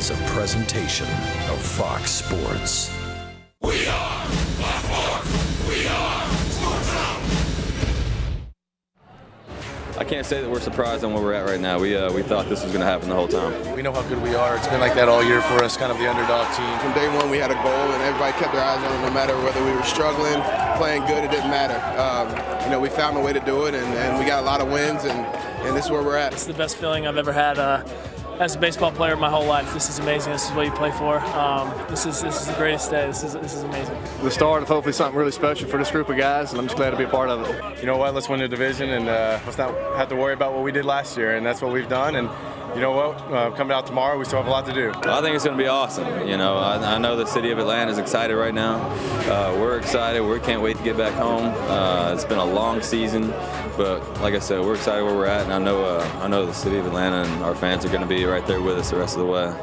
is a presentation of Fox Sports. We are Fox. We are Sports Zone. I can't say that we're surprised on where we're at right now. We thought this was going to happen the whole time. We know how good we are. It's been like that all year for us, kind of the underdog team. From day one, we had a goal, and everybody kept their eyes on it no matter whether we were struggling, playing good, it didn't matter. We found a way to do it, and we got a lot of wins, and this is where we're at. It's the best feeling I've ever had as a baseball player my whole life. This is amazing. This is what you play for. This is the greatest day. This is amazing. The start of hopefully something really special for this group of guys, and I'm just glad to be a part of it. You know what? Let's win the division, and let's not have to worry about what we did last year, and that's what we've done. And you know what? Coming out tomorrow, we still have a lot to do. I think it's going to be awesome. I know the city of Atlanta is excited right now. We're excited. We can't wait to get back home. It's been a long season, but like I said, we're excited where we're at, and I know the city of Atlanta and our fans are going to be right there with us the rest of the way.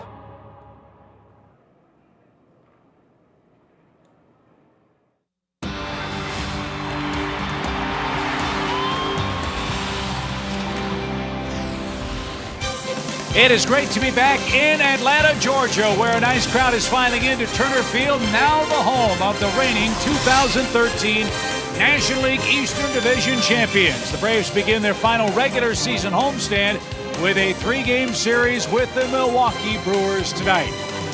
It is great to be back in Atlanta, Georgia, where a nice crowd is filing into Turner Field, now the home of the reigning 2013 National League Eastern Division champions. The Braves begin their final regular season homestand with a 3-game series with the Milwaukee Brewers tonight.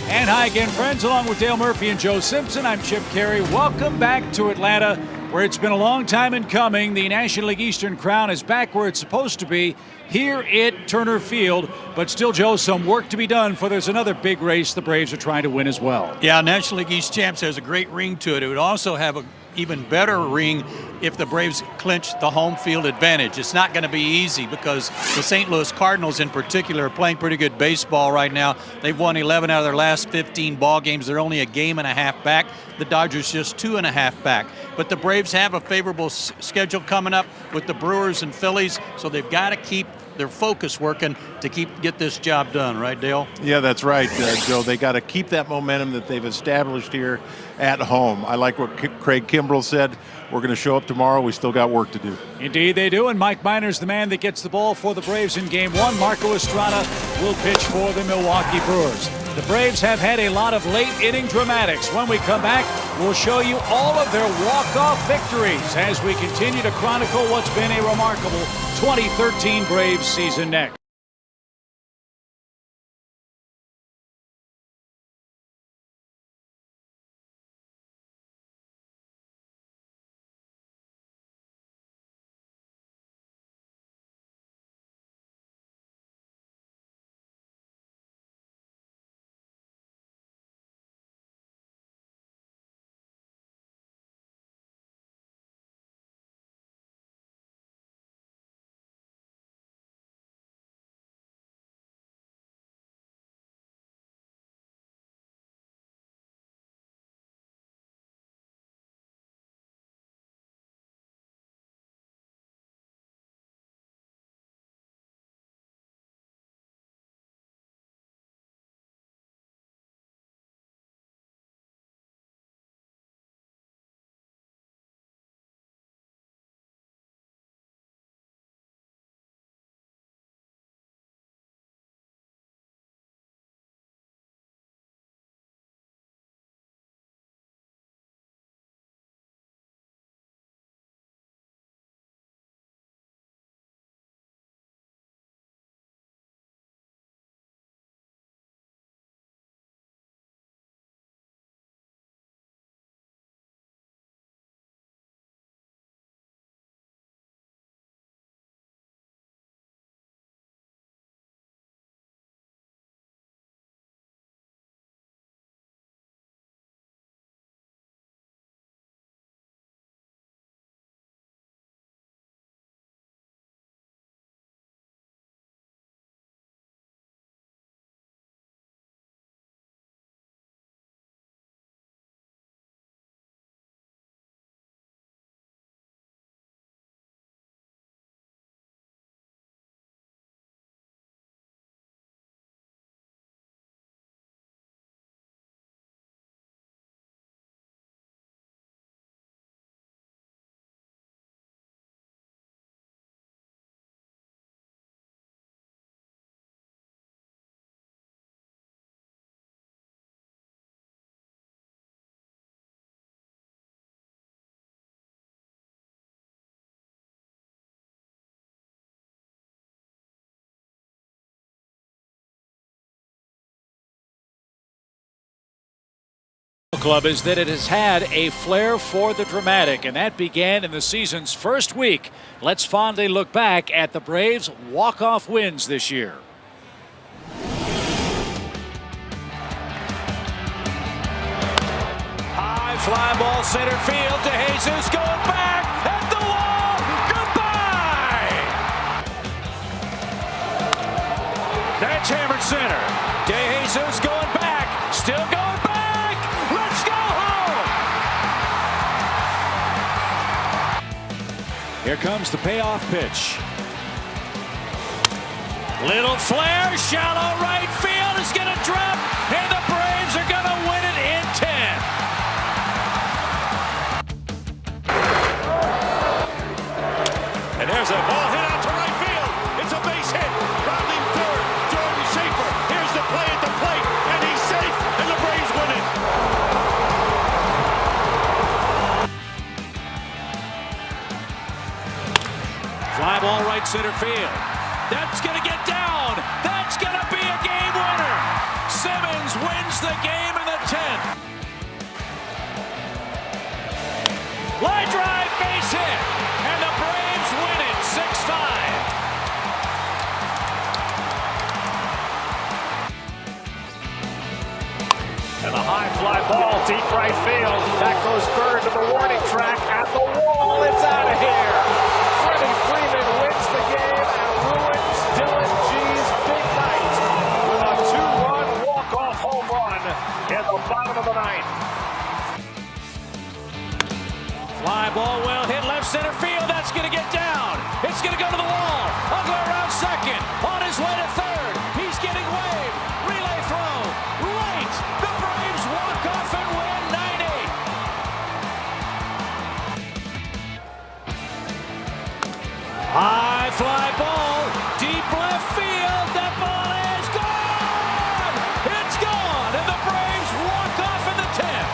And hi again, friends, along with Dale Murphy and Joe Simpson, I'm Chip Carey. Welcome back to Atlanta, where it's been a long time in coming. The National League Eastern crown is back where it's supposed to be, here at Turner Field. But still, Joe, some work to be done, for there's another big race the Braves are trying to win as well. Yeah, National League East Champs has a great ring to it. It would also have an even better ring if the Braves clinch the home field advantage. It's not going to be easy because the St. Louis Cardinals in particular are playing pretty good baseball right now. They've won 11 out of their last 15 ball games. They're only a game and a half back. The Dodgers just 2.5 back. But the Braves have a favorable schedule coming up with the Brewers and Phillies, so they've got to keep their focus working to get this job done, right, Dale? Yeah, that's right, Joe. They got to keep that momentum that they've established here at home. I like what Craig Kimbrell said. We're going to show up tomorrow. We still got work to do. Indeed they do, and Mike Minor's the man that gets the ball for the Braves in Game 1. Marco Estrada will pitch for the Milwaukee Brewers. The Braves have had a lot of late-inning dramatics. When we come back, we'll show you all of their walk-off victories as we continue to chronicle what's been a remarkable 2013 Braves season next. Club is that it has had a flair for the dramatic, and that began in the season's first week. Let's fondly look back at the Braves' walk-off wins this year. High fly ball center field to Jesus, going back at the wall. Goodbye! That's hammered center. De Jesus going back, still going back. Let's go home! Here comes the payoff pitch. Little flare, shallow right field is going to drop, and the Braves are going to win it in 10. And there's a ball hit out to right field. It's a base hit. Rounding third, Jordan Schaefer. Here's the play at the plate, and he's safe, and the Braves win it. Fly ball right center field. That's going to get down. That's going to be a game winner. Simmons wins the game in the 10th. Line drive, base hit, and the Braves win it 6-5. And a high fly ball, deep right field. That goes Bird to the warning track at the wall. It's out of here. Freddie Freeman wins the game and ruins Dylan G's big night with a 2-run walk-off home run in the bottom of the ninth. Fly ball well hit left center field. That's going to get down. It's going to go to the wall. Ugler around second. On his way to third. He's getting waved. Relay throw. Right. The Braves walk off and win 9-8. High fly ball. Deep left field. That ball is gone. It's gone. And the Braves walk off in the 10th.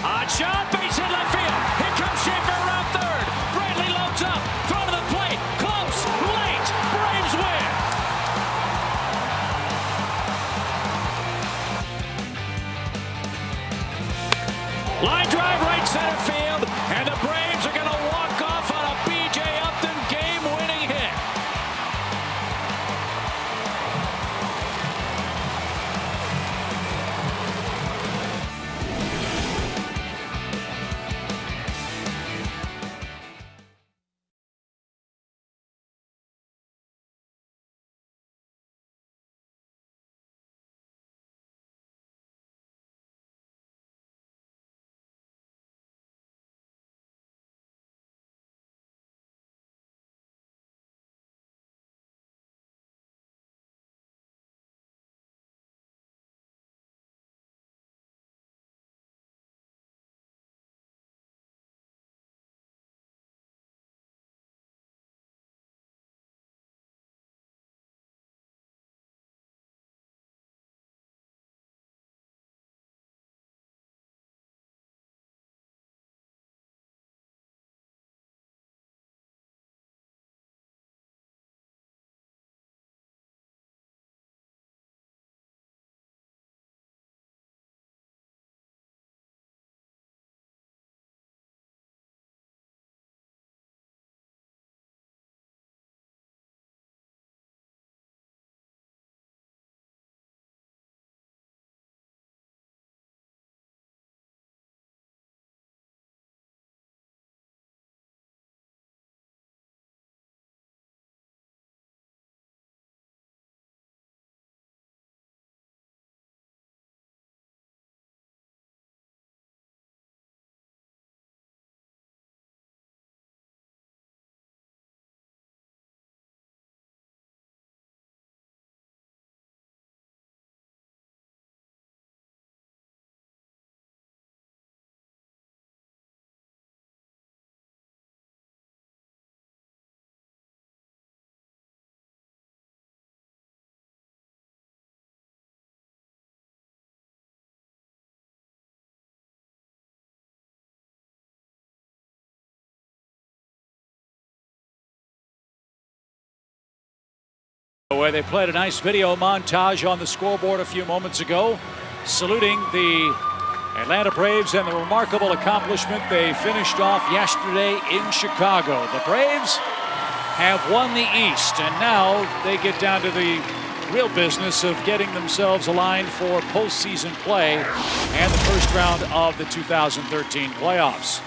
Hot shot, base hit left field. Here comes Schaefer around third. Bradley loads up, throw to the plate, close, late. Braves win. Line drive right center field, and the Braves are going to walk off on a B.J. Upton game-winning hit. Where they played a nice video montage on the scoreboard a few moments ago, saluting the Atlanta Braves and the remarkable accomplishment they finished off yesterday in Chicago. The Braves have won the East, and now they get down to the real business of getting themselves aligned for postseason play and the first round of the 2013 playoffs.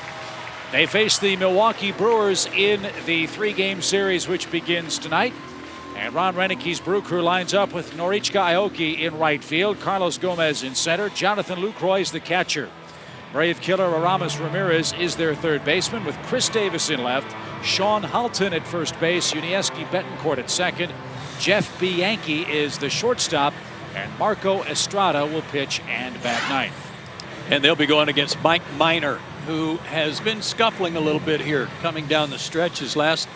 They face the Milwaukee Brewers in the 3-game series, which begins tonight. And Ron Renicke's Brew Crew lines up with Norichika Aoki in right field, Carlos Gomez in center, Jonathan Lucroy is the catcher. Brave killer Aramis Ramirez is their third baseman, with Chris Davis in left, Sean Halton at first base, Unieski Betancourt at second, Jeff Bianchi is the shortstop, and Marco Estrada will pitch and bat ninth. And they'll be going against Mike Minor, who has been scuffling a little bit here coming down the stretch. His last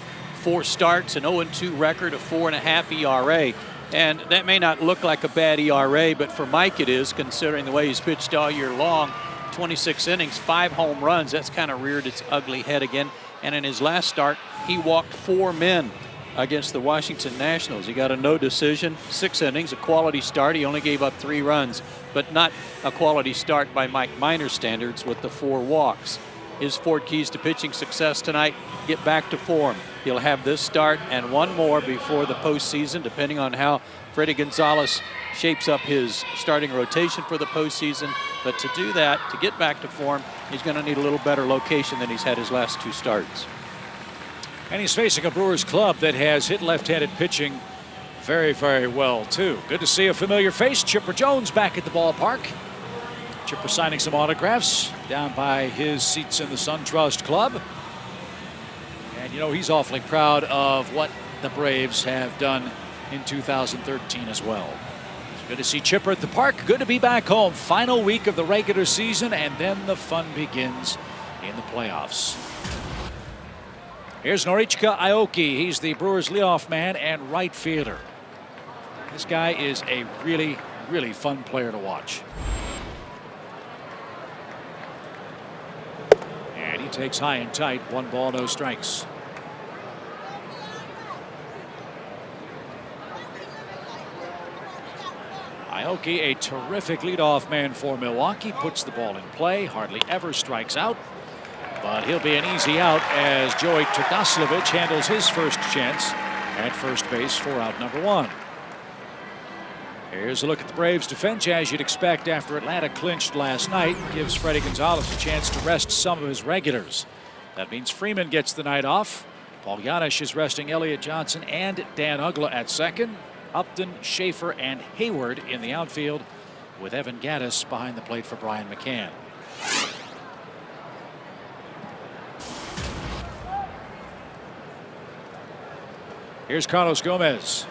4 starts, an 0-2 record, a 4.5 ERA. And that may not look like a bad ERA, but for Mike it is, considering the way he's pitched all year long. 26 innings, 5 home runs. That's kind of reared its ugly head again. And in his last start, he walked 4 men against the Washington Nationals. He got a no decision, 6 innings, a quality start. He only gave up 3 runs, but not a quality start by Mike Minor standards with the 4 walks. His 4 keys to pitching success tonight: get back to form. He'll have this start and 1 more before the postseason, depending on how Freddie Gonzalez shapes up his starting rotation for the postseason. But to do that, to get back to form, he's going to need a little better location than he's had his last 2 starts. And he's facing a Brewers club that has hit left-handed pitching very, very well, too. Good to see a familiar face. Chipper Jones back at the ballpark. Chipper signing some autographs down by his seats in the SunTrust Club. And, you know, he's awfully proud of what the Braves have done in 2013 as well. It's good to see Chipper at the park. Good to be back home. Final week of the regular season, and then the fun begins in the playoffs. Here's Norichika Aoki. He's the Brewers leadoff man and right fielder. This guy is a really, really fun player to watch. And he takes high and tight. 1 ball, no strikes. Aoki, a terrific leadoff man for Milwaukee, puts the ball in play, hardly ever strikes out. But he'll be an easy out as Joey Todoslavich handles his first chance at first base for out number 1. Here's a look at the Braves' defense, as you'd expect after Atlanta clinched last night. Gives Freddie Gonzalez a chance to rest some of his regulars. That means Freeman gets the night off. Paul Yanish is resting Elliott Johnson and Dan Uggla at second. Upton, Schaefer, and Hayward in the outfield, with Evan Gattis behind the plate for Brian McCann. Here's Carlos Gomez.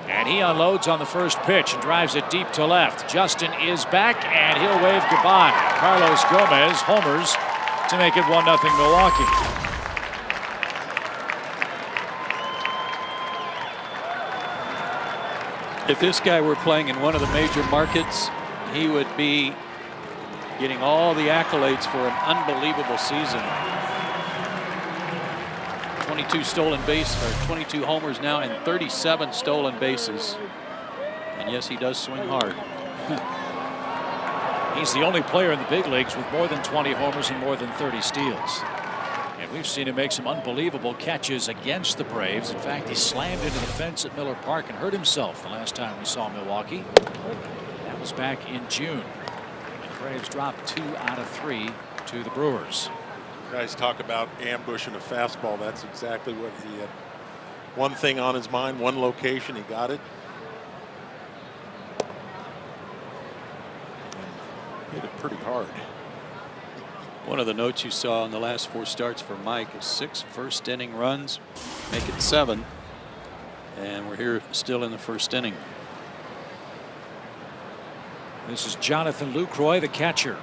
And he unloads on the first pitch and drives it deep to left. Justin is back, and he'll wave goodbye. Carlos Gomez homers to make it 1-0 Milwaukee. If this guy were playing in one of the major markets, he would be getting all the accolades for an unbelievable season. 22 stolen base, or 22 homers now, and 37 stolen bases. And yes, he does swing hard. He's the only player in the big leagues with more than 20 homers and more than 30 steals. And we've seen him make some unbelievable catches against the Braves. In fact, he slammed into the fence at Miller Park and hurt himself the last time we saw Milwaukee. That was back in June. The Braves dropped 2 out of 3 to the Brewers. Guys talk about ambushing a fastball. That's exactly what he had. One thing on his mind, one location, he got it. Hit it pretty hard. One of the notes you saw in the last 4 starts for Mike is 6 first-inning runs, make it 7. And we're here still in the first inning. This is Jonathan Lucroy, the catcher.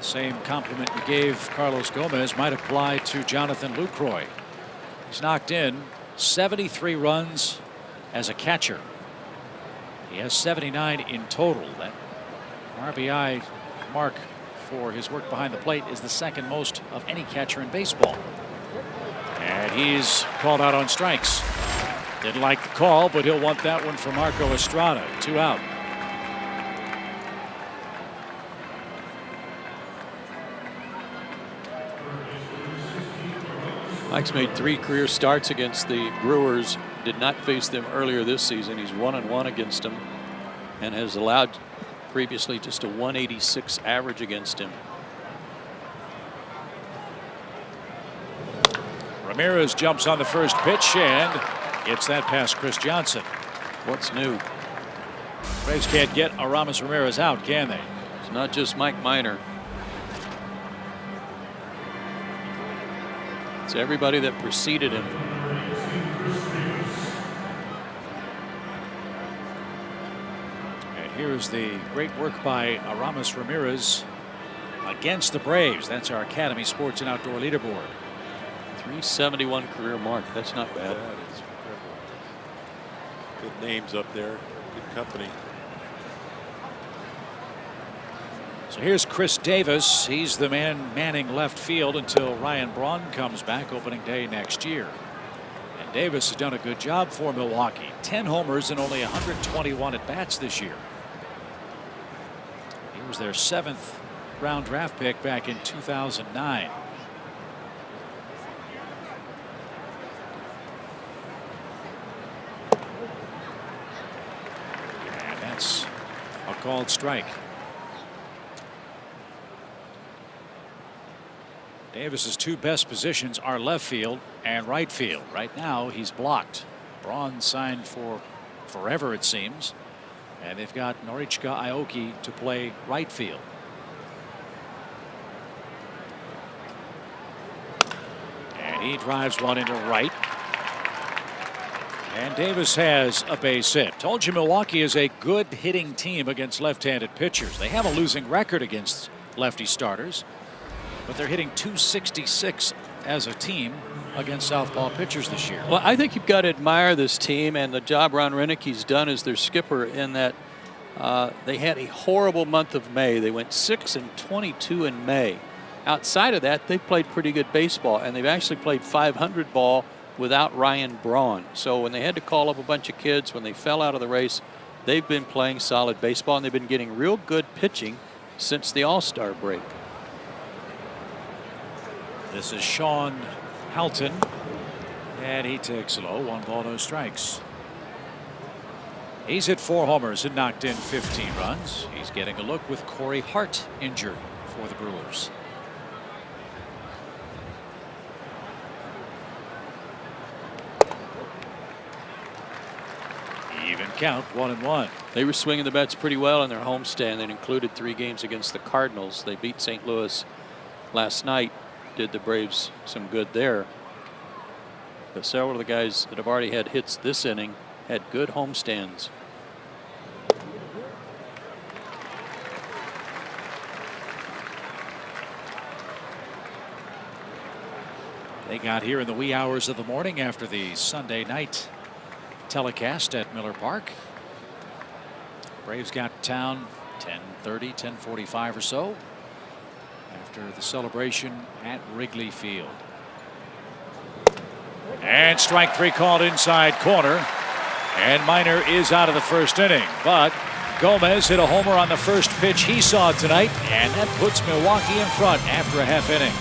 Same compliment you gave Carlos Gomez might apply to Jonathan Lucroy. He's knocked in 73 runs as a catcher. He has 79 in total. That RBI mark for his work behind the plate is the second most of any catcher in baseball. And he's called out on strikes. Didn't like the call, but he'll want that one for Marco Estrada. 2 out. Mike's made 3 career starts against the Brewers. Did not face them earlier this season. He's 1-1 against them and has allowed previously just a 186 average against him. Ramirez jumps on the first pitch and gets that past Chris Johnson. What's new? Braves can't get Aramis Ramirez out, can they? It's not just Mike Minor. It's everybody that preceded him. And here's the great work by Aramis Ramirez against the Braves. That's our Academy Sports and Outdoor leaderboard. 371 career mark. That's not bad. That is incredible. Good names up there. Good company. So here's Chris Davis. He's the man manning left field until Ryan Braun comes back opening day next year. And Davis has done a good job for Milwaukee. 10 homers and only 121 at bats this year. He was their 7th round draft pick back in 2009. And that's a called strike. Davis's 2 best positions are left field and right field. Right now he's blocked. Braun signed for forever, it seems, and they've got Norichika Aoki to play right field. And he drives one into right. And Davis has a base hit. Told you Milwaukee is a good hitting team against left-handed pitchers. They have a losing record against lefty starters, but they're hitting .266 as a team against southpaw pitchers this year. Well, I think you've got to admire this team and the job Ron Renicki's done as their skipper, in that they had a horrible month of May. They went 6-22 in May. Outside of that, they've played pretty good baseball, and they've actually played .500 ball without Ryan Braun. So when they had to call up a bunch of kids, when they fell out of the race, they've been playing solid baseball, and they've been getting real good pitching since the All-Star break. This is Sean Halton, and he takes low. 1 ball, no strikes. He's hit 4 homers and knocked in 15 runs. He's getting a look with Corey Hart injured for the Brewers. Even count, 1-1. They were swinging the bats pretty well in their homestand. That included 3 games against the Cardinals. They beat St. Louis last night. Did the Braves some good there. But several of the guys that have already had hits this inning had good homestands. They got here in the wee hours of the morning after the Sunday night telecast at Miller Park. Braves got to town 10:30, 10:45 or so after the celebration at Wrigley Field. And strike 3 called inside corner, and Minor is out of the first inning, but Gomez hit a homer on the first pitch he saw tonight, and that puts Milwaukee in front after a half inning.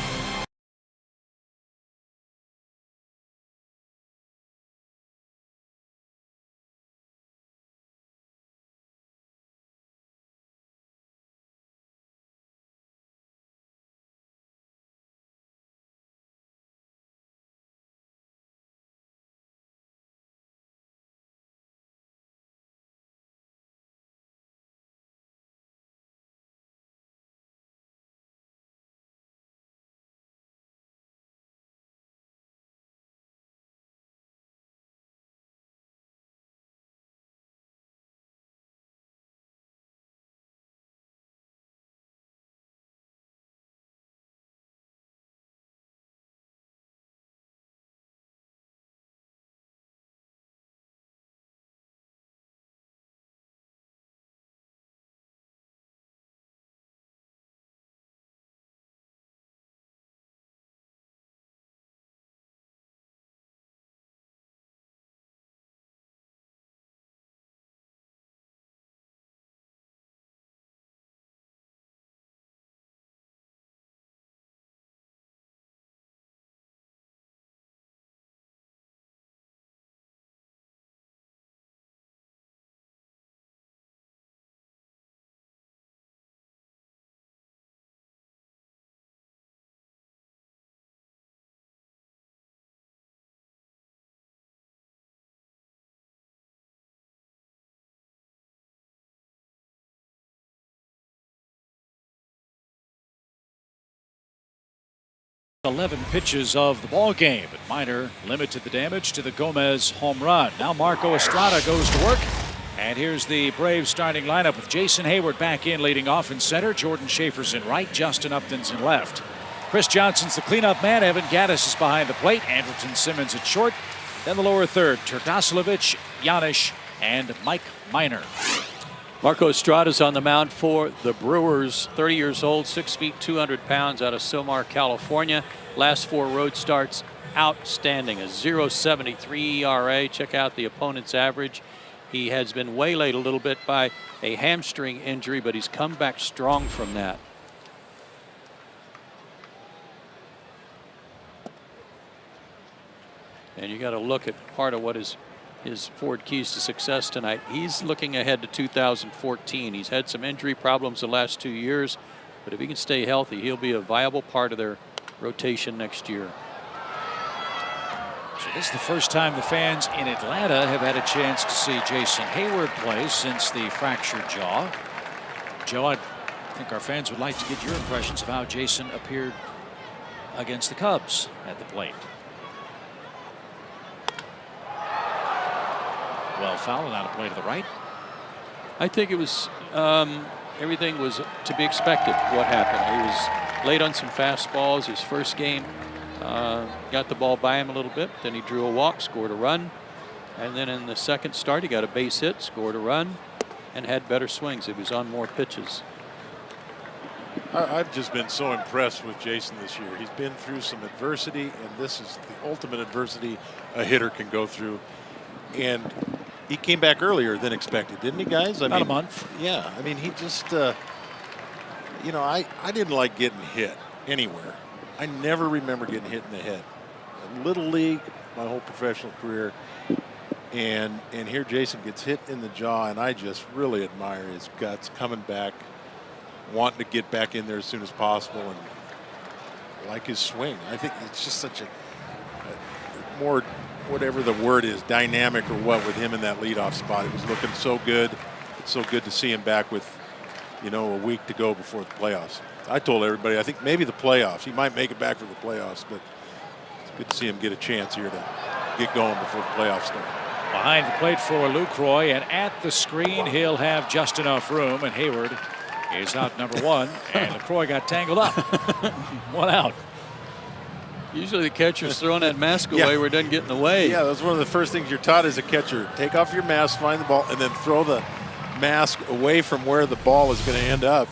11 pitches of the ball game, but Minor limited the damage to the Gomez home run. Now Marco Estrada goes to work, and here's the Braves starting lineup with Jason Hayward back in, leading off in center. Jordan Schaefer's in right, Justin Upton's in left. Chris Johnson's the cleanup man. Evan Gattis is behind the plate. Andrelton Simmons at short. Then the lower third, Turkoslavich, Yanish, and Mike Minor. Marco Estrada's on the mound for the Brewers, 30 years old, 6 feet, 200 pounds, out of Silmar, California. Last 4 road starts, outstanding. A .073 ERA. Check out the opponent's average. He has been waylaid a little bit by a hamstring injury, but he's come back strong from that. And you got to look at part of what his forward keys to success tonight. He's looking ahead to 2014. He's had some injury problems the last 2 years, but if he can stay healthy, he'll be a viable part of their rotation next year. So this is the first time the fans in Atlanta have had a chance to see Jason Hayward play since the fractured jaw. Joe, I think our fans would like to get your impressions of how Jason appeared against the Cubs at the plate. Well fouled, out of play to the right. I think it was everything was to be expected. What happened? He was late on some fastballs. His first game got the ball by him a little bit. Then he drew a walk, scored a run, and then in the second start he got a base hit, scored a run, and had better swings. It was on more pitches. I've just been so impressed with Jason this year. He's been through some adversity, and this is the ultimate adversity a hitter can go through. And he came back earlier than expected, didn't he, guys? About a month. Yeah, I mean, he just, you know, I didn't like getting hit anywhere. I never remember getting hit in the head. Little league, my whole professional career. And here Jason gets hit in the jaw, and I just really admire his guts coming back, wanting to get back in there as soon as possible, and like his swing. I think it's just such a more, whatever the word is, dynamic or what, with him in that leadoff spot. It was looking so good. It's so good to see him back with, you know, a week to go before the playoffs. I told everybody, I think maybe the playoffs. He might make it back for the playoffs, but it's good to see him get a chance here to get going before the playoffs start. Behind the plate for Lucroy, and at the screen he'll have just enough room, and Hayward is out number 1, and Lucroy got tangled up. 1 out. Usually the catcher's throwing that mask away where it doesn't get in the way. Yeah, that's one of the first things you're taught as a catcher. Take off your mask, find the ball, and then throw the mask away from where the ball is going to end up.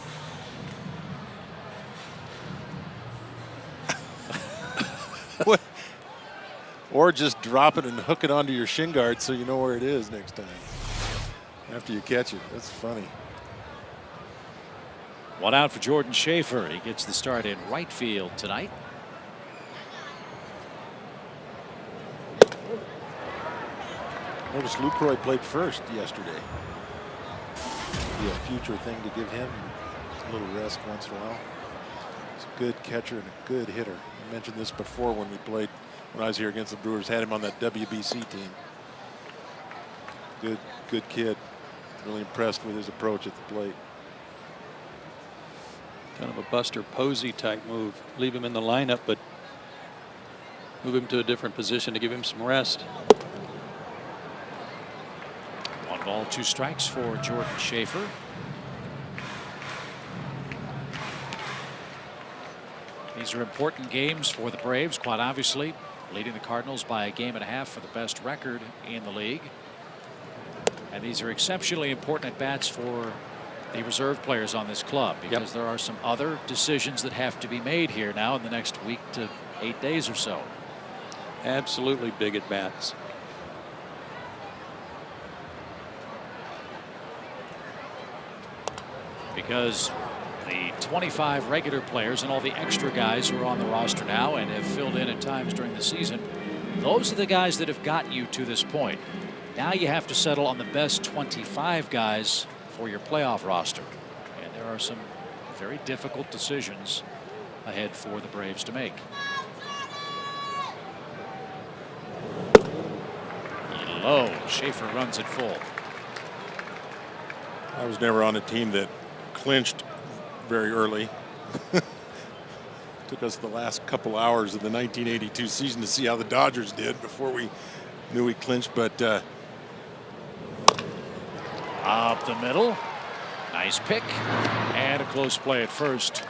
Or just drop it and hook it onto your shin guard so you know where it is next time after you catch it. That's funny. 1 out for Jordan Schaefer. He gets the start in right field tonight. Notice Lucroy played first yesterday. Be a future thing to give him a little rest once in a while. He's a good catcher and a good hitter. I mentioned this before when we played, when I was here against the Brewers, had him on that WBC team. Good kid. Really impressed with his approach at the plate. Kind of a Buster Posey type move. Leave him in the lineup, but move him to a different position to give him some rest. 1 ball, 2 strikes for Jordan Schaefer. These are important games for the Braves, quite obviously, leading the Cardinals by 1.5 games for the best record in the league. And these are exceptionally important at bats for the reserve players on this club, because there are some other decisions that have to be made here now in the next week to 8 days or so. Absolutely big at bats. Because the 25 regular players and all the extra guys who are on the roster now and have filled in at times during the season, those are the guys that have gotten you to this point. Now you have to settle on the best 25 guys for your playoff roster. And there are some very difficult decisions ahead for the Braves to make. Low. Schaefer runs it full. I was never on a team that clinched very early. Took us the last couple hours of the 1982 season to see how the Dodgers did before we knew we clinched. But up the middle. Nice pick. And a close play at first.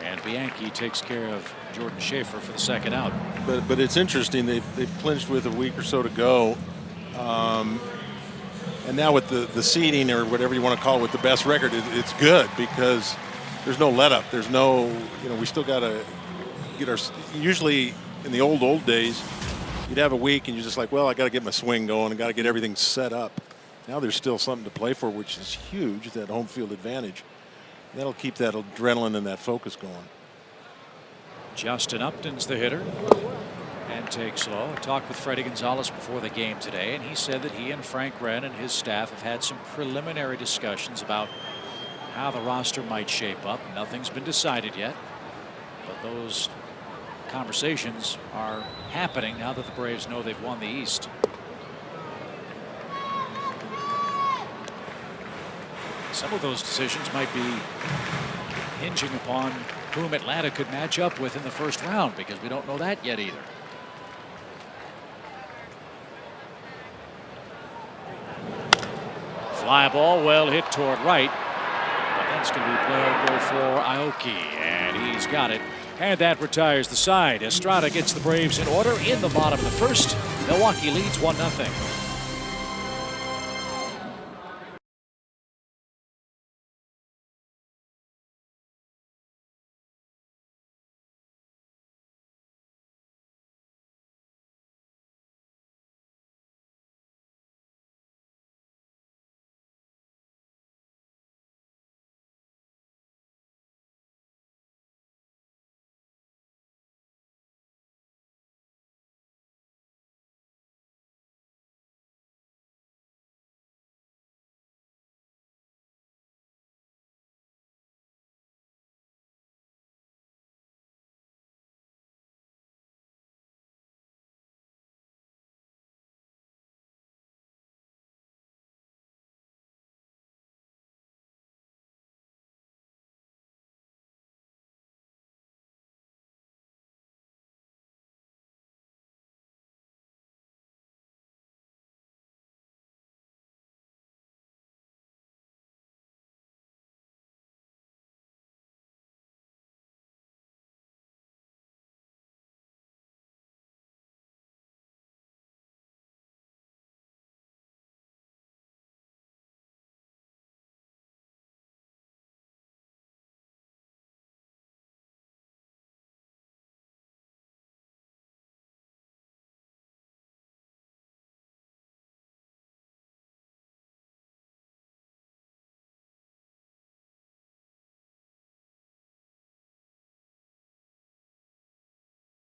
And Bianchi takes care of Jordan Schaefer for the second out. But it's interesting. They've clinched with a week or so to go. And now with the seeding, or whatever you want to call it, with the best record, it's good because there's no let up. There's no, we still got to get our, usually in the old days, you'd have a week and you're just like, well, I got to get my swing going. I got to get everything set up. Now there's still something to play for, which is huge, that home field advantage. That'll keep that adrenaline and that focus going. Justin Upton's the hitter. And takes low. I talked with Freddie Gonzalez before the game today, and he said that he and Frank Wren and his staff have had some preliminary discussions about how the roster might shape up. Nothing's been decided yet, but those conversations are happening now that the Braves know they've won the East. Some of those decisions might be hinging upon whom Atlanta could match up with in the first round, because we don't know that yet either. Fly ball well hit toward right, but that's going to be playable for Aoki, and he's got it. And that retires the side. Estrada gets the Braves in order in the bottom of the first. Milwaukee leads 1-0.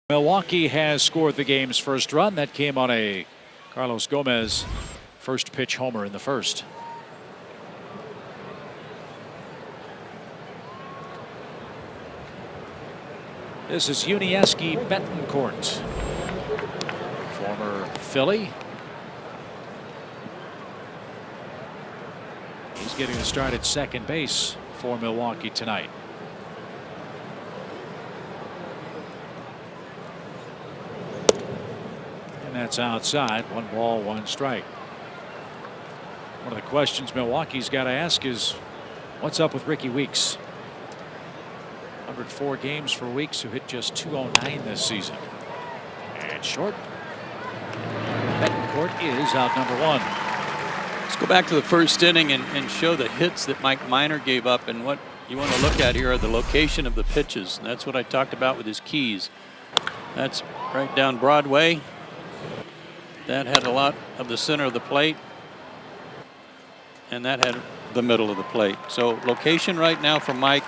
Milwaukee has scored the game's first run. That came on a Carlos Gomez first pitch homer in the first. This is Unieski Betancourt, former Philly. He's getting the start at second base for Milwaukee tonight. That's outside. 1 ball, 1 strike. One of the questions Milwaukee's got to ask is, what's up with Ricky Weeks? 104 games for Weeks, who hit just .209 this season. And short. Betancourt is out number 1. Let's go back to the first inning and show the hits that Mike Minor gave up. And what you want to look at here are the location of the pitches. And that's what I talked about with his keys. That's right down Broadway. That had a lot of the center of the plate, and that had the middle of the plate. So location right now for Mike,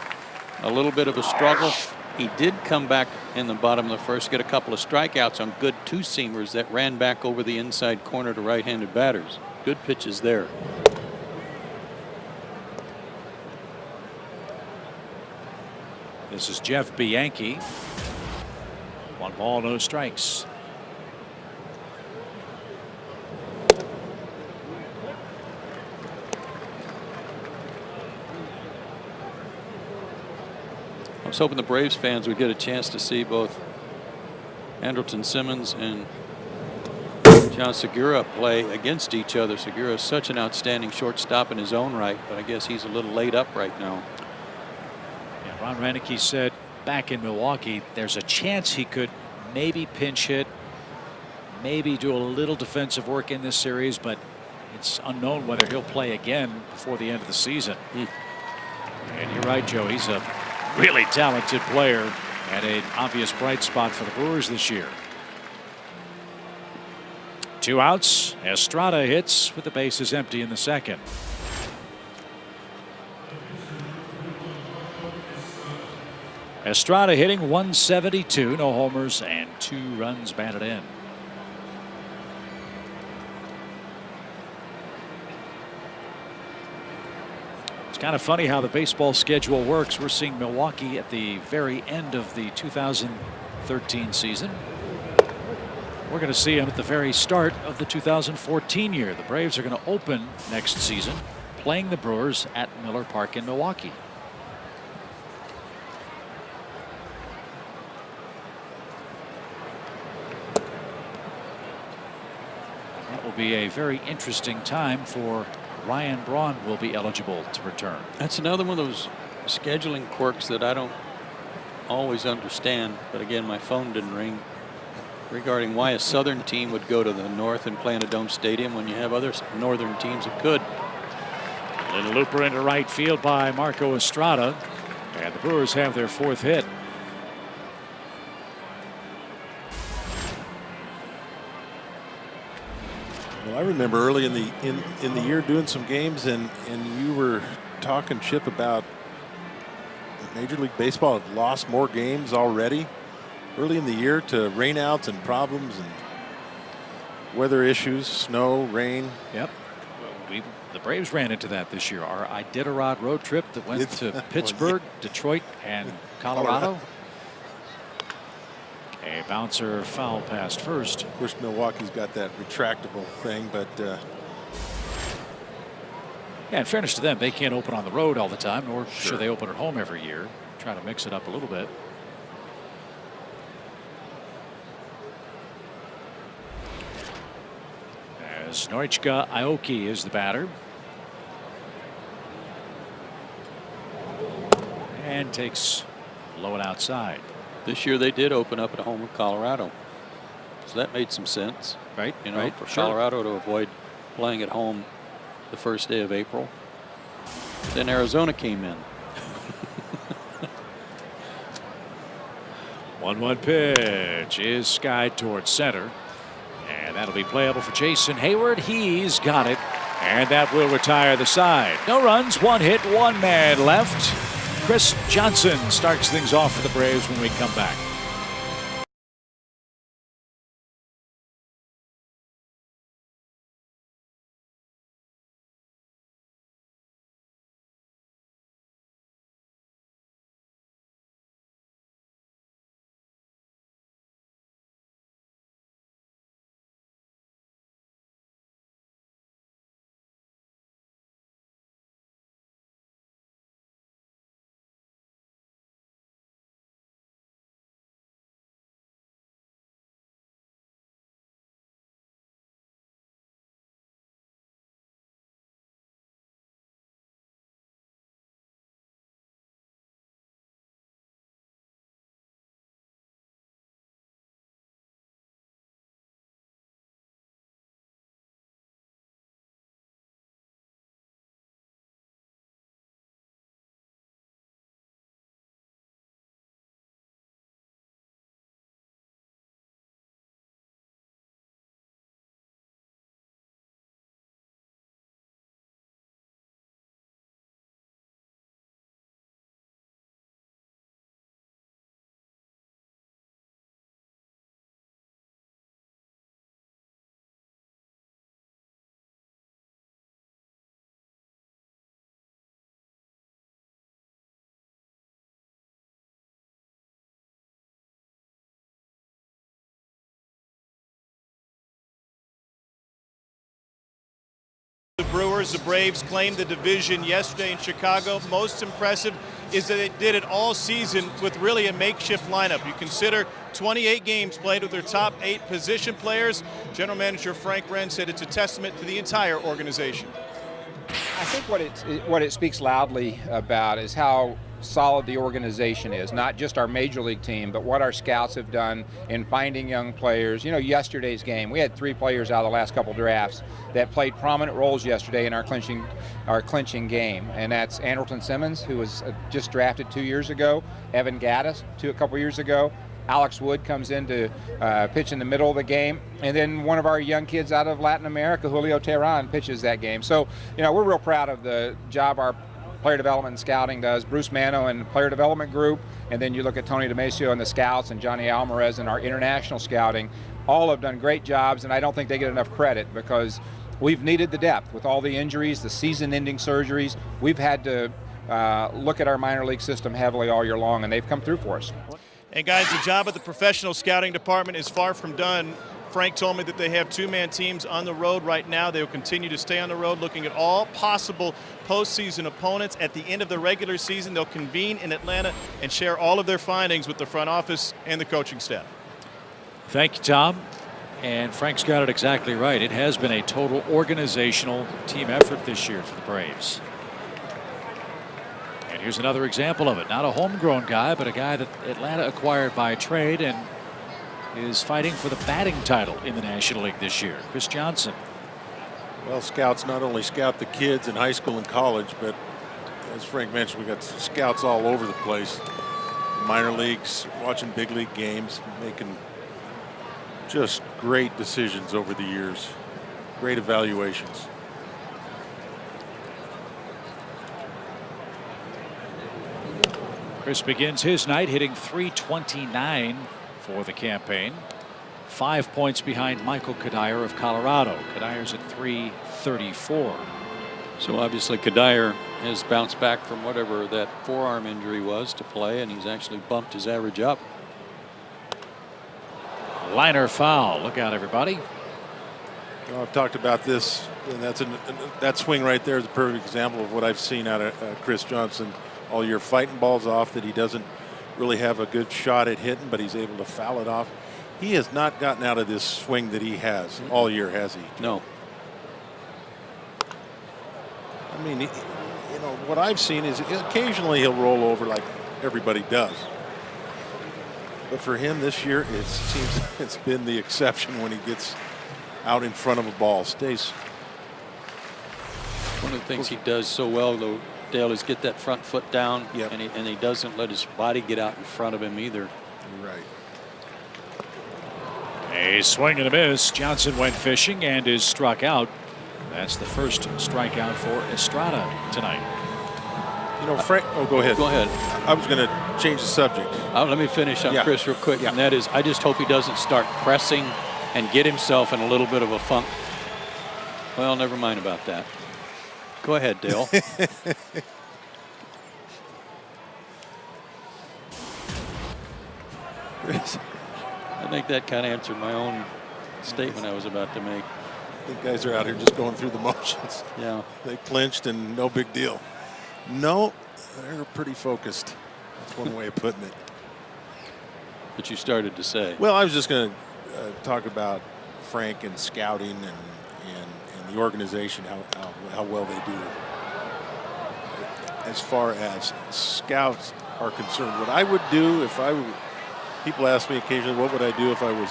a little bit of a struggle. He did come back in the bottom of the first, get a couple of strikeouts on good two-seamers that ran back over the inside corner to right-handed batters. Good pitches there. This is Jeff Bianchi. 1 ball, no strikes. I was hoping the Braves fans would get a chance to see both Andrelton Simmons and John Segura play against each other. Segura is such an outstanding shortstop in his own right, but I guess he's a little laid up right now. Yeah, Ron Reineke said back in Milwaukee there's a chance he could maybe pinch hit, maybe do a little defensive work in this series, but it's unknown whether he'll play again before the end of the season. And you're right, Joe, he's a really talented player and an obvious bright spot for the Brewers this year. 2 outs. Estrada hits with the bases empty in the second. Estrada hitting 172, no homers and 2 runs batted in. It's kind of funny how the baseball schedule works. We're seeing Milwaukee at the very end of the 2013 season. We're going to see them at the very start of the 2014 year. The Braves are going to open next season playing the Brewers at Miller Park in Milwaukee. That will be a very interesting time for Ryan Braun will be eligible to return. That's another one of those scheduling quirks that I don't always understand. But again, my phone didn't ring regarding why a southern team would go to the north and play in a dome stadium when you have other northern teams that could. Little looper into right field by Marco Estrada, and the Brewers have their 4th hit. Well, I remember early in the year doing some games, and you were talking, Chip, about Major League Baseball had lost more games already early in the year to rainouts and problems and weather issues, snow, rain. Yep. The Braves ran into that this year. Our Iditarod road trip that went to Pittsburgh, Detroit, and Colorado. A bouncer foul past first. Of course, Milwaukee's got that retractable thing, but yeah, in fairness to them, they can't open on the road all the time, nor should they open at home every year. Try to mix it up a little bit. As Noichka Aoki is the batter. And takes low and outside. This year they did open up at home with Colorado, so that made some sense, right? You know, for Colorado to avoid playing at home the first day of April. Then Arizona came in. 1-1 pitch is skied towards center, and that'll be playable for Jason Hayward. He's got it, and that will retire the side. No runs, 1 hit, 1 man left. Chris Johnson starts things off for the Braves when we come back. The Brewers, the Braves claimed the division yesterday in Chicago. Most impressive is that they did it all season with really a makeshift lineup. You consider 28 games played with their top 8 position players. General Manager Frank Wren said it's a testament to the entire organization. I think what it speaks loudly about is how solid the organization is, not just our major league team, but what our scouts have done in finding young players. You know, yesterday's game, we had 3 players out of the last couple drafts that played prominent roles yesterday in our clinching game, and that's Andrelton Simmons, who was just drafted 2 years ago, Evan Gattis a couple years ago, Alex Wood comes in to pitch in the middle of the game, and then one of our young kids out of Latin America, Julio Teheran, pitches that game. So, you know, we're real proud of the job our player development and scouting does. Bruce Mano and the player development group, and then you look at Tony DeMacio and the scouts, and Johnny Alvarez and our international scouting, all have done great jobs, and I don't think they get enough credit because we've needed the depth with all the injuries, the season-ending surgeries. We've had to look at our minor league system heavily all year long, and they've come through for us. And guys, the job of the professional scouting department is far from done. Frank told me that they have 2-man teams on the road right now. They will continue to stay on the road looking at all possible postseason opponents. At the end of the regular season, they'll convene in Atlanta and share all of their findings with the front office and the coaching staff. Thank you, Tom. And Frank's got it exactly right. It has been a total organizational team effort this year for the Braves. And here's another example of it. Not a homegrown guy, but a guy that Atlanta acquired by trade and is fighting for the batting title in the National League this year. Chris Johnson. Well, scouts not only scout the kids in high school and college, but as Frank mentioned, we got scouts all over the place. Minor leagues, watching big league games, making just great decisions over the years. Great evaluations. Chris begins his night hitting .329 for the campaign. 5 points behind Michael Kadire of Colorado. Kadire's at .334. So obviously Kadire has bounced back from whatever that forearm injury was to play, and he's actually bumped his average up. Liner foul. Look out, everybody. Well, I've talked about this, and that swing right there is a perfect example of what I've seen out of Chris Johnson all year, fighting balls off that he doesn't really have a good shot at hitting, but he's able to foul it off. He has not gotten out of this swing that he has all year, has he? No. I mean, you know, what I've seen is occasionally he'll roll over like everybody does. But for him this year, it seems it's been the exception when he gets out in front of a ball. Stays. One of the things he does so well, though, Dale, is get that front foot down, yep. and he doesn't let his body get out in front of him either. Right. A swing and a miss. Johnson went fishing and is struck out. That's the first strikeout for Estrada tonight. You know, Frank. Oh, go ahead. Go ahead. I was going to change the subject. Let me finish on Chris real quick, and that is, I just hope he doesn't start pressing and get himself in a little bit of a funk. Well, never mind about that. Go ahead, Dale. I think that kind of answered my own statement I was about to make. I think guys are out here just going through the motions. Yeah. They clinched and no big deal. No, they're pretty focused. That's one way of putting it. But you started to say. Well, I was just going to talk about Frank and scouting and the organization, how well they do. As far as scouts are concerned, what I would do if I were, people ask me occasionally, what would I do if I was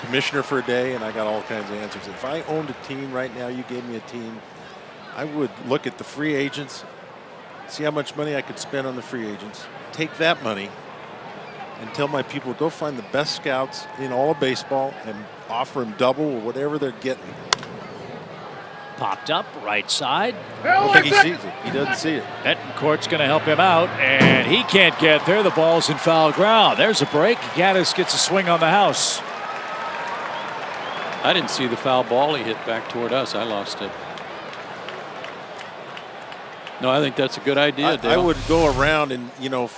commissioner for a day, and I got all kinds of answers. If I owned a team right now, you gave me a team, I would look at the free agents, see how much money I could spend on the free agents, take that money and tell my people, go find the best scouts in all of baseball and offer them double or whatever they're getting. Popped up right side. I don't think he sees it. He doesn't see it. Betancourt's going to help him out, and he can't get there. The ball's in foul ground. There's a break. Gaddis gets a swing on the house. I didn't see the foul ball he hit back toward us. I lost it. No, I think that's a good idea, Dale. I would go around and, you know,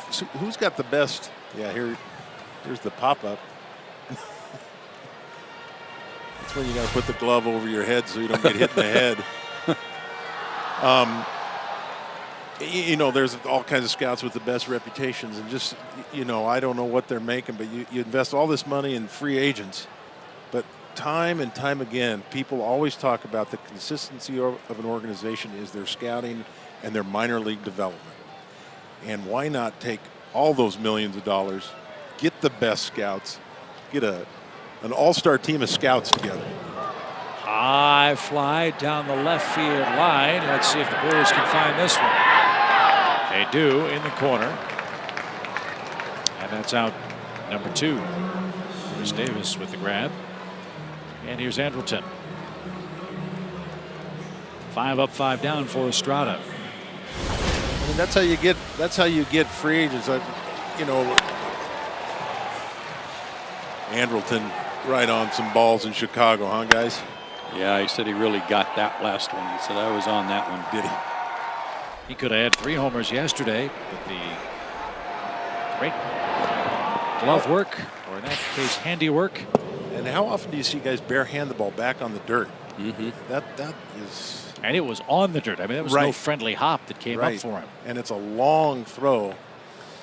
who's got the best? Yeah, here's the pop-up. That's when you got to put the glove over your head so you don't get hit in the head. you know, there's all kinds of scouts with the best reputations, and just, you know, I don't know what they're making, but you invest all this money in free agents, but time and time again, people always talk about the consistency of an organization is their scouting and their minor league development. And why not take all those millions of dollars, get the best scouts, get an all-star team of scouts together. High fly down the left field line. Let's see if the Brewers can find this one. They do in the corner. And that's out number 2. Here's Davis with the grab. And here's Andrelton. 5 up, 5 down for Estrada. I mean, that's how you get free agents. You know, Andrelton right on some balls in Chicago, huh, guys? Yeah, he said he really got that last one. He said, I was on that one. Did he? He could have had 3 homers yesterday, but the great glove work, or in that case, handiwork. And how often do you see guys barehand the ball back on the dirt? Mm-hmm. That is. And it was on the dirt. I mean, that was no friendly hop that came up for him. And it's a long throw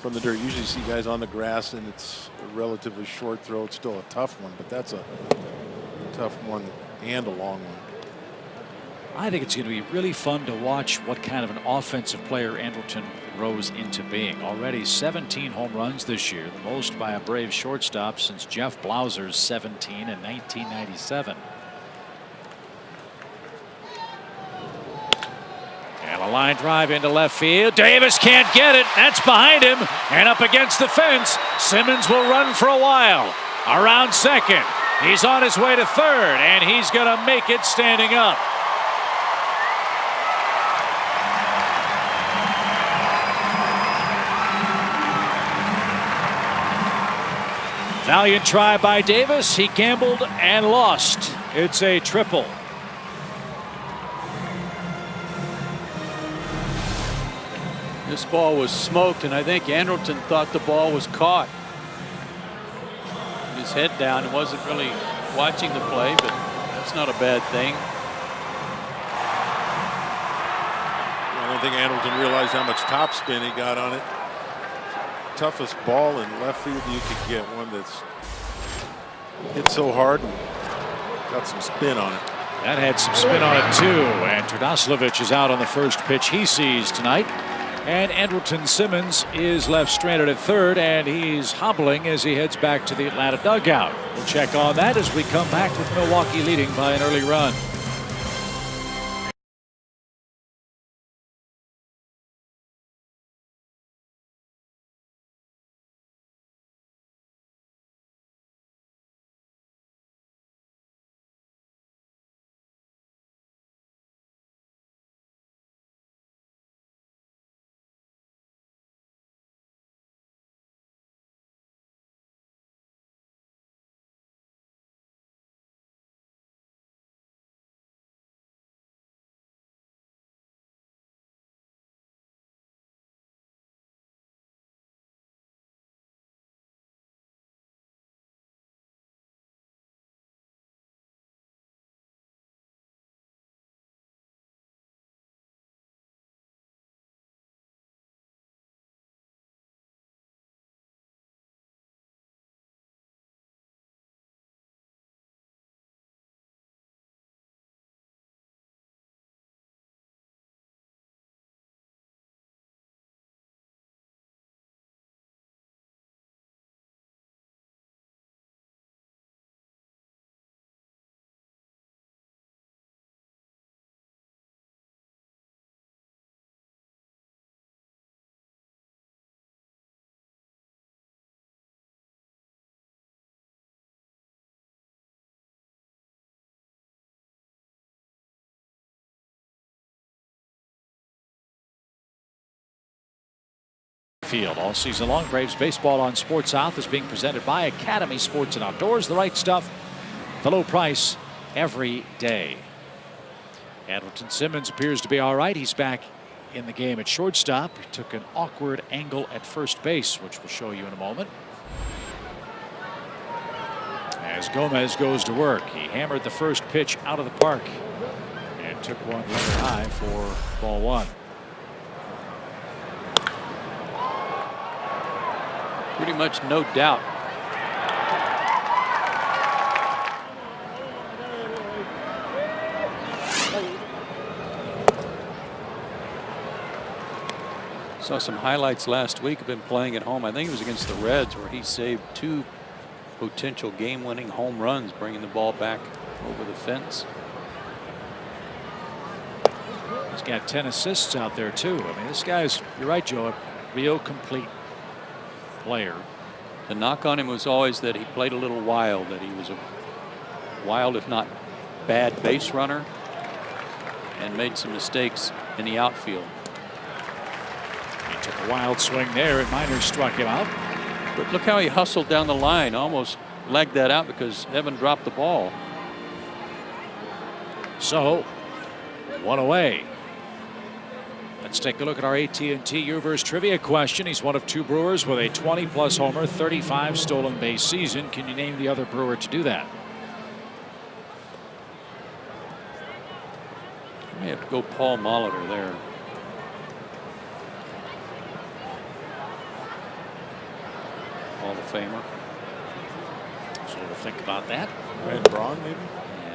from the dirt. Usually you see guys on the grass, and it's a relatively short throw. It's still a tough one, but that's a tough one and a long one. I think it's going to be really fun to watch what kind of an offensive player Andrelton grows into being. Already 17 home runs this year, the most by a Braves shortstop since Jeff Blauser's 17 in 1997. And a line drive into left field. Davis can't get it. That's behind him and up against the fence. Simmons will run for a while. Around second. He's on his way to third, and he's going to make it standing up. Valiant try by Davis. He gambled and lost. It's a triple. This ball was smoked, and I think Andrelton thought the ball was caught. His head down and wasn't really watching the play, but that's not a bad thing. I don't think Andrelton realized how much topspin he got on it. Toughest ball in left field you could get, one that's hit so hard and got some spin on it. That had some spin on it too, and Trdoslavich is out on the first pitch he sees tonight. And Andrelton Simmons is left stranded at third, and he's hobbling as he heads back to the Atlanta dugout. We'll check on that as we come back with Milwaukee leading by an early run. Field all season long. Braves baseball on Sports South is being presented by Academy Sports and Outdoors. The right stuff, the low price every day. Andrelton Simmons appears to be all right. He's back in the game at shortstop. He took an awkward angle at first base, which we'll show you in a moment. As Gomez goes to work, he hammered the first pitch out of the park and took one rather high for ball 1. Pretty much no doubt. Saw some highlights last week of him playing at home. I think it was against the Reds where he saved 2 potential game-winning home runs, bringing the ball back over the fence. He's got 10 assists out there too. I mean, this guy's, you're right, Joe, a real complete player. The knock on him was always that he played a little wild, that he was a wild, if not bad, base runner, and made some mistakes in the outfield. He took a wild swing there, and Miners struck him out. But look how he hustled down the line, almost legged that out because Evan dropped the ball. So, 1 away. Let's take a look at our AT&T Uvers trivia question. He's one of 2 Brewers with a 20-plus homer, 35 stolen base season. Can you name the other Brewer to do that? I may have to go Paul Molitor there. Hall of Famer. So we'll think about that. Red Braun, maybe?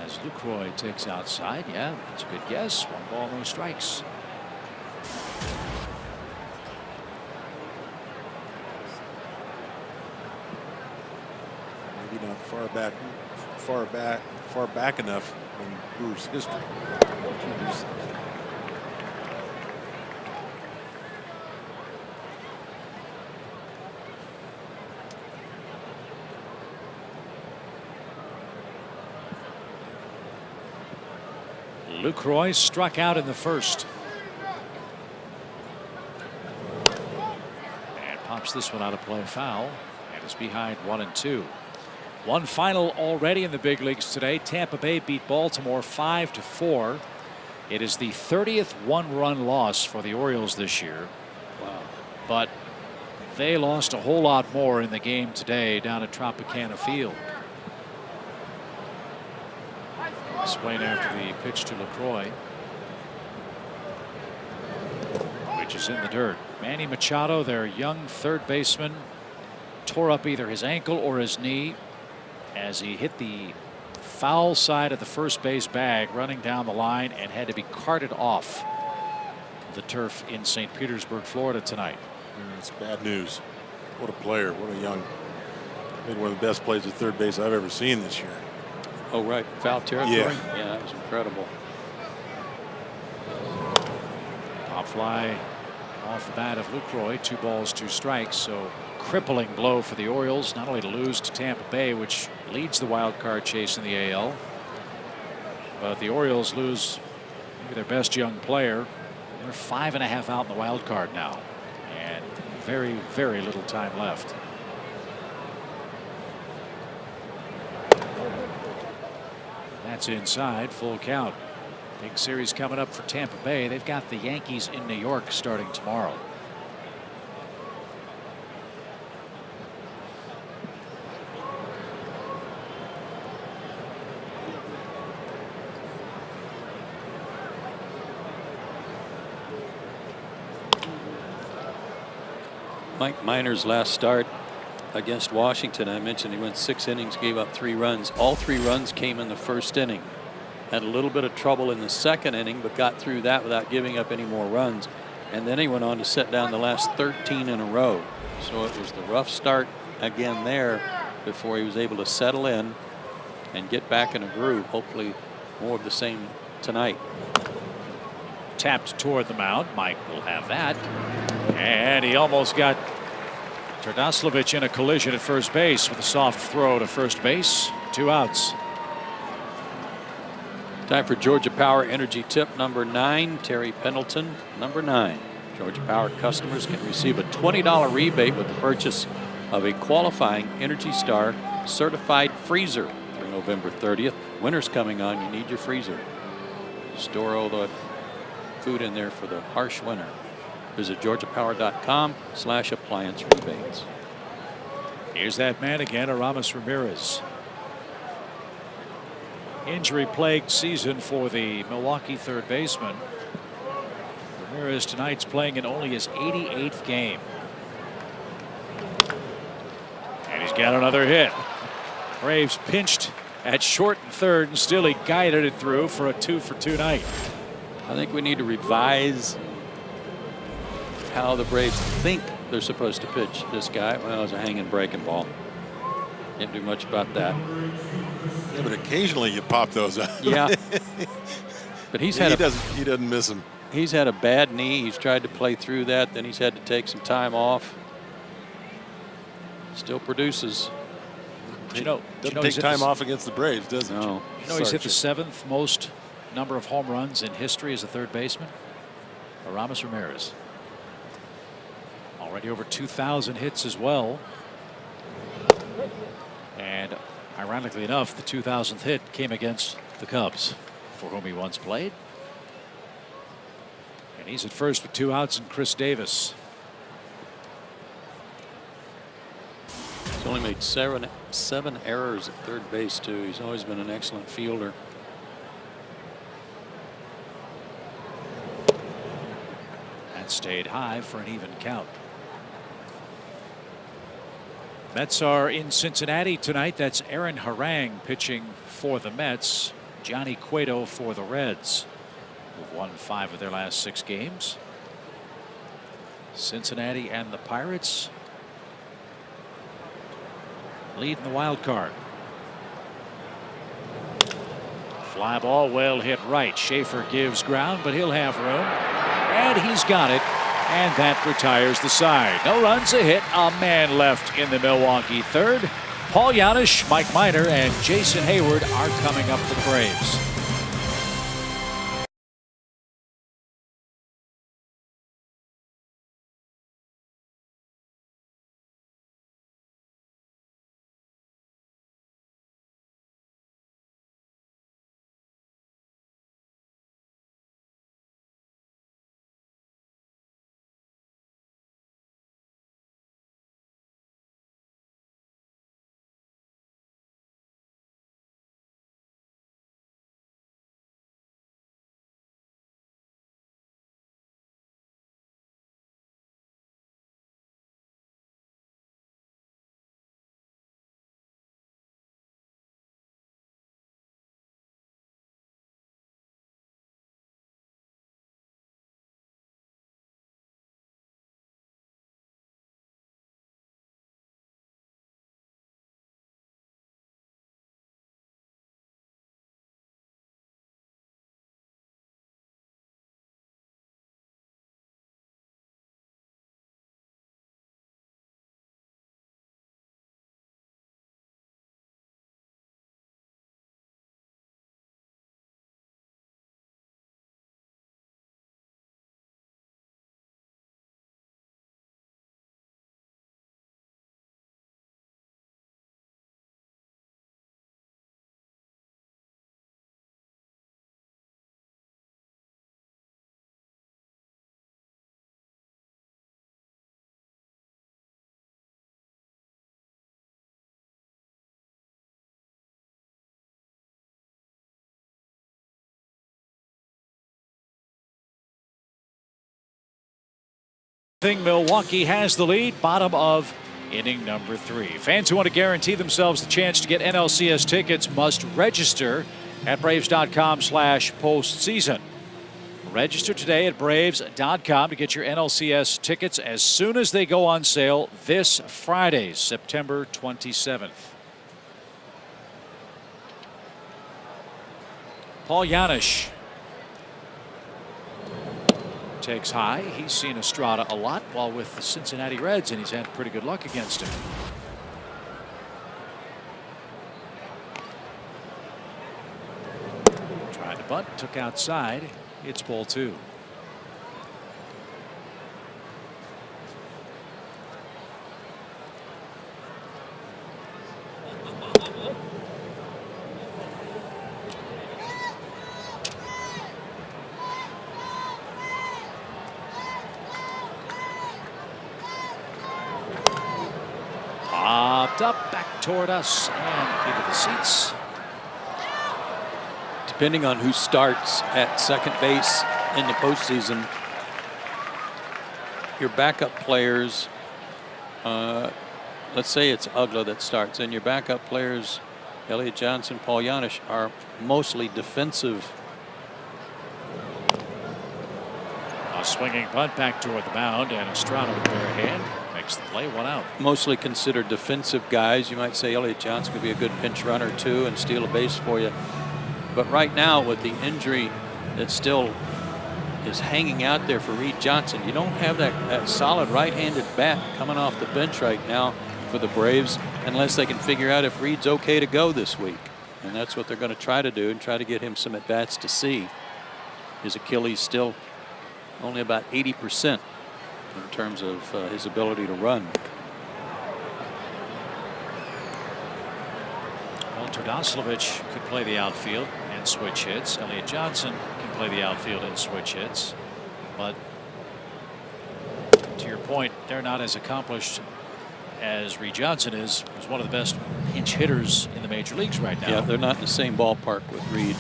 As Lucroy takes outside. Yeah, that's a good guess. 1 ball, no strikes. Maybe not far back enough in Brewers history. Lucroy struck out in the first. And pops this one out of play, foul, and is behind 1-2. 1 final already in the big leagues today. Tampa Bay beat Baltimore 5-4. It is the 30th 1-run loss for the Orioles this year. Wow. But they lost a whole lot more in the game today down at Tropicana Field. Explain after the pitch to Lucroy, which is in the dirt. Manny Machado, their young third baseman, tore up either his ankle or his knee as he hit the foul side of the first base bag running down the line and had to be carted off the turf in St. Petersburg, Florida tonight. It's bad news. What a player. What a young, made one of the best plays at third base I've ever seen this year. Oh, right. Foul territory? Yeah. Yeah, that was incredible. Pop fly off the bat of Lucroy. 2 balls, 2 strikes. So crippling blow for the Orioles, not only to lose to Tampa Bay, which leads the wild card chase in the AL, but the Orioles lose maybe their best young player. They're 5.5 out in the wild card now, and very, very little time left. That's inside, full count. Big series coming up for Tampa Bay. They've got the Yankees in New York starting tomorrow. Mike Minor's last start against Washington, I mentioned he went 6 innings, gave up 3 runs. All 3 runs came in the first inning. Had a little bit of trouble in the second inning, but got through that without giving up any more runs. And then he went on to set down the last 13 in a row. So it was the rough start again there before he was able to settle in and get back in a groove. Hopefully more of the same tonight. Tapped toward the mound. Mike will have that. And he almost got Tardaslovich in a collision at first base with a soft throw to first base. 2 outs. Time for Georgia Power Energy Tip number 9. Terry Pendleton, number 9. Georgia Power customers can receive a $20 rebate with the purchase of a qualifying Energy Star certified freezer through November 30th. Winter's coming on. You need your freezer. Store all the food in there for the harsh winter. Visit georgiapower.com/appliance rebates. Here's that man again, Aramis Ramirez. Injury-plagued season for the Milwaukee third baseman. Ramirez tonight's playing in only his 88th game. He's got another hit. Braves pinched at short and third, and still he guided it through for a 2-for-2 night. I think we need to revise how the Braves think they're supposed to pitch this guy. Well, it's a hanging breaking ball. Can't do much about that. Yeah, but occasionally you pop those out. Yeah. But he doesn't miss them. He's had a bad knee. He's tried to play through that. Then he's had to take some time off. Still produces. Doesn't take time off against the Braves, does it? No. He's hit the 7th most number of home runs in history as a third baseman. Aramis Ramirez. Already over 2,000 hits as well. And ironically enough, the 2,000th hit came against the Cubs, for whom he once played. And he's at first with 2 outs, and Chris Davis. He's only made seven errors at third base, too. He's always been an excellent fielder. That stayed high for an even count. Mets are in Cincinnati tonight. That's Aaron Harang pitching for the Mets. Johnny Cueto for the Reds, who've won 5 of their last 6 games. Cincinnati and the Pirates lead in the wild card. Fly ball well hit right. Schaefer gives ground, but he'll have room. And he's got it. And that retires the side. No runs, a hit, a man left in the Milwaukee third. Paul Janisch, Mike Minor, and Jason Hayward are coming up for the Braves. Milwaukee has the lead, bottom of inning number 3. Fans who want to guarantee themselves the chance to get NLCS tickets must register at Braves.com/postseason. Register today at Braves.com to get your NLCS tickets as soon as they go on sale this Friday, September 27th. Paul Janisch takes high. He's seen Estrada a lot while with the Cincinnati Reds, and he's had pretty good luck against him. Tried to bunt, took outside. It's ball 2. Popped up, back toward us, and into the seats. Depending on who starts at second base in the postseason, your backup players, let's say it's Ugla that starts, and your backup players, Elliott Johnson, Paul Janisch, are mostly defensive. A swinging bunt back toward the mound, and Estrada with bare hand makes the play, 1 out. Mostly considered defensive guys. You might say Elliott Johnson could be a good pinch runner too and steal a base for you. But right now, with the injury that still is hanging out there for Reed Johnson, you don't have that solid right-handed bat coming off the bench right now for the Braves, unless they can figure out if Reed's okay to go this week. And that's what they're going to try to do, and try to get him some at-bats to see. His Achilles still only about 80% in terms of his ability to run. Well, Todoslavich could play the outfield and switch hits. Elliott Johnson can play the outfield and switch hits. But to your point, they're not as accomplished as Reed Johnson is. He's one of the best pinch hitters in the major leagues right now. Yeah, they're not in the same ballpark with Reed.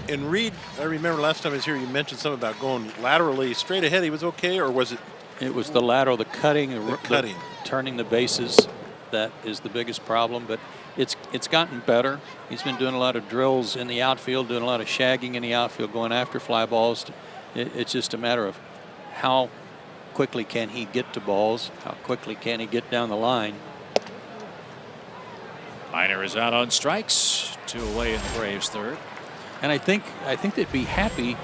And Reed, I remember last time I was here, you mentioned something about going laterally straight ahead. He was okay, or was it? It was the lateral, the cutting, cutting. Turning the bases. That is the biggest problem, but it's gotten better. He's been doing a lot of drills in the outfield, doing a lot of shagging in the outfield, going after fly balls. It's just a matter of how quickly can he get to balls, how quickly can he get down the line. Minor is out on strikes, 2 away in the Braves' third. And I think they'd be happy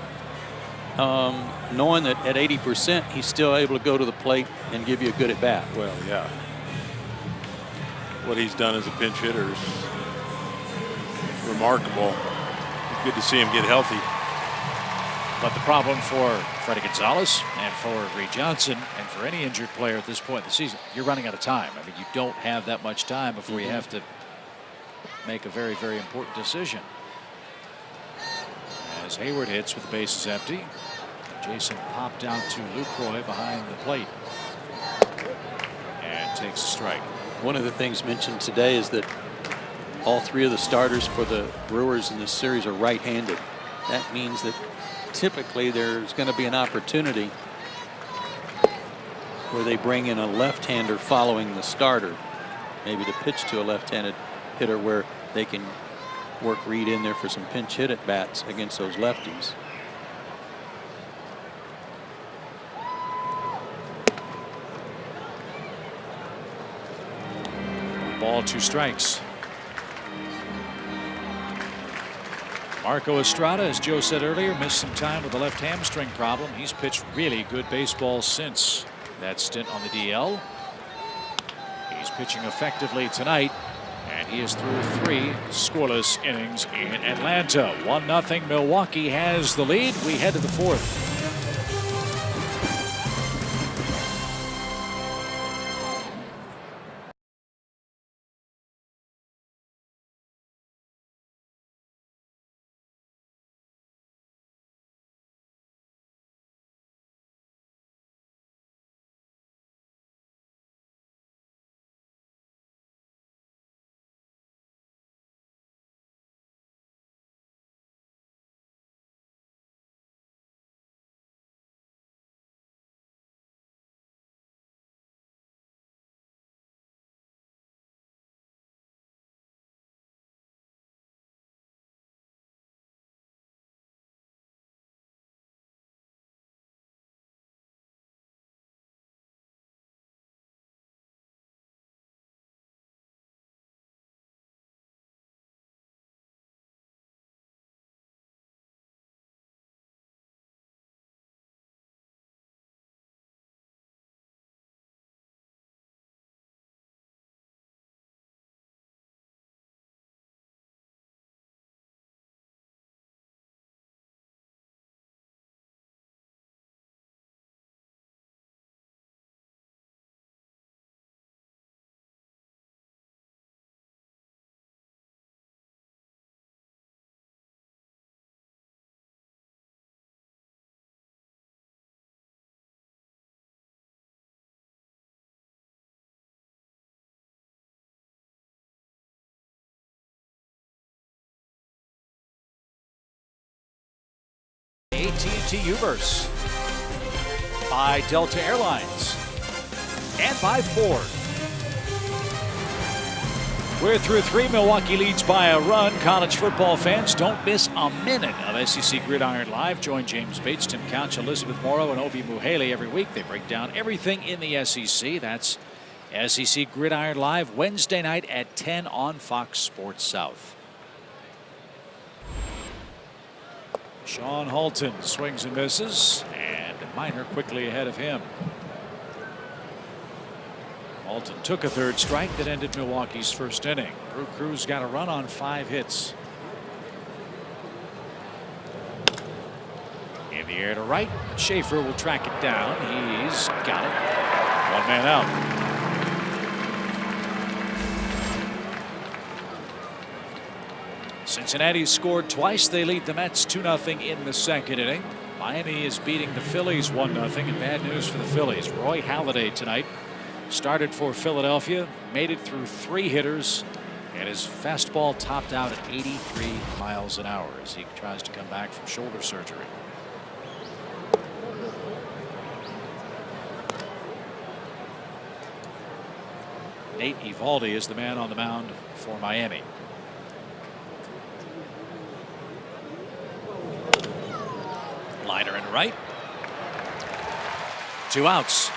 knowing that at 80% he's still able to go to the plate and give you a good at bat. Well, yeah. What he's done as a pinch hitter is remarkable. Good to see him get healthy. But the problem for Freddie Gonzalez and for Reed Johnson and for any injured player at this point in the season, you're running out of time. I mean, you don't have that much time before you have to make a very, very important decision. As Hayward hits with the bases empty, Jason popped out to Lucroy behind the plate and takes a strike. One of the things mentioned today is that all 3 of the starters for the Brewers in this series are right-handed. That means that typically there's going to be an opportunity where they bring in a left-hander following the starter, maybe to pitch to a left-handed hitter where they can work Reed in there for some pinch hit at bats against those lefties. Ball, 2 strikes. Marco Estrada, as Joe said earlier, missed some time with the left hamstring problem. He's pitched really good baseball since that stint on the DL. He's pitching effectively tonight, and he is through 3 scoreless innings in Atlanta. 1-0. Milwaukee has the lead. We head to the 4th. AT&T Uverse by Delta Airlines and by Ford. We're through 3. Milwaukee leads by a run. College football fans, don't miss a minute of SEC Gridiron Live. Join James Bates, Tim Couch, Elizabeth Morrow, and Ovi Muhele every week. They break down everything in the SEC. That's SEC Gridiron Live, Wednesday night at 10 on Fox Sports South. Sean Halton swings and misses, and Minor quickly ahead of him. Halton took a third strike that ended Milwaukee's first inning. Brew Crew's got a run on 5 hits. In the air to right. Schaefer will track it down. He's got it. 1 man out. Cincinnati scored twice. They lead the Mets 2-0 in the second inning. Miami is beating the Phillies 1-0, and bad news for the Phillies. Roy Halladay tonight started for Philadelphia, made it through 3 hitters, and his fastball topped out at 83 miles an hour as he tries to come back from shoulder surgery. Nate Eovaldi is the man on the mound for Miami. Liner in right. 2 outs.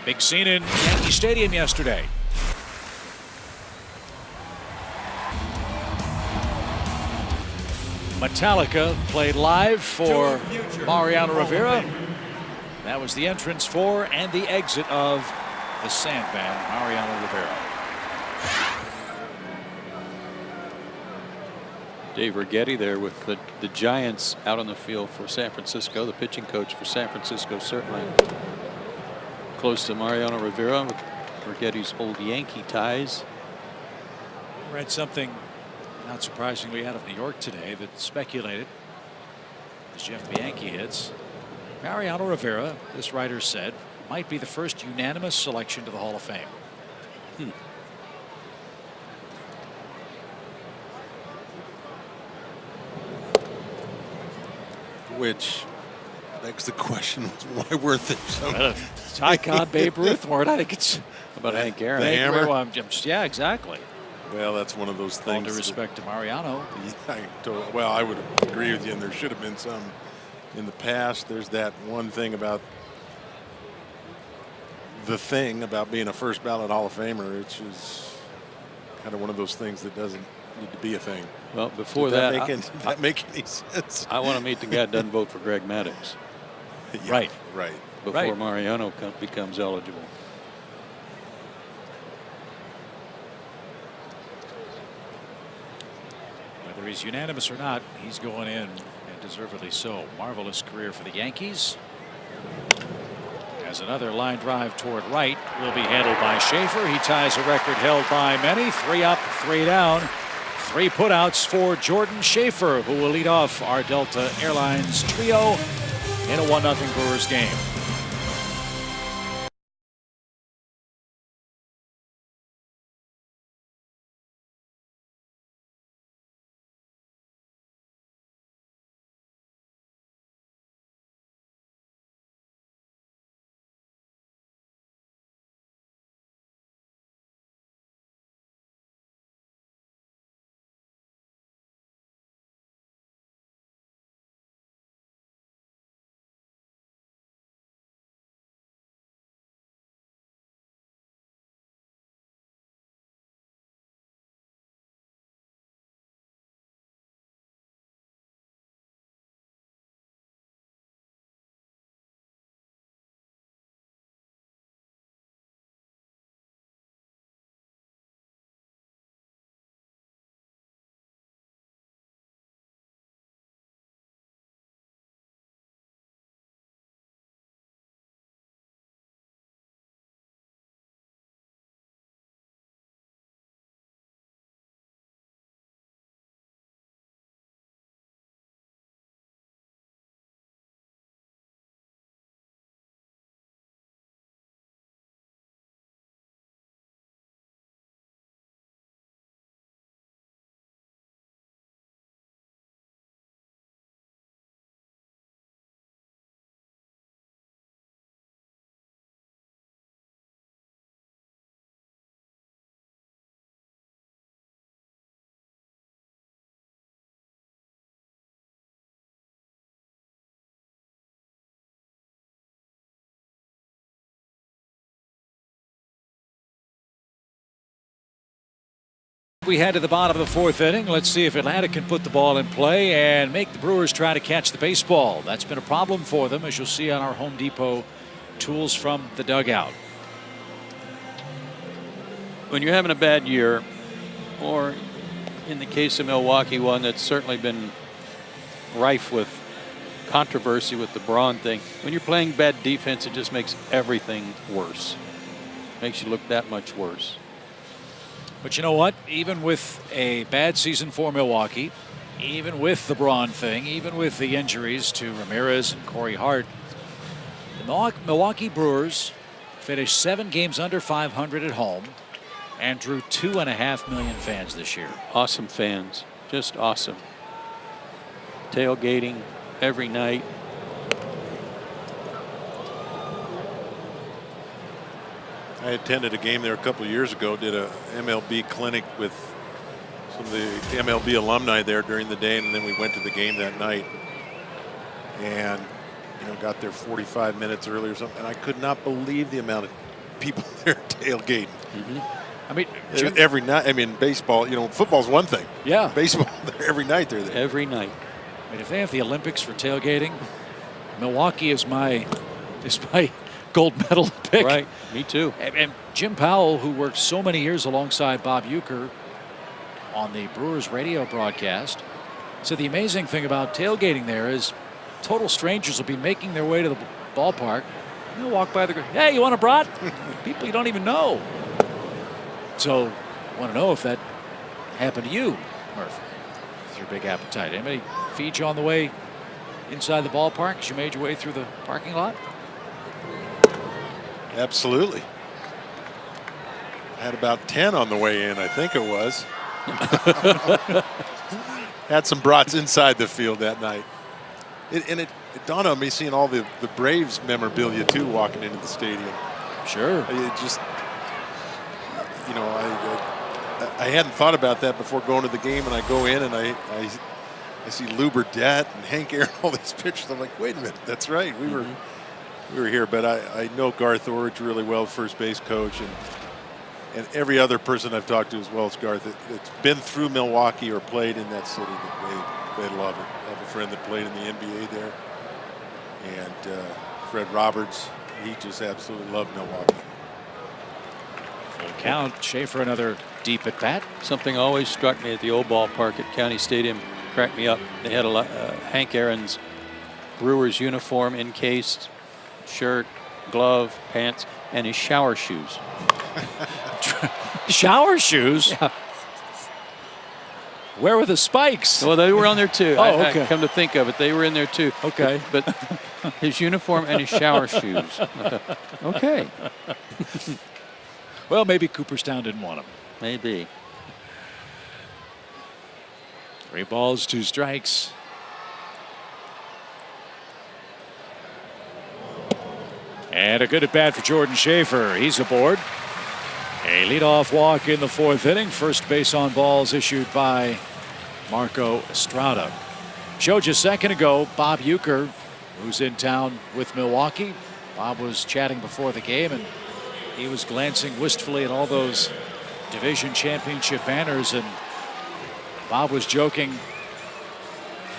Big scene in Yankee Stadium yesterday. Metallica played live for Mariano Rivera. That was the entrance for and the exit of the Sandman, Mariano Rivera. Dave Righetti there with the Giants out on the field for San Francisco. The pitching coach for San Francisco, certainly close to Mariano Rivera with Righetti's old Yankee ties. I read something not surprisingly out of New York today that speculated, as Jeff Bianchi hits, Mariano Rivera, this writer said, might be the first unanimous selection to the Hall of Fame. Which begs the question, why weren't there some? Ty Cobb, Babe Ruth, or I think it's about Hank Aaron. The hammer? Well, yeah, exactly. Well, that's one of those things. All due respect to Mariano. Well, I would agree with you, and there should have been some in the past. There's that one thing about being a first ballot Hall of Famer, which is kind of one of those things that doesn't need to be a thing. Well, before Did that make any sense? I want to meet the guy that doesn't vote for Greg Maddux. Yeah, right. Before Mariano becomes eligible. Whether he's unanimous or not, he's going in, and deservedly so. Marvelous career for the Yankees. As another line drive toward right will be handled by Schaefer. He ties a record held by many. 3 up, 3 down. 3 putouts for Jordan Schaefer, who will lead off our Delta Airlines trio in a 1-0 Brewers game. we head to the bottom of the 4th inning. Let's see if Atlanta can put the ball in play and make the Brewers try to catch the baseball. That's been a problem for them, as you'll see on our Home Depot tools from the dugout. When you're having a bad year, or in the case of Milwaukee, one that's certainly been rife with controversy with the Braun thing, when you're playing bad defense, it just makes everything worse. Makes you look that much worse. But you know what? Even with a bad season for Milwaukee, even with the Braun thing, even with the injuries to Ramirez and Corey Hart, the Milwaukee Brewers finished 7 games under 500 at home and drew 2.5 million fans this year. Awesome fans. Just awesome. Tailgating every night. I attended a game there a couple of years ago, did a MLB clinic with some of the MLB alumni there during the day, and then we went to the game that night. And, you know, got there 45 minutes early or something, and I could not believe the amount of people there tailgating. I mean, every night. I mean, baseball, you know, football's one thing. Yeah. Baseball, every night they're there. Every night. I mean, if they have the Olympics for tailgating, Milwaukee is my gold medal pick. Right, me too. And Jim Powell, who worked so many years alongside Bob Uecker on the Brewers radio broadcast, said the amazing thing about tailgating there is total strangers will be making their way to the ballpark. They'll walk by hey, you want a brat? People you don't even know. So, I want to know if that happened to you, Murph, with your big appetite. Anybody feed you on the way inside the ballpark as you made your way through the parking lot? Absolutely. I had about 10 on the way in, I think it was. Had some brats inside the field that night. It dawned on me seeing all the Braves memorabilia too walking into the stadium. Sure. It just, you know, I hadn't thought about that before going to the game, and I go in and I see Lou Burdette and Hank Aaron, all these pictures. I'm like, wait a minute, that's right, we were here. But I know Garth Orridge really well, first base coach, and every other person I've talked to as well as Garth that's been through Milwaukee or played in that city, that they love it. I have a friend that played in the NBA there, and Fred Roberts, he just absolutely loved Milwaukee. Full count. Schaefer another deep at bat. Something always struck me at the old ballpark at County Stadium, cracked me up. They had Hank Aaron's Brewers uniform encased, shirt, glove, pants, and his shower shoes. Shower shoes? Yeah. Where were the spikes? Well, they were on there too. Oh, okay. I come to think of it, they were in there too. Okay. But his uniform and his shower shoes. Okay. Well, maybe Cooperstown didn't want him. Maybe. 3 balls, 2 strikes. And a good at bat for Jordan Schaefer. He's aboard. A leadoff walk in the 4th inning. First base on balls issued by Marco Estrada. Showed you a second ago Bob Uecker, who's in town with Milwaukee. Bob was chatting before the game, and he was glancing wistfully at all those division championship banners, and Bob was joking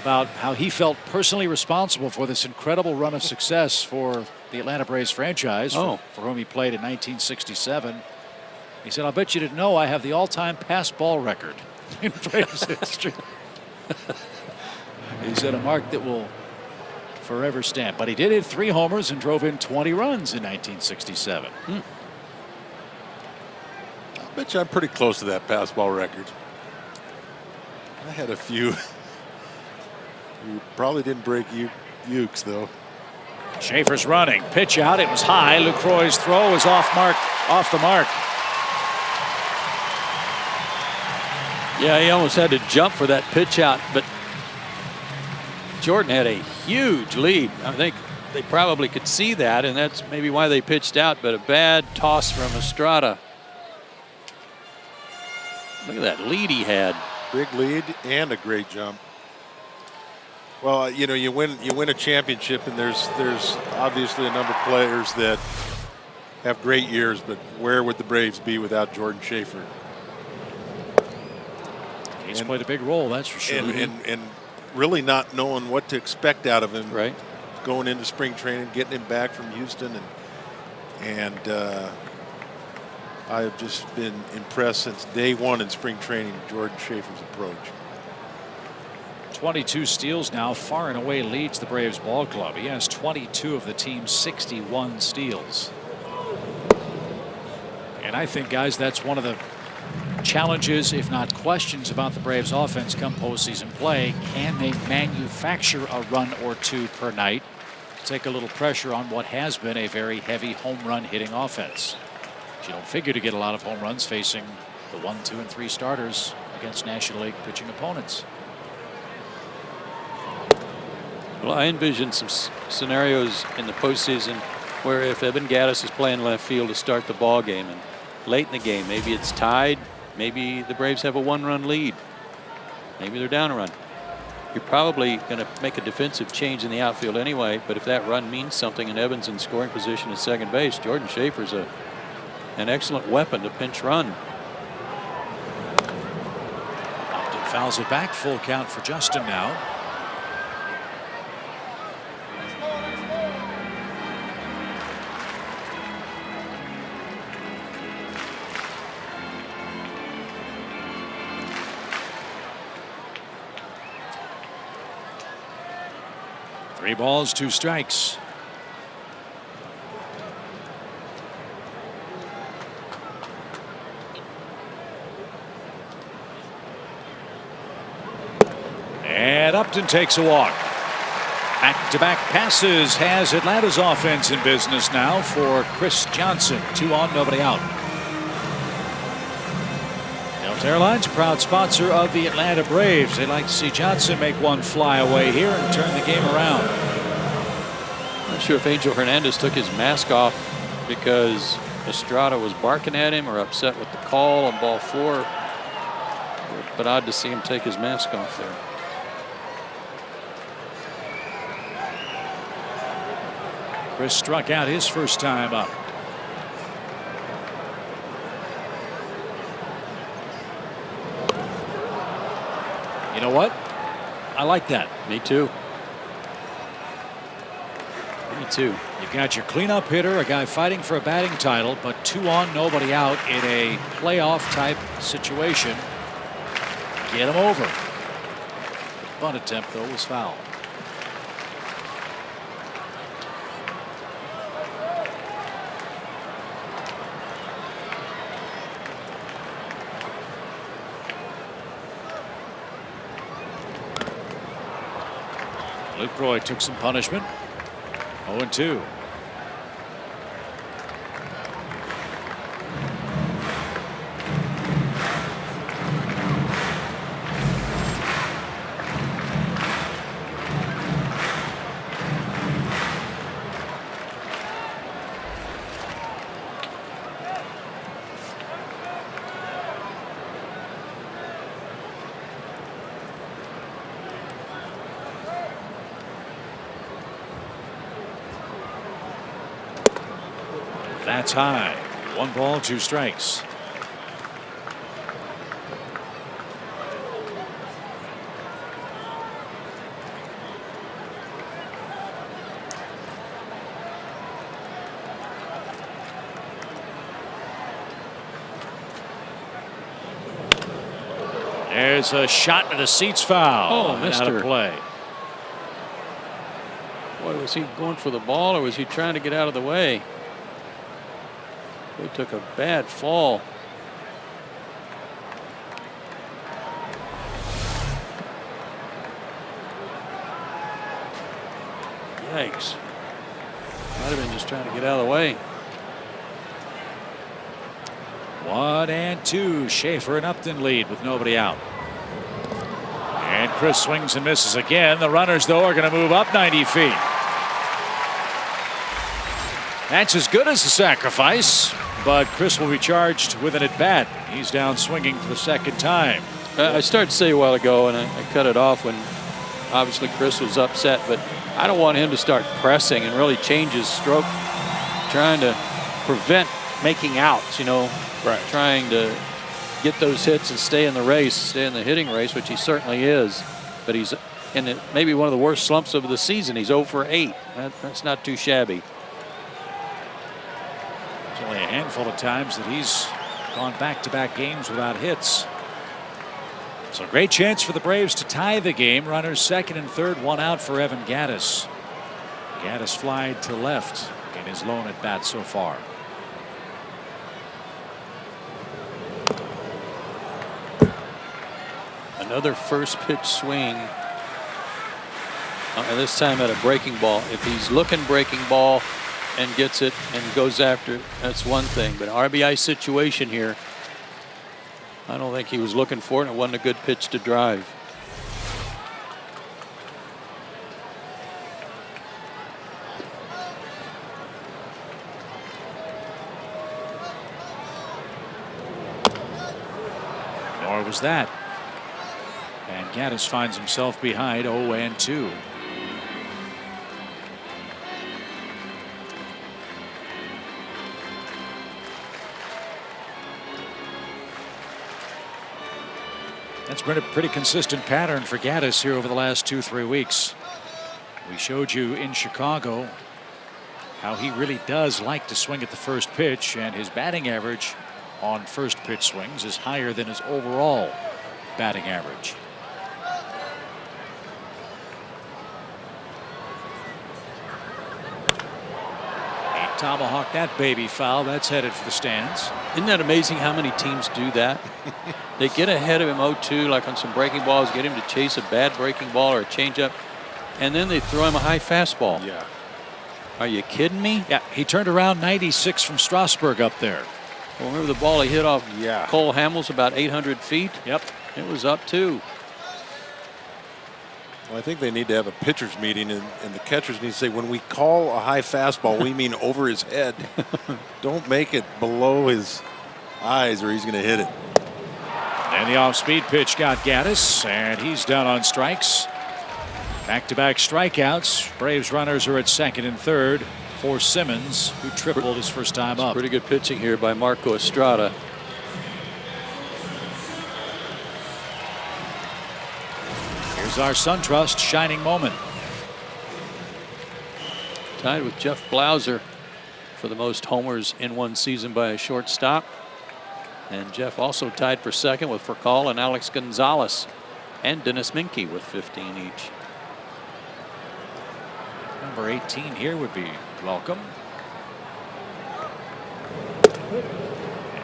about how he felt personally responsible for this incredible run of success for the Atlanta Braves franchise, for whom he played in 1967. He said, I'll bet you didn't know I have the all-time pass ball record in Braves history. He said a mark that will forever stamp. But he did hit 3 homers and drove in 20 runs in 1967. I bet you I'm pretty close to that pass ball record. I had a few. You probably didn't break Ukes, though. Schaefer's running. Pitch out. It was high. Lucroy's throw is off the mark. Yeah, he almost had to jump for that pitch out, but Jordan had a huge lead. I think they probably could see that, and that's maybe why they pitched out, but a bad toss from Estrada. Look at that lead he had. Big lead and a great jump. Well, you know, you win a championship, and there's obviously a number of players that have great years, but where would the Braves be without Jordan Schaefer? He's played a big role, that's for sure. And really not knowing what to expect out of him. Right. Going into spring training, getting him back from Houston, and I've just been impressed since day one in spring training, Jordan Schaefer's approach. 22 steals now, far and away leads the Braves ball club. He has 22 of the team's 61 steals. And I think, guys, that's one of the challenges, if not questions, about the Braves offense come postseason play. Can they manufacture a run or two per night? Take a little pressure on what has been a very heavy home run hitting offense. You don't figure to get a lot of home runs facing the 1, 2, and 3 starters against National League pitching opponents. Well, I envision some scenarios in the postseason where if Evan Gattis is playing left field to start the ball game, and late in the game, maybe it's tied, maybe the Braves have a 1-run lead, maybe they're down a run. You're probably going to make a defensive change in the outfield anyway, but if that run means something and Evans in scoring position at second base, Jordan Schaefer's an excellent weapon to pinch run. Upton fouls it back, full count for Justin now. Three balls, 2 strikes. And Upton takes a walk. Back-to-back passes has Atlanta's offense in business now for Chris Johnson. 2 on, nobody out. Delta Airlines, proud sponsor of the Atlanta Braves. They'd like to see Johnson make one fly away here and turn the game around. Not sure if Angel Hernandez took his mask off because Estrada was barking at him or upset with the call on ball 4. But odd to see him take his mask off there. Chris struck out his first time up. You know what? I like that. Me too. Me too. You've got your cleanup hitter, a guy fighting for a batting title, but 2 on, nobody out in a playoff type situation. Get him over. The bunt attempt, though, was foul. Lucroy took some punishment. 0-2. That's high. 1 ball, 2 strikes. There's a shot into the seats, foul. Oh, missed out of her. play. Boy, was he going for the ball or was he trying to get out of the way? He took a bad fall. Yikes. Might have been just trying to get out of the way. 1-2. Schaefer and Upton lead with nobody out. And Chris swings and misses again. The runners, though, are going to move up 90 feet. That's as good as the sacrifice, but Chris will be charged with an at-bat. He's down swinging for the second time. I started to say a while ago, and I cut it off when obviously Chris was upset, but I don't want him to start pressing and really change his stroke, trying to prevent making outs, you know, right. Trying to get those hits and stay in the race, stay in the hitting race, which he certainly is. But he's in maybe one of the worst slumps of the season. He's 0 for 8. That's not too shabby. There's only a handful of times that he's gone back-to-back games without hits. So great chance for the Braves to tie the game. Runners second and third, one out for Evan Gattis. Gattis flied to left in his lone at bat so far. Another first pitch swing. This time at a breaking ball. If he's looking breaking ball and gets it and goes after it, that's one thing. But RBI situation here, I don't think he was looking for it, and it wasn't a good pitch to drive. Nor was that. And Gattis finds himself behind 0-2. That's been a pretty consistent pattern for Gattis here over the last 2-3 weeks. We showed you in Chicago how he really does like to swing at the first pitch, and his batting average on first pitch swings is higher than his overall batting average. He tomahawked that baby foul. That's headed for the stands. Isn't that amazing how many teams do that? They get ahead of him 0-2, like on some breaking balls, get him to chase a bad breaking ball or a changeup, and then they throw him a high fastball. Yeah. Are you kidding me? Yeah, he turned around 96 from Strasburg up there. Well, remember the ball he hit off Cole Hamels about 800 feet? Yep. It was up too. Well, I think they need to have a pitcher's meeting, and the catchers need to say, when we call a high fastball, we mean over his head. Don't make it below his eyes or he's going to hit it. And the off-speed pitch got Gattis, and he's down on strikes. Back-to-back strikeouts. Braves runners are at second and third for Simmons, who tripled his first time up. Pretty good pitching here by Marco Estrada. Here's our SunTrust shining moment. Tied with Jeff Blauser for the most homers in one season by a shortstop. And Jeff also tied for second with Furcal and Alex Gonzalez and Dennis Minke with 15 each. Number 18 here would be welcome.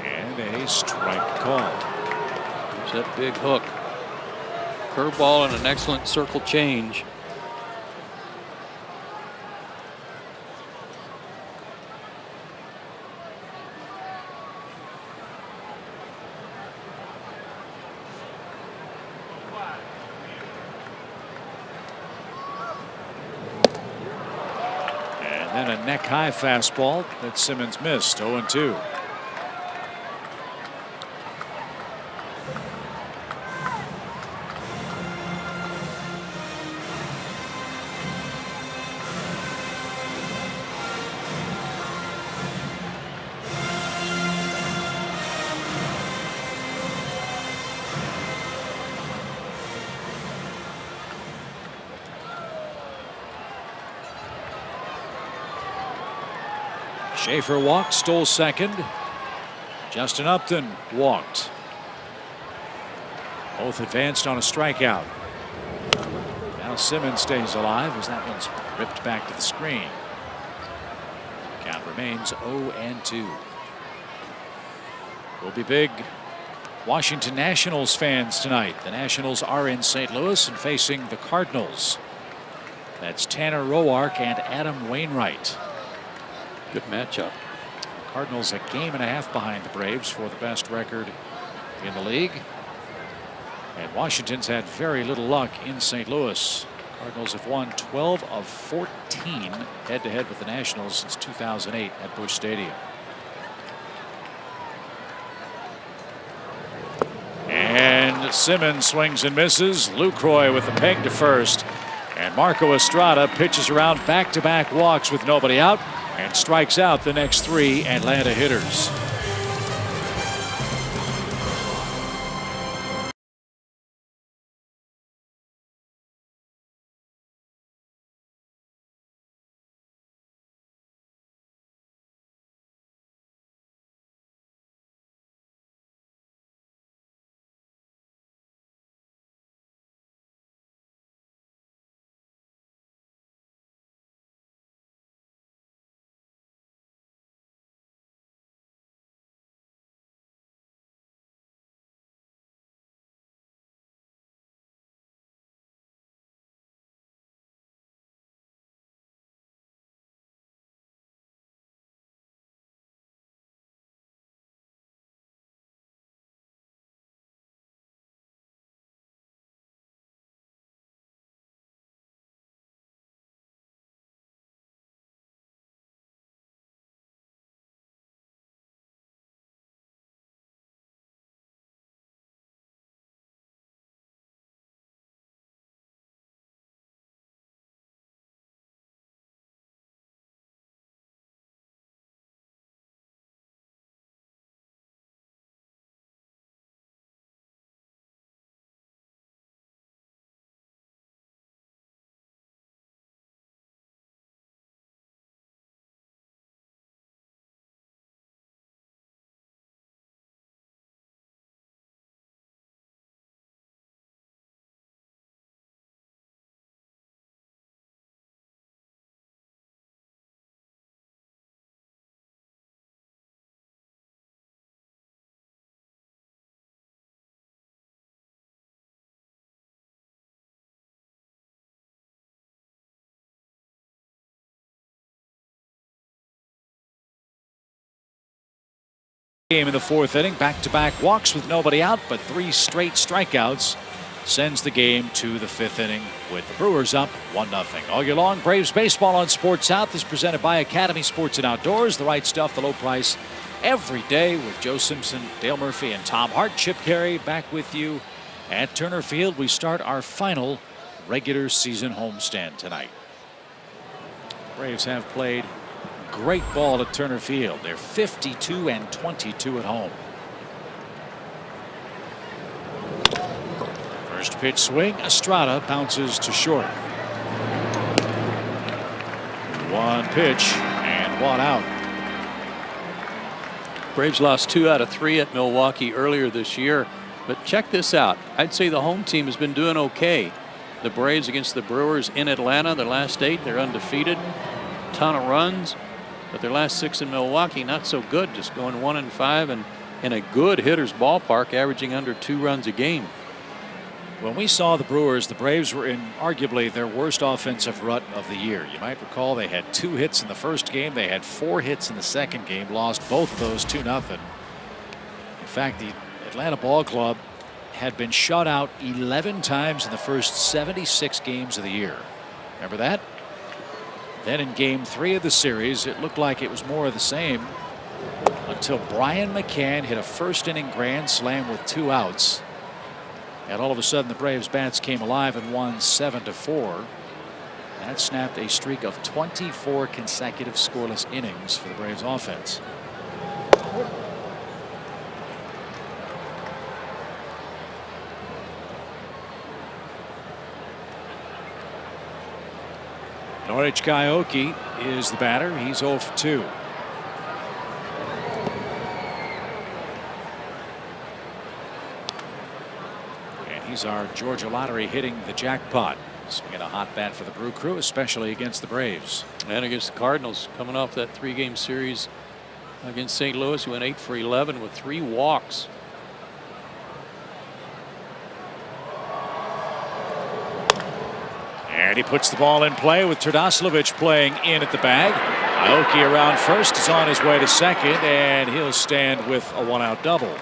And a strike call. There's that big hook. Curveball and an excellent circle change. And a neck-high fastball that Simmons missed. 0-2. Schaefer walked, stole second. Justin Upton walked. Both advanced on a strikeout. Now Simmons stays alive as that one's ripped back to the screen. Count remains 0-2. Will be big Washington Nationals fans tonight. The Nationals are in St. Louis and facing the Cardinals. That's Tanner Roark and Adam Wainwright. Good matchup. Cardinals a game and a half behind the Braves for the best record in the league. And Washington's had very little luck in St. Louis. Cardinals have won 12 of 14 head-to-head with the Nationals since 2008 at Busch Stadium. And Simmons swings and misses. Lucroy with the peg to first. And Marco Estrada pitches around back-to-back walks with nobody out and strikes out the next three Atlanta hitters. Game in the 4th inning, back-to-back walks with nobody out, but 3 straight strikeouts sends the game to the 5th inning with the Brewers up 1-0. All year long, Braves baseball on Sports South is presented by Academy Sports and Outdoors. The right stuff, the low price every day with Joe Simpson, Dale Murphy, and Tom Hart. Chip Carey back with you at Turner Field. We start our final regular season homestand tonight. Braves have played great ball at Turner Field. They're 52-22 at home. First pitch swing. Estrada bounces to short. 1 pitch and 1 out. Braves lost 2 out of 3 at Milwaukee earlier this year. But check this out. I'd say the home team has been doing okay. The Braves against the Brewers in Atlanta, their last 8, they're undefeated. Ton of runs. But their last 6 in Milwaukee, not so good. Just going 1-5 and in a good hitter's ballpark, averaging under 2 runs a game. When we saw the Brewers, the Braves were in arguably their worst offensive rut of the year. You might recall they had 2 hits in the first game. They had 4 hits in the second game, lost both of those 2-0. In fact, the Atlanta Ball Club had been shut out 11 times in the first 76 games of the year. Remember that? Then in game 3 of the series, it looked like it was more of the same until Brian McCann hit a first inning grand slam with 2 outs. And all of a sudden, the Braves bats came alive and won 7-4. That snapped a streak of 24 consecutive scoreless innings for the Braves offense. Norwich Kaioki is the batter. He's 0 for 2. And he's our Georgia Lottery hitting the jackpot. Swinging a hot bat for the Brew Crew, especially against the Braves. And against the Cardinals, coming off that 3-game series against St. Louis, he went 8 for 11 with 3 walks. And he puts the ball in play with Trdoslavich playing in at the bag. Aoki around first, is on his way to second, and he'll stand with a 1-out double.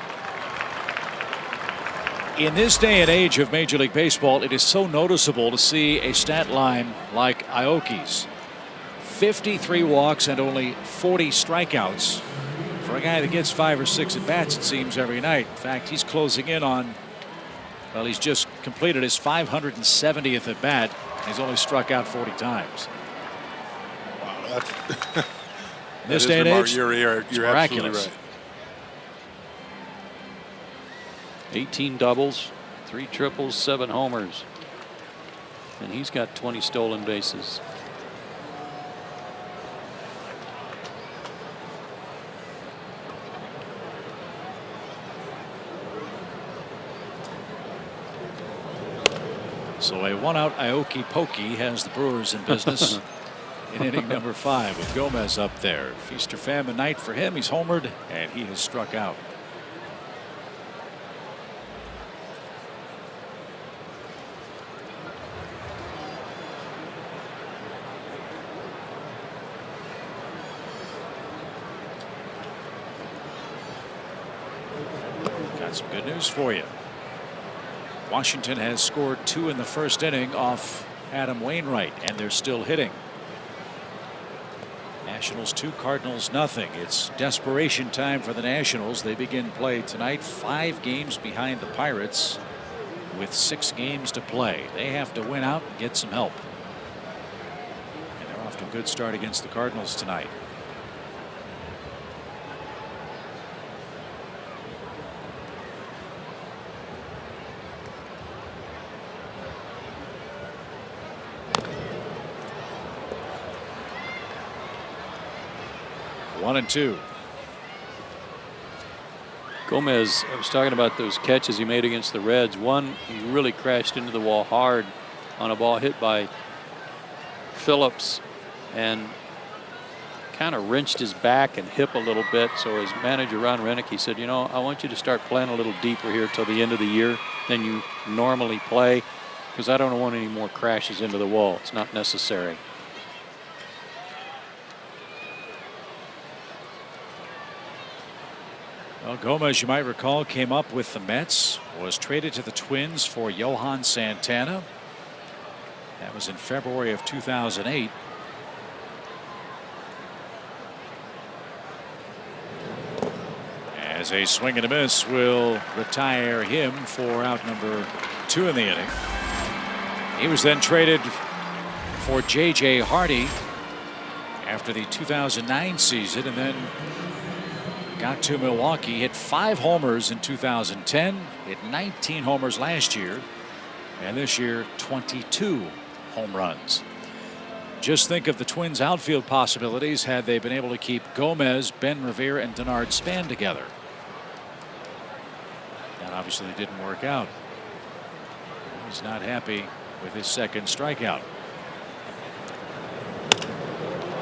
In this day and age of Major League Baseball, it is so noticeable to see a stat line like Aoki's. 53 walks and only 40 strikeouts. For a guy that gets 5 or 6 at bats, it seems, every night. In fact, he's closing in on, well, he's just completed his 570th at bat. He's only struck out 40 times. Wow, that's in this day and age, you're miraculous. Right. 18 doubles, 3 triples, 7 homers. And he's got 20 stolen bases. So a 1-out Aoki Pokey has the Brewers in business in inning number 5 with Gomez up there. Feast or famine night for him. He's homered and he has struck out. Got some good news for you. Washington has scored 2 in the first inning off Adam Wainwright, and they're still hitting. Nationals 2, Cardinals nothing. It's desperation time for the Nationals. They begin play tonight, 5 games behind the Pirates with 6 games to play. They have to win out and get some help. And they're off to a good start against the Cardinals tonight. One and two. Gomez, I was talking about those catches he made against the Reds. One, he really crashed into the wall hard on a ball hit by Phillips and kind of wrenched his back and hip a little bit. So his manager, Ron Rennick, he said, you know, I want you to start playing a little deeper here till the end of the year than you normally play, because I don't want any more crashes into the wall. It's not necessary. Well, Gomez, you might recall, came up with the Mets, was traded to the Twins for Johan Santana. That was in February of 2008. As a swing and a miss will retire him for out number 2 in the inning. He was then traded for J.J. Hardy after the 2009 season, and then got to Milwaukee. Hit 5 homers in 2010, hit 19 homers last year, and this year 22 home runs. Just think of the Twins' outfield possibilities had they been able to keep Gomez, Ben Revere, and Denard Span together. That obviously didn't work out. He's not happy with his second strikeout.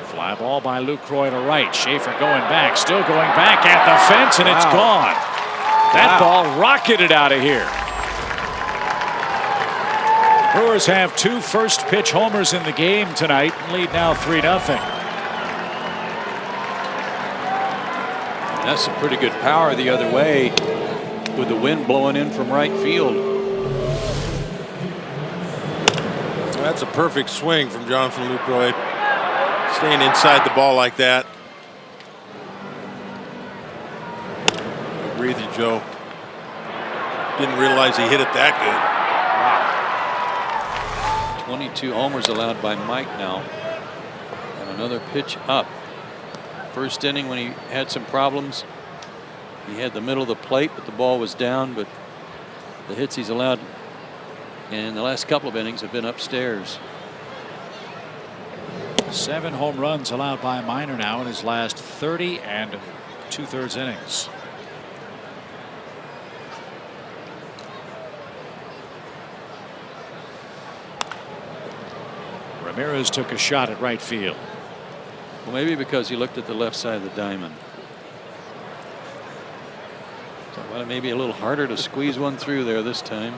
Fly ball by Lucroy to right. Schaefer going back, still going back at the fence, and it's gone. That ball rocketed out of here. Brewers have 2 first pitch homers in the game tonight, lead now 3-0. That's some pretty good power the other way with the wind blowing in from right field. That's a perfect swing from Jonathan Lucroy. Staying inside the ball like that. I agree with you, Joe. Didn't realize he hit it that good. Wow. 22 homers allowed by Mike now. And another pitch up. First inning when he had some problems, he had the middle of the plate, but the ball was down. But the hits he's allowed in the last couple of innings have been upstairs. 7 home runs allowed by Minor now in his last 30 2/3 innings. Ramirez took a shot at right field. Well, maybe because he looked at the left side of the diamond. So well, maybe a little harder to squeeze one through there this time.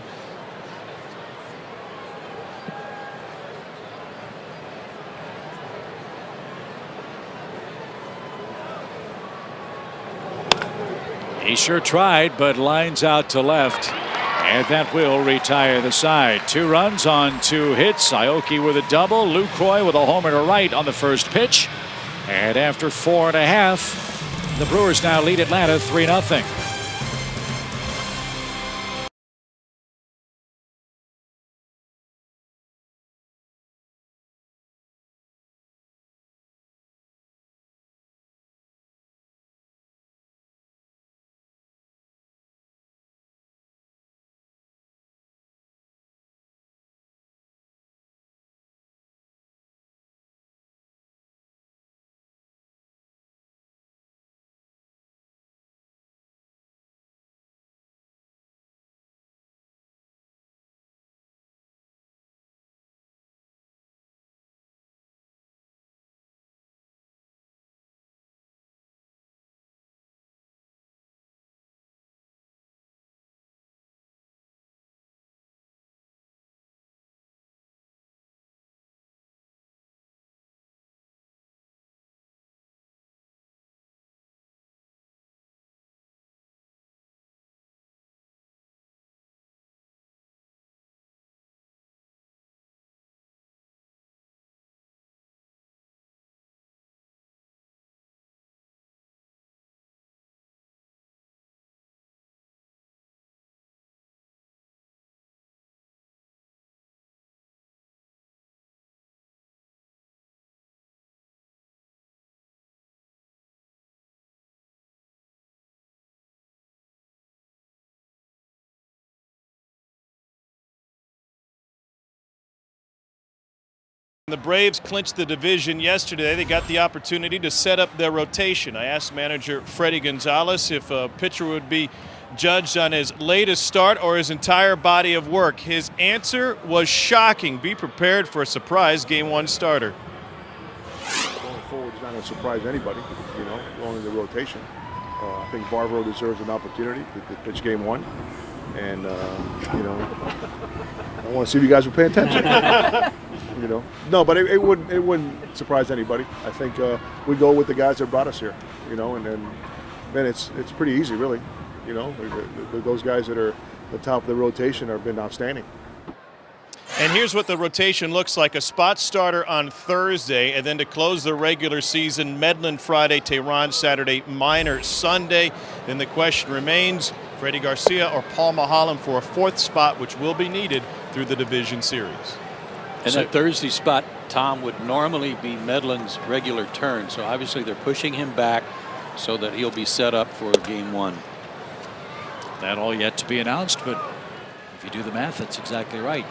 He sure tried, but lines out to left, and that will retire the side. 2 runs on 2 hits. Aoki with a double. Lucroy with a homer to right on the first pitch. And after 4 1/2, the Brewers now lead Atlanta 3-0. The Braves clinched the division yesterday. They got the opportunity to set up their rotation. I asked manager Freddie Gonzalez if a pitcher would be judged on his latest start or his entire body of work. His answer was shocking. Be prepared for a surprise Game 1 starter. Going forward is not going to surprise anybody, you know, going in the rotation. I think Barbaro deserves an opportunity to pitch Game 1. And, you know, I want to see if you guys will pay attention. You know, no, but it wouldn't surprise anybody. I think we go with the guys that brought us here, you know, and then man, it's pretty easy, really. You know, those guys that are at the top of the rotation have been outstanding. And here's what the rotation looks like. A spot starter on Thursday, and then to close the regular season, Medlin Friday, Tehran Saturday, Minor Sunday. Then the question remains, Freddie Garcia or Paul Mahalam for a fourth spot, which will be needed through the division series. And that Thursday spot, Tom, would normally be Medlin's regular turn. So obviously they're pushing him back so that he'll be set up for game one. That all yet to be announced, but if you do the math, that's exactly right.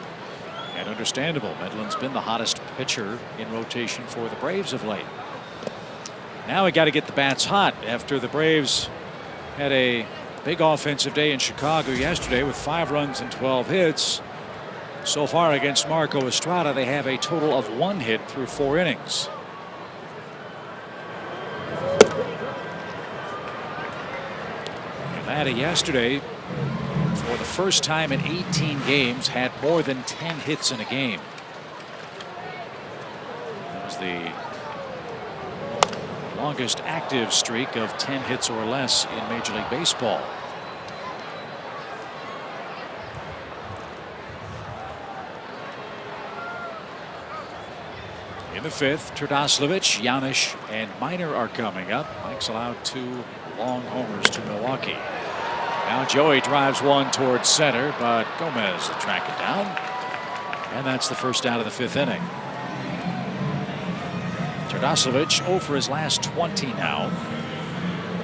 And understandable. Medlin's been the hottest pitcher in rotation for the Braves of late. Now we got to get the bats hot after the Braves had a big offensive day in Chicago yesterday with 5 runs and 12 hits. So far against Marco Estrada, they have a total of 1 hit through 4 innings. Atlanta yesterday, for the first time in 18 games, had more than 10 hits in a game. That was the longest active streak of 10 hits or less in Major League Baseball. In the 5th, Terdoslavich, Janish, and Minor are coming up. Mike's allowed 2 long homers to Milwaukee. Now Joey drives one towards center, but Gomez will track it down. And that's the first out of the 5th inning. Terdoslavich 0 for his last 20 now.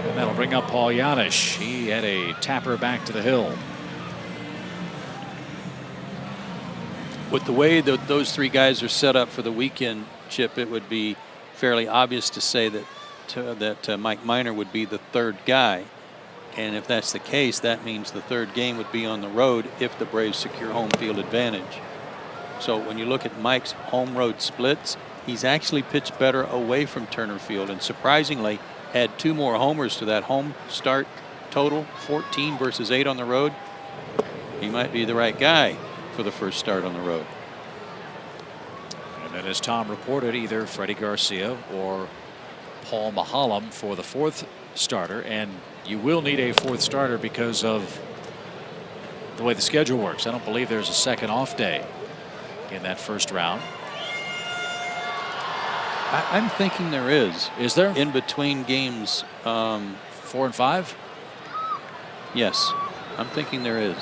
And that'll bring up Paul Janish. He had a tapper back to the hill. With the way that those 3 guys are set up for the weekend, Chip, it would be fairly obvious to say that Mike Minor would be the 3rd guy. And if that's the case, that means the 3rd game would be on the road if the Braves secure home field advantage. So when you look at Mike's home road splits, he's actually pitched better away from Turner Field, and surprisingly add 2 more homers to that home start total, 14 versus 8 on the road. He might be the right guy for the first start on the road. And then, as Tom reported, either Freddie Garcia or Paul Mahalam for the 4th starter, and you will need a 4th starter because of the way the schedule works. I don't believe there's a second off day in that first round. I'm thinking there is. Is there? In between games 4 and 5? Yes, I'm thinking there is.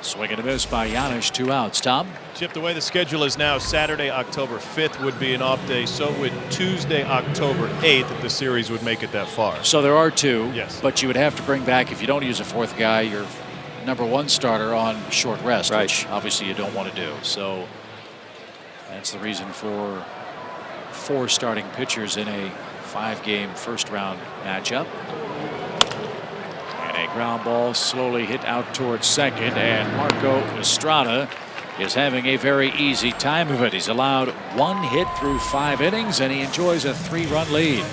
Swing and a miss by Janish, 2 outs. Tom? Chip, the way the schedule is now, Saturday, October 5th would be an off day. So would Tuesday, October 8th, if the series would make it that far. So there are 2. Yes. But you would have to bring back, if you don't use a 4th guy, your number 1 starter on short rest, right, which obviously you don't want to do. So that's the reason for 4 starting pitchers in a 5-game first-round matchup. And a ground ball slowly hit out towards second, and Marco Estrada is having a very easy time of it. He's allowed 1 hit through 5 innings, and he enjoys a 3-run lead.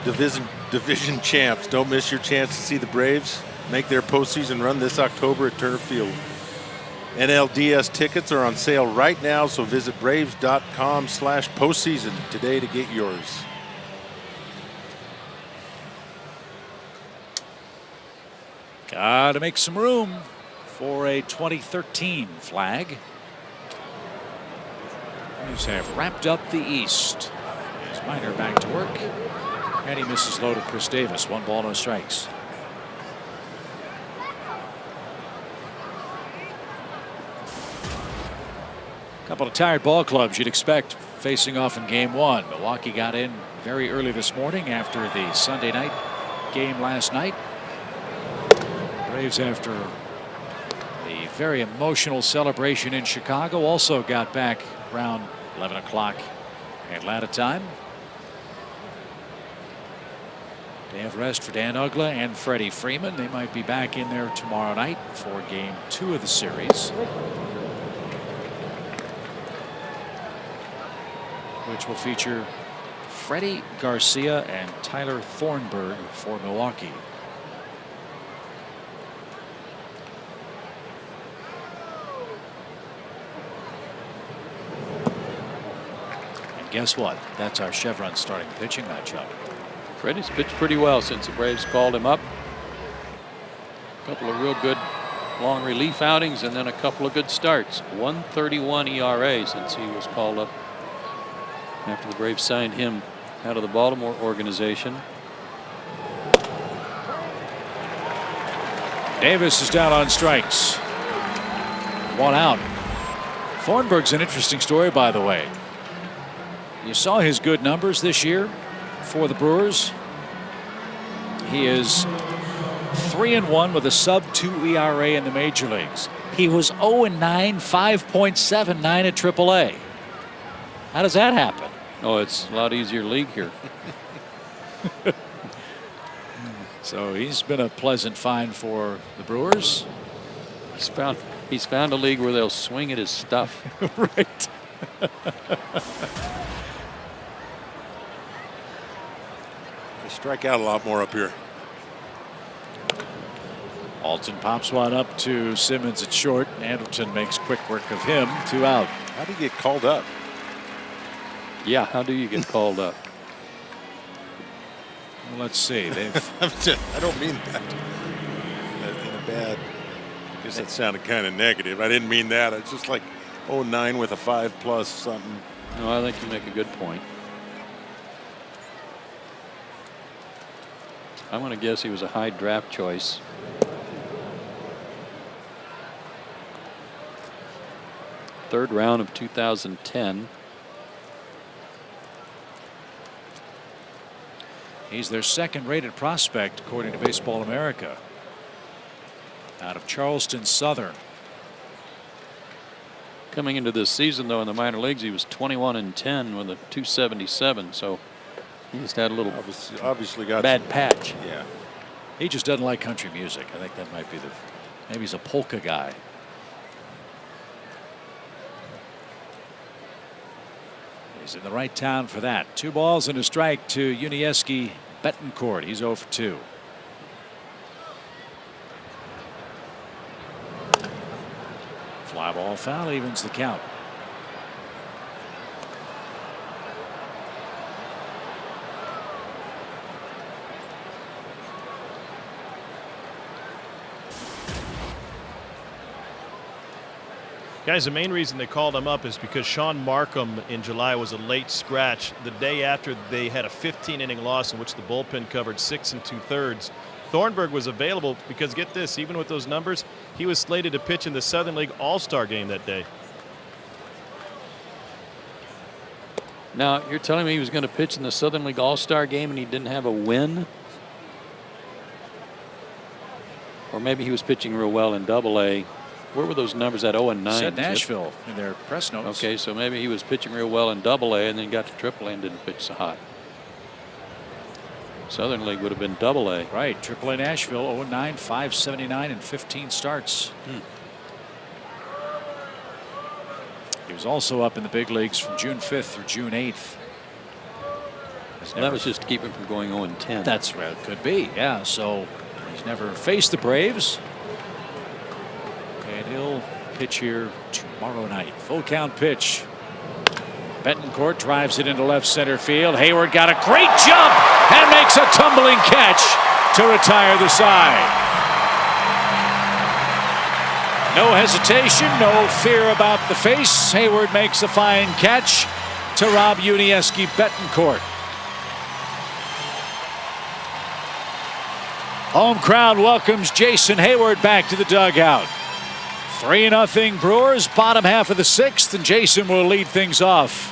division champs. Don't miss your chance to see the Braves make their postseason run this October at Turner Field. NLDS tickets are on sale right now, so visit braves.com/postseason today to get yours. Got to make some room for a 2013 flag. Braves have wrapped up the East. As Minor back to work, and he misses low to Chris Davis. 1 ball, no strikes. Couple of tired ball clubs you'd expect facing off in game 1. Milwaukee got in very early this morning after the Sunday night game last night. Braves, after the very emotional celebration in Chicago, also got back around 11 o'clock Atlanta time. Day of rest for Dan Uggla and Freddie Freeman. They might be back in there tomorrow night for game 2 of the series, which will feature Freddie Garcia and Tyler Thornburg for Milwaukee. And guess what? That's our Chevron starting pitching matchup. Freddie's pitched pretty well since the Braves called him up. A couple of real good long relief outings and then a couple of good starts. 1.31 ERA since he was called up after the Braves signed him out of the Baltimore organization. Davis is down on strikes. 1 out. Thornburg's an interesting story, by the way. You saw his good numbers this year for the Brewers. He is 3-1 with a sub-2 ERA in the major leagues. He was 0-9, 5.79 at AAA. How does that happen? Oh, it's a lot easier league here. So he's been a pleasant find for the Brewers. He's found a league where they'll swing at his stuff. Right. They strike out a lot more up here. Alton pops one up to Simmons at short. Anderton makes quick work of him. 2 out. How do you get called up? Yeah, how do you get called up? Well, let's see. I don't mean that in a bad. I guess that sounded kind of negative. I didn't mean that. It's just like 0-9 with a 5+ something. No, I think you make a good point. I'm going to guess he was a high draft choice. Third round of 2010. He's their second-rated prospect, according to Baseball America, out of Charleston Southern. Coming into this season, though, in the minor leagues, he was 21-10 with a 277. So he just had a little obviously got bad patch. Yeah. He just doesn't like country music. I think that might be maybe he's a polka guy. He's in the right town for that. 2 balls and a strike to Unieski Betancourt. He's 0 for 2. Fly ball foul evens the count. Guys, the main reason they called him up is because Sean Markham in July was a late scratch the day after they had a 15-inning loss in which the bullpen covered 6 2/3. Thornburg was available because, get this, even with those numbers, he was slated to pitch in the Southern League All-Star game that day. Now, you're telling me he was going to pitch in the Southern League All-Star game and he didn't have a win? Or maybe he was pitching real well in Double-A. Where were those numbers at 0-9? Said Nashville in their press notes. Okay, so maybe he was pitching real well in Double-A and then got to Triple-A and didn't pitch so hot. Southern League would have been Double-A. Right, Triple-A Nashville 0-9, 579 and 15 starts. He was also up in the big leagues from June 5th through June 8th. As That was just to keep him from going 0-10. That's right. Could be. Yeah. So he's never faced the Braves. And he'll pitch here tomorrow night. Full count pitch. Betancourt drives it into left center field. Hayward got a great jump and makes a tumbling catch to retire the side. No hesitation, no fear about the face. Hayward makes a fine catch to rob Yuniesky Betancourt. Home crowd welcomes Jason Hayward back to the dugout. 3-0 Brewers, bottom half of the 6th, and Jason will lead things off.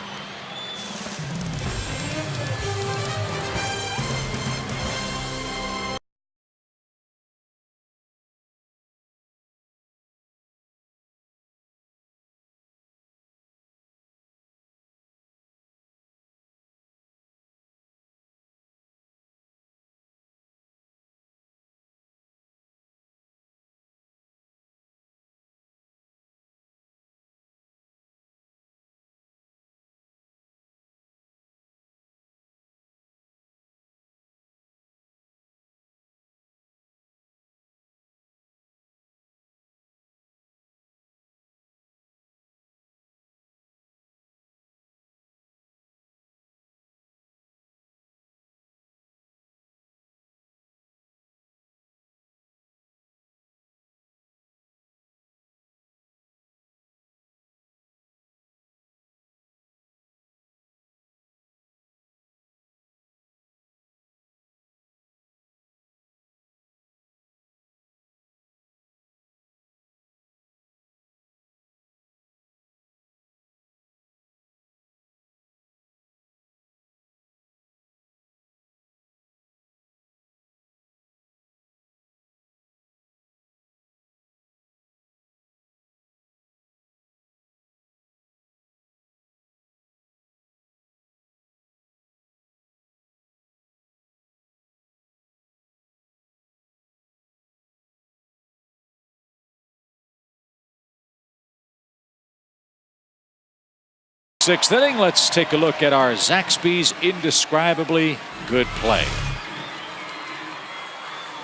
Sixth inning, let's take a look at our Zaxby's indescribably good play.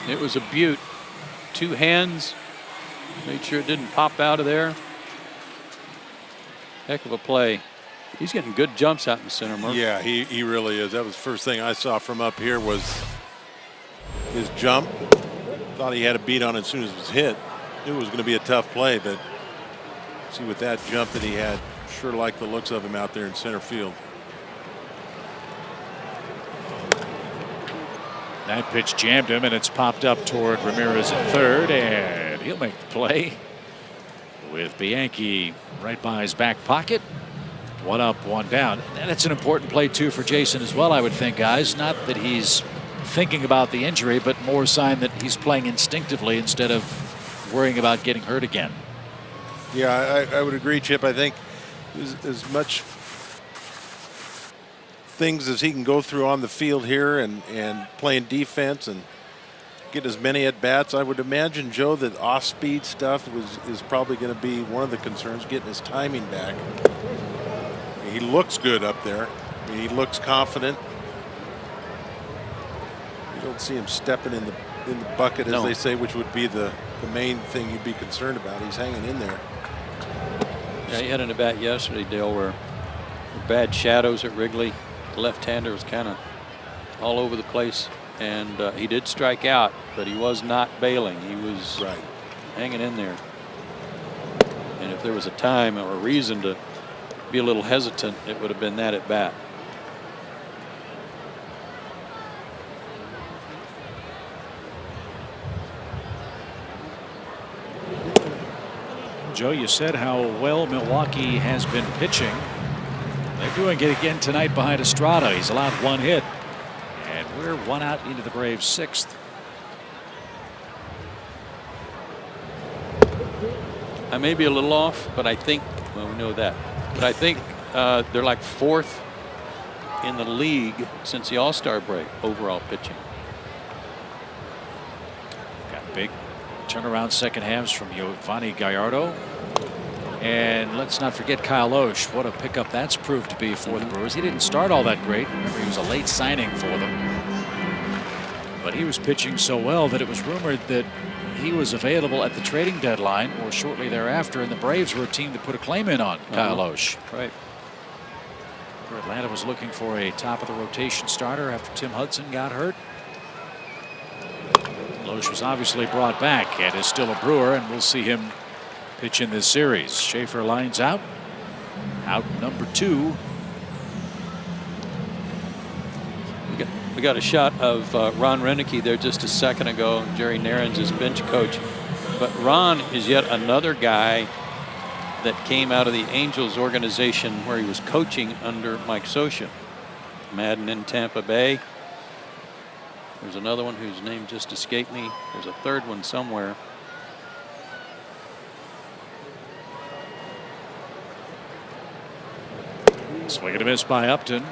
It was a beaut. 2 hands. Made sure it didn't pop out of there. Heck of a play. He's getting good jumps out in center, Mark. Yeah, he really is. That was the first thing I saw from up here was his jump. Thought he had a beat on it as soon as it was hit. Knew it was going to be a tough play, but see with that jump that he had, sure like the looks of him out there in center field. That pitch jammed him, and it's popped up toward Ramirez at third, and he'll make the play with Bianchi right by his back pocket. 1 up, 1 down. And it's an important play too for Jason as well, I would think, guys. Not that he's thinking about the injury, but more a sign that he's playing instinctively instead of worrying about getting hurt again. Yeah, I would agree, Chip. I think as much things as he can go through on the field here and playing defense and get as many at bats, I would imagine, Joe, that off-speed stuff is probably going to be one of the concerns, getting his timing back. He looks good up there. I mean, he looks confident. You don't see him stepping in the bucket, as they say, which would be the main thing you'd be concerned about. He's hanging in there. Yeah, he had an at-bat yesterday, Dale, where bad shadows at Wrigley. The left-hander was kind of all over the place, and he did strike out, but he was not bailing. He was hanging in there. And if there was a time or a reason to be a little hesitant, it would have been that at bat. Joe, you said how well Milwaukee has been pitching. They're doing it again tonight behind Estrada. He's allowed 1 hit. And we're 1 out into the Braves' 6th. I may be a little off, but I think, well, we know that. But I think they're like 4th in the league since the All-Star break, overall pitching. Got big turnaround second halves from Giovanni Gallardo. And let's not forget Kyle Oesch. What a pickup that's proved to be for the Brewers. He didn't start all that great. Remember, he was a late signing for them. But he was pitching so well that it was rumored that he was available at the trading deadline or shortly thereafter, and the Braves were a team to put a claim in on Kyle Oesch. Right. Atlanta was looking for a top of the rotation starter after Tim Hudson got hurt. Oesch was obviously brought back and is still a Brewer, and we'll see him pitch in this series. Schaefer lines out. Out number 2. We got a shot of Ron Renicky there just a second ago. Jerry Narron's his bench coach. But Ron is yet another guy that came out of the Angels organization where he was coaching under Mike Scioscia. Madden in Tampa Bay. There's another one whose name just escaped me. There's a third one somewhere. Swing and a miss by Upton.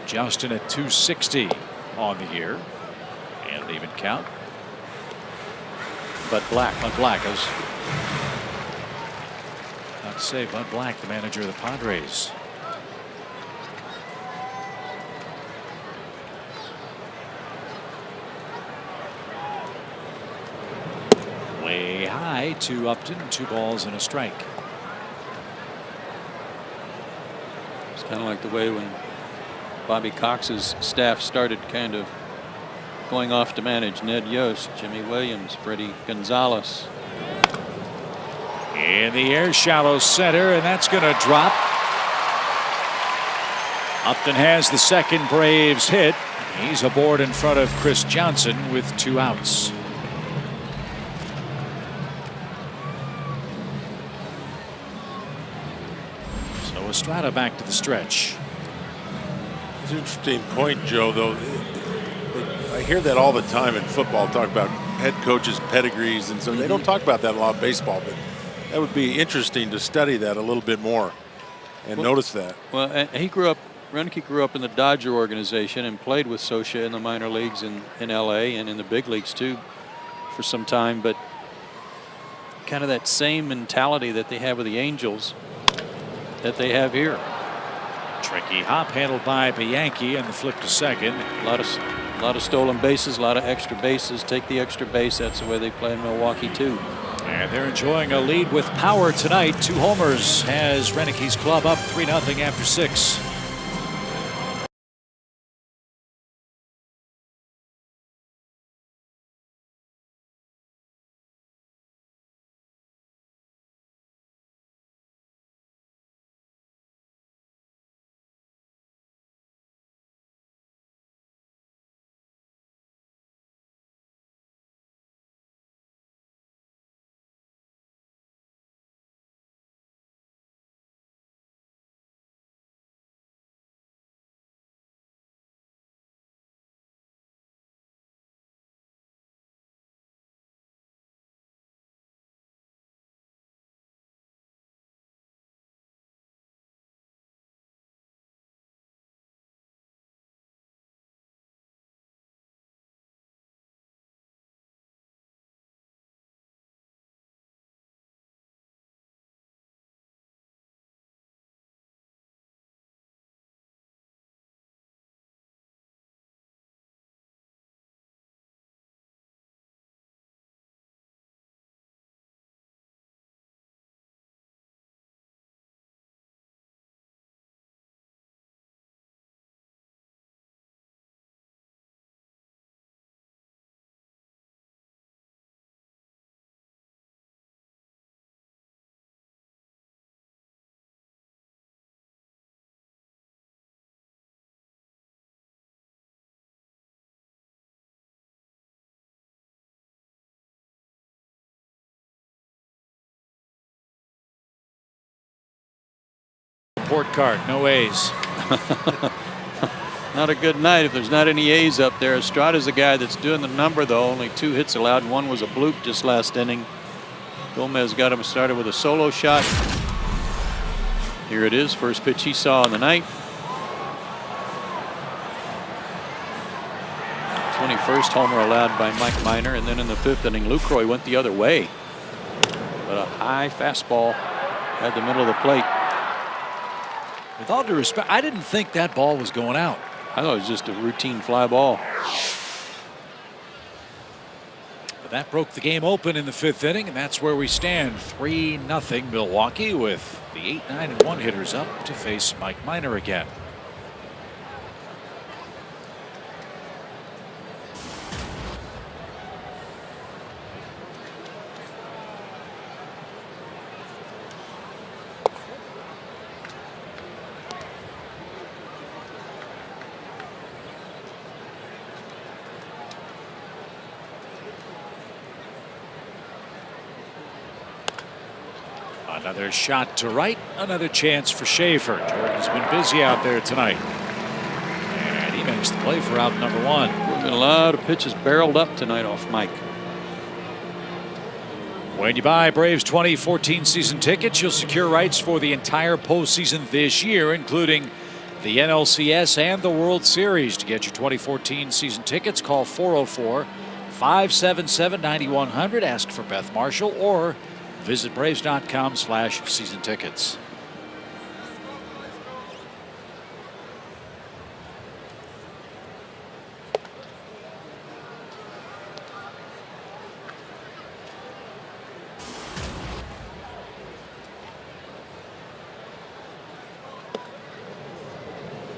Justin at 260 on the year, and an even count. Bud Black. I was about to say Bud Black, the manager of the Padres. Way high to Upton. 2 balls and a strike. It's kind of like the way when Bobby Cox's staff started kind of going off to manage Ned Yost, Jimmy Williams, Freddie Gonzalez. In the air, shallow center, and that's going to drop. Upton has the second Braves hit. He's aboard in front of Chris Johnson with 2 outs. So Estrada back to the stretch. It's an interesting point, Joe, though. I hear that all the time in football, talk about head coaches' pedigrees, and so they don't talk about that a lot in baseball, but that would be interesting to study that a little bit more and notice that. Well, Renicky grew up in the Dodger organization and played with Scioscia in the minor leagues in LA and in the big leagues too for some time, but kind of that same mentality that they have with the Angels that they have here. Tricky hop handled by Bianchi and the flip to second. A lot of stolen bases, a lot of extra bases. Take the extra base. That's the way they play in Milwaukee too. And they're enjoying a lead with power tonight. 2 homers has Renicky's club up 3-0 after 6. Report card, no A's. Not a good night if there's not any A's up there. Estrada's the guy that's doing the number, though. Only 2 hits allowed. 1 was a bloop just last inning. Gomez got him started with a solo shot. Here it is, first pitch he saw in the night. first homer allowed by Mike Minor, and then in the 5th inning, Lucroy went the other way. But a high fastball at the middle of the plate. With all due respect, I didn't think that ball was going out. I thought it was just a routine fly ball. But that broke the game open in the 5th inning, and that's where we stand. 3-0 Milwaukee, with the 8, 9, and 1 hitters up to face Mike Minor again. Another shot to right, another chance for Schaefer. Jordan's been busy out there tonight. And he makes the play for out number 1. There's been a lot of pitches barreled up tonight off Mike. When you buy Braves 2014 season tickets, you'll secure rights for the entire postseason this year, including the NLCS and the World Series. To get your 2014 season tickets, call 404-577-9100. Ask for Beth Marshall or visit Braves.com/season tickets.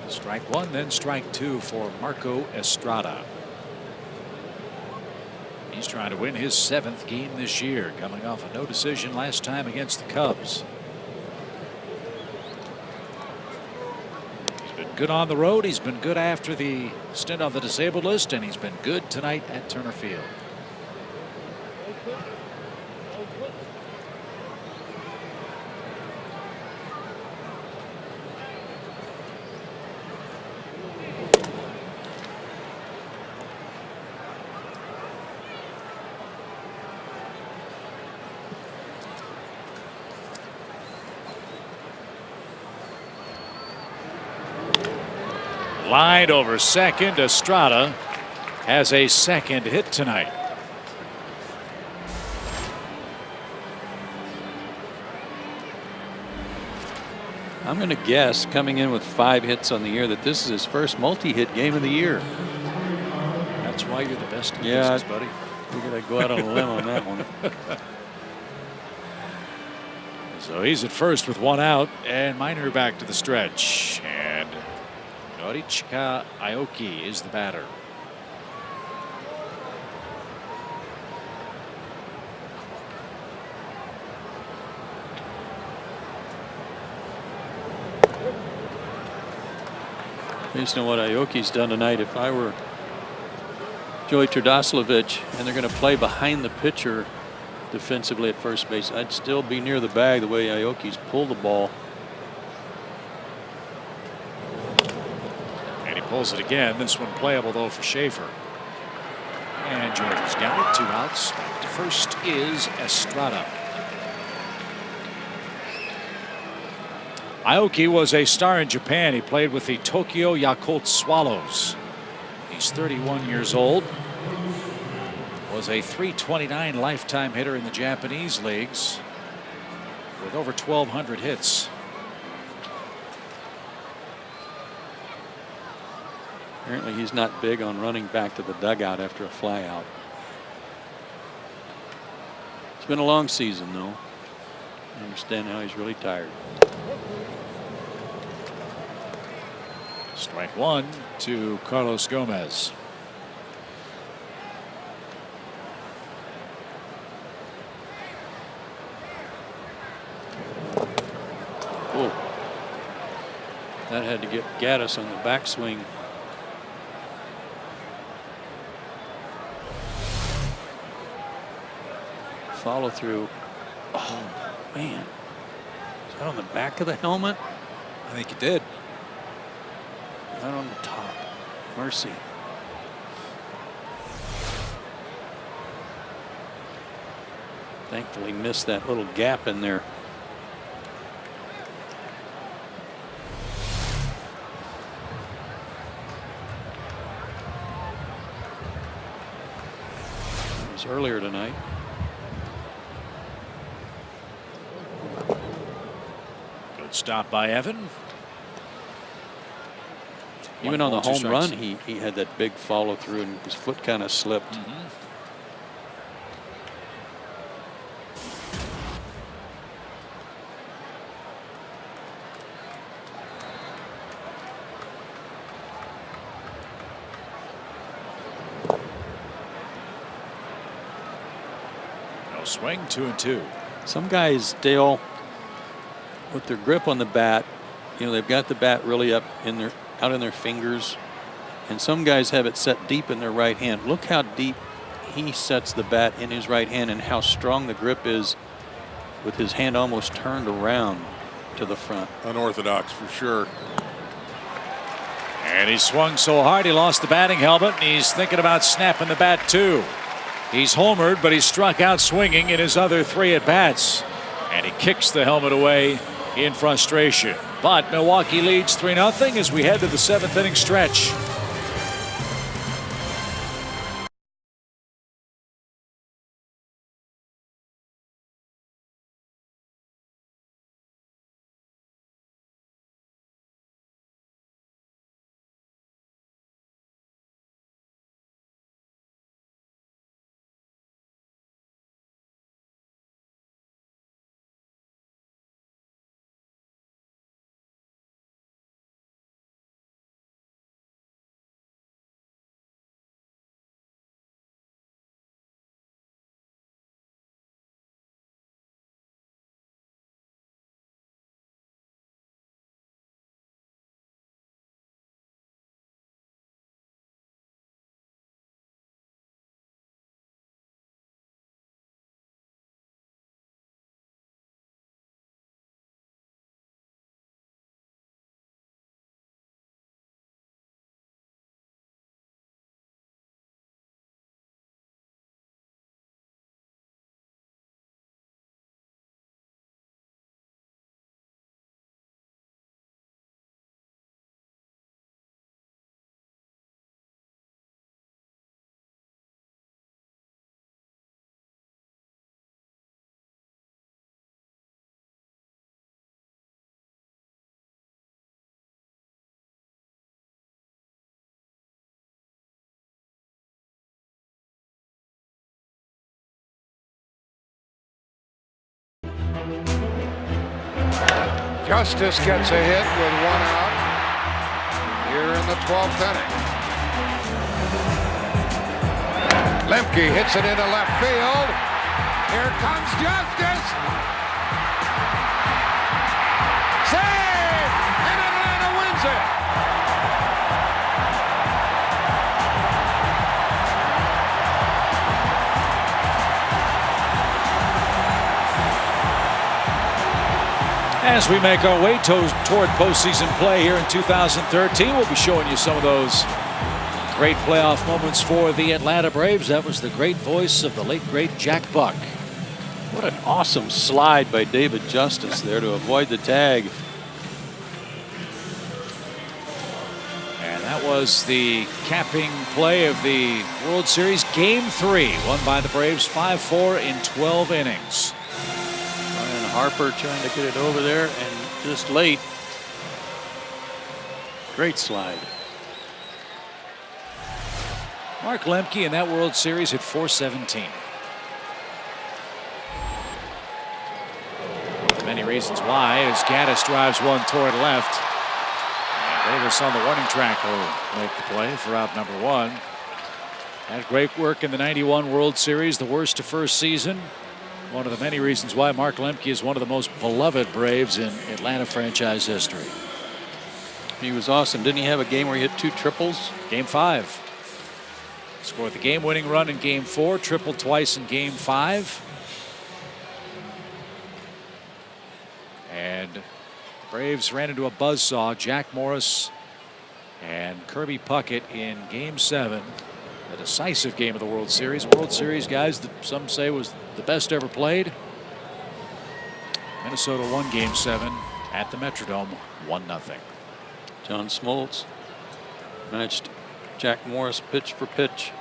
Strike 1, then strike 2 for Marco Estrada. He's trying to win his 7th game this year, coming off a no decision last time against the Cubs. He's been good on the road. He's been good after the stint on the disabled list, and he's been good tonight at Turner Field. Line over second. Estrada has a second hit tonight. I'm going to guess, coming in with 5 hits on the year, that this is his first multi-hit game of the year. That's why you're the best in Yeah, business, buddy. We're going to go out on a limb on that one. So he's at first with 1 out, and Minor back to the stretch. And Norichika Aoki is the batter. Based on what Aoki's done tonight, if I were Joey Turdoslavich and they're going to play behind the pitcher defensively at first base, I'd still be near the bag the way Aoki's pulled the ball. And he pulls it again. This one playable, though, for Schaefer. And Georgia's got it. 2 outs. Back to first is Estrada. Aoki was a star in Japan. He played with the Tokyo Yakult Swallows. He's 31 years old. Was a .329 lifetime hitter in the Japanese leagues with over 1,200 hits. Apparently he's not big on running back to the dugout after a fly out. It's been a long season, though. I understand how he's really tired. Strike 1 to Carlos Gomez. Oh, that had to get Gaddis on the backswing. Follow through. Oh, man. Is that on the back of the helmet? I think he did. Not on the top. Mercy. Thankfully missed that little gap in there. earlier tonight. Good stop by Evan. Even on the home run, he had that big follow through and his foot kind of slipped. No swing, 2-2. Some guys, Dale, with their grip on the bat, you know, they've got the bat really up in their out in their fingers, and some guys have it set deep in their right hand. Look how deep he sets the bat in his right hand and how strong the grip is with his hand almost turned around to the front. Unorthodox for sure. And he swung so hard he lost the batting helmet, and he's thinking about snapping the bat too. He's homered, but he struck out swinging in his other 3 at-bats, and he kicks the helmet away in frustration. But Milwaukee leads 3-0 as we head to the 7th inning stretch. Justice gets a hit with 1 out here in the 12th inning. Lemke hits it into left field. Here comes Justice. Save! And Atlanta wins it. As we make our way toward postseason play here in 2013, we'll be showing you some of those great playoff moments for the Atlanta Braves. That was the great voice of the late, great Jack Buck. What an awesome slide by David Justice there to avoid the tag. And that was the capping play of the World Series. Game 3, won by the Braves 5-4 in 12 innings. Harper trying to get it over there and just late. Great slide. Mark Lemke in that World Series hit .417. Many reasons why as Gaddis drives one toward left. And Davis on the warning track will make the play for out number 1. Had great work in the '91 World Series, the worst to first season. One of the many reasons why Mark Lemke is one of the most beloved Braves in Atlanta franchise history. He was awesome. Didn't he have a game where he hit 2 triples? Game 5. Scored the game-winning run in Game 4, tripled twice in Game 5. And the Braves ran into a buzzsaw. Jack Morris and Kirby Puckett in Game 7. A decisive game of the World Series. World Series, guys, that some say was the best ever played. Minnesota won Game 7 at the Metrodome, 1-0. John Smoltz matched Jack Morris pitch for pitch.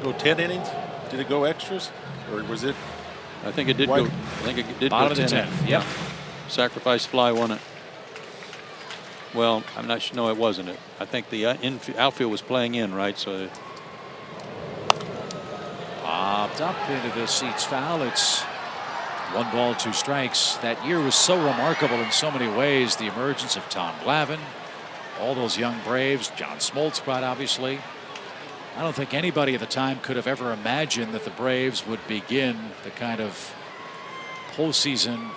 go 10 innings? Did it go extras, or was it? I think it did White? go. I think it did Bottom go of the 10. 10th. Yep. Sacrifice fly won it. Well, I'm not sure. No, it wasn't. I think the outfield was playing in, right? So popped up into the seats foul. It's 1 ball, 2 strikes. That year was so remarkable in so many ways. The emergence of Tom Glavine, all those young Braves, John Smoltz, quite obviously. I don't think anybody at the time could have ever imagined that the Braves would begin the kind of postseason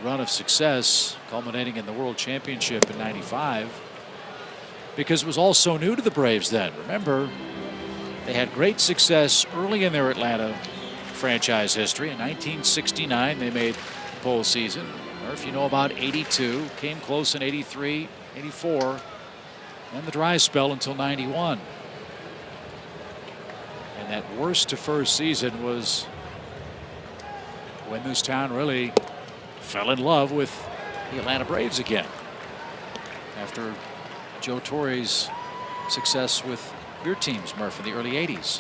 run of success culminating in the World Championship in '95, because it was all so new to the Braves then. Remember, they had great success early in their Atlanta franchise history. In 1969, they made the postseason. Murph, you know about '82, came close in '83, '84, and the dry spell until '91. And that worst to first season was when this town really fell in love with the Atlanta Braves again after Joe Torre's success with your teams, Murph, in the early '80s.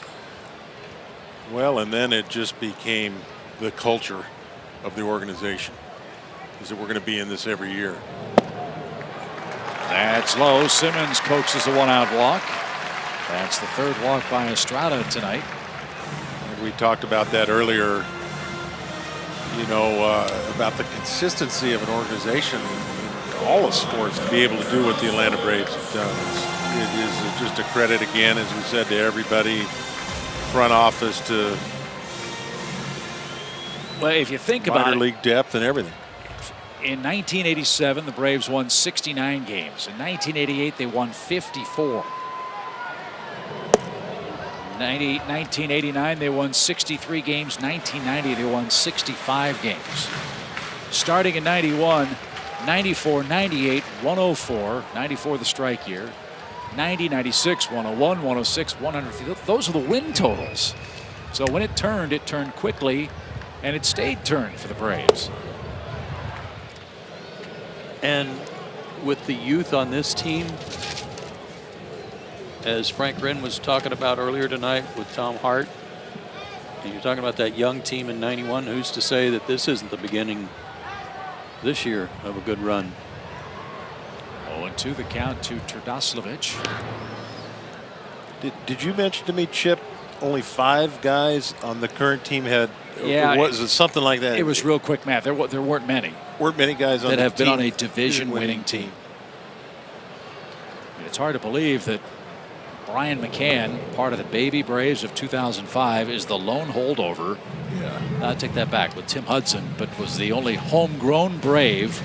Well, and then it just became the culture of the organization, is that we're going to be in this every year. That's low. Simmons coaxes a 1-out walk. That's the 3rd walk by Estrada tonight. We talked about that earlier, you know, about the consistency of an organization in all of sports to be able to do what the Atlanta Braves have done. It is just a credit again, as we said, to everybody, front office to well, if you think about minor it, league depth and everything. In 1987, the Braves won 69 games. In 1988, they won 54. 1989, they won 63 games. 1990, they won 65 games. Starting in 91, 94, 98, 104, 94 the strike year, 90, 96, 101, 106, 100. Those are the win totals. So when it turned quickly, and it stayed turned for the Braves. and with the youth on this team, as Frank Wren was talking about earlier tonight with Tom Hart, and you're talking about that young team in '91, who's to say that this isn't the beginning this year of a good run? 0-2 the count to Turdoslavich. Did you mention to me, Chip, only 5 guys on the current team had? Yeah, was it something like that? It was real quick math. There weren't many. Weren't many guys on that the have been team on a division-winning team. It's hard to believe that Brian McCann, part of the Baby Braves of 2005, is the lone holdover. Yeah. I take that back, with Tim Hudson, but was the only homegrown Brave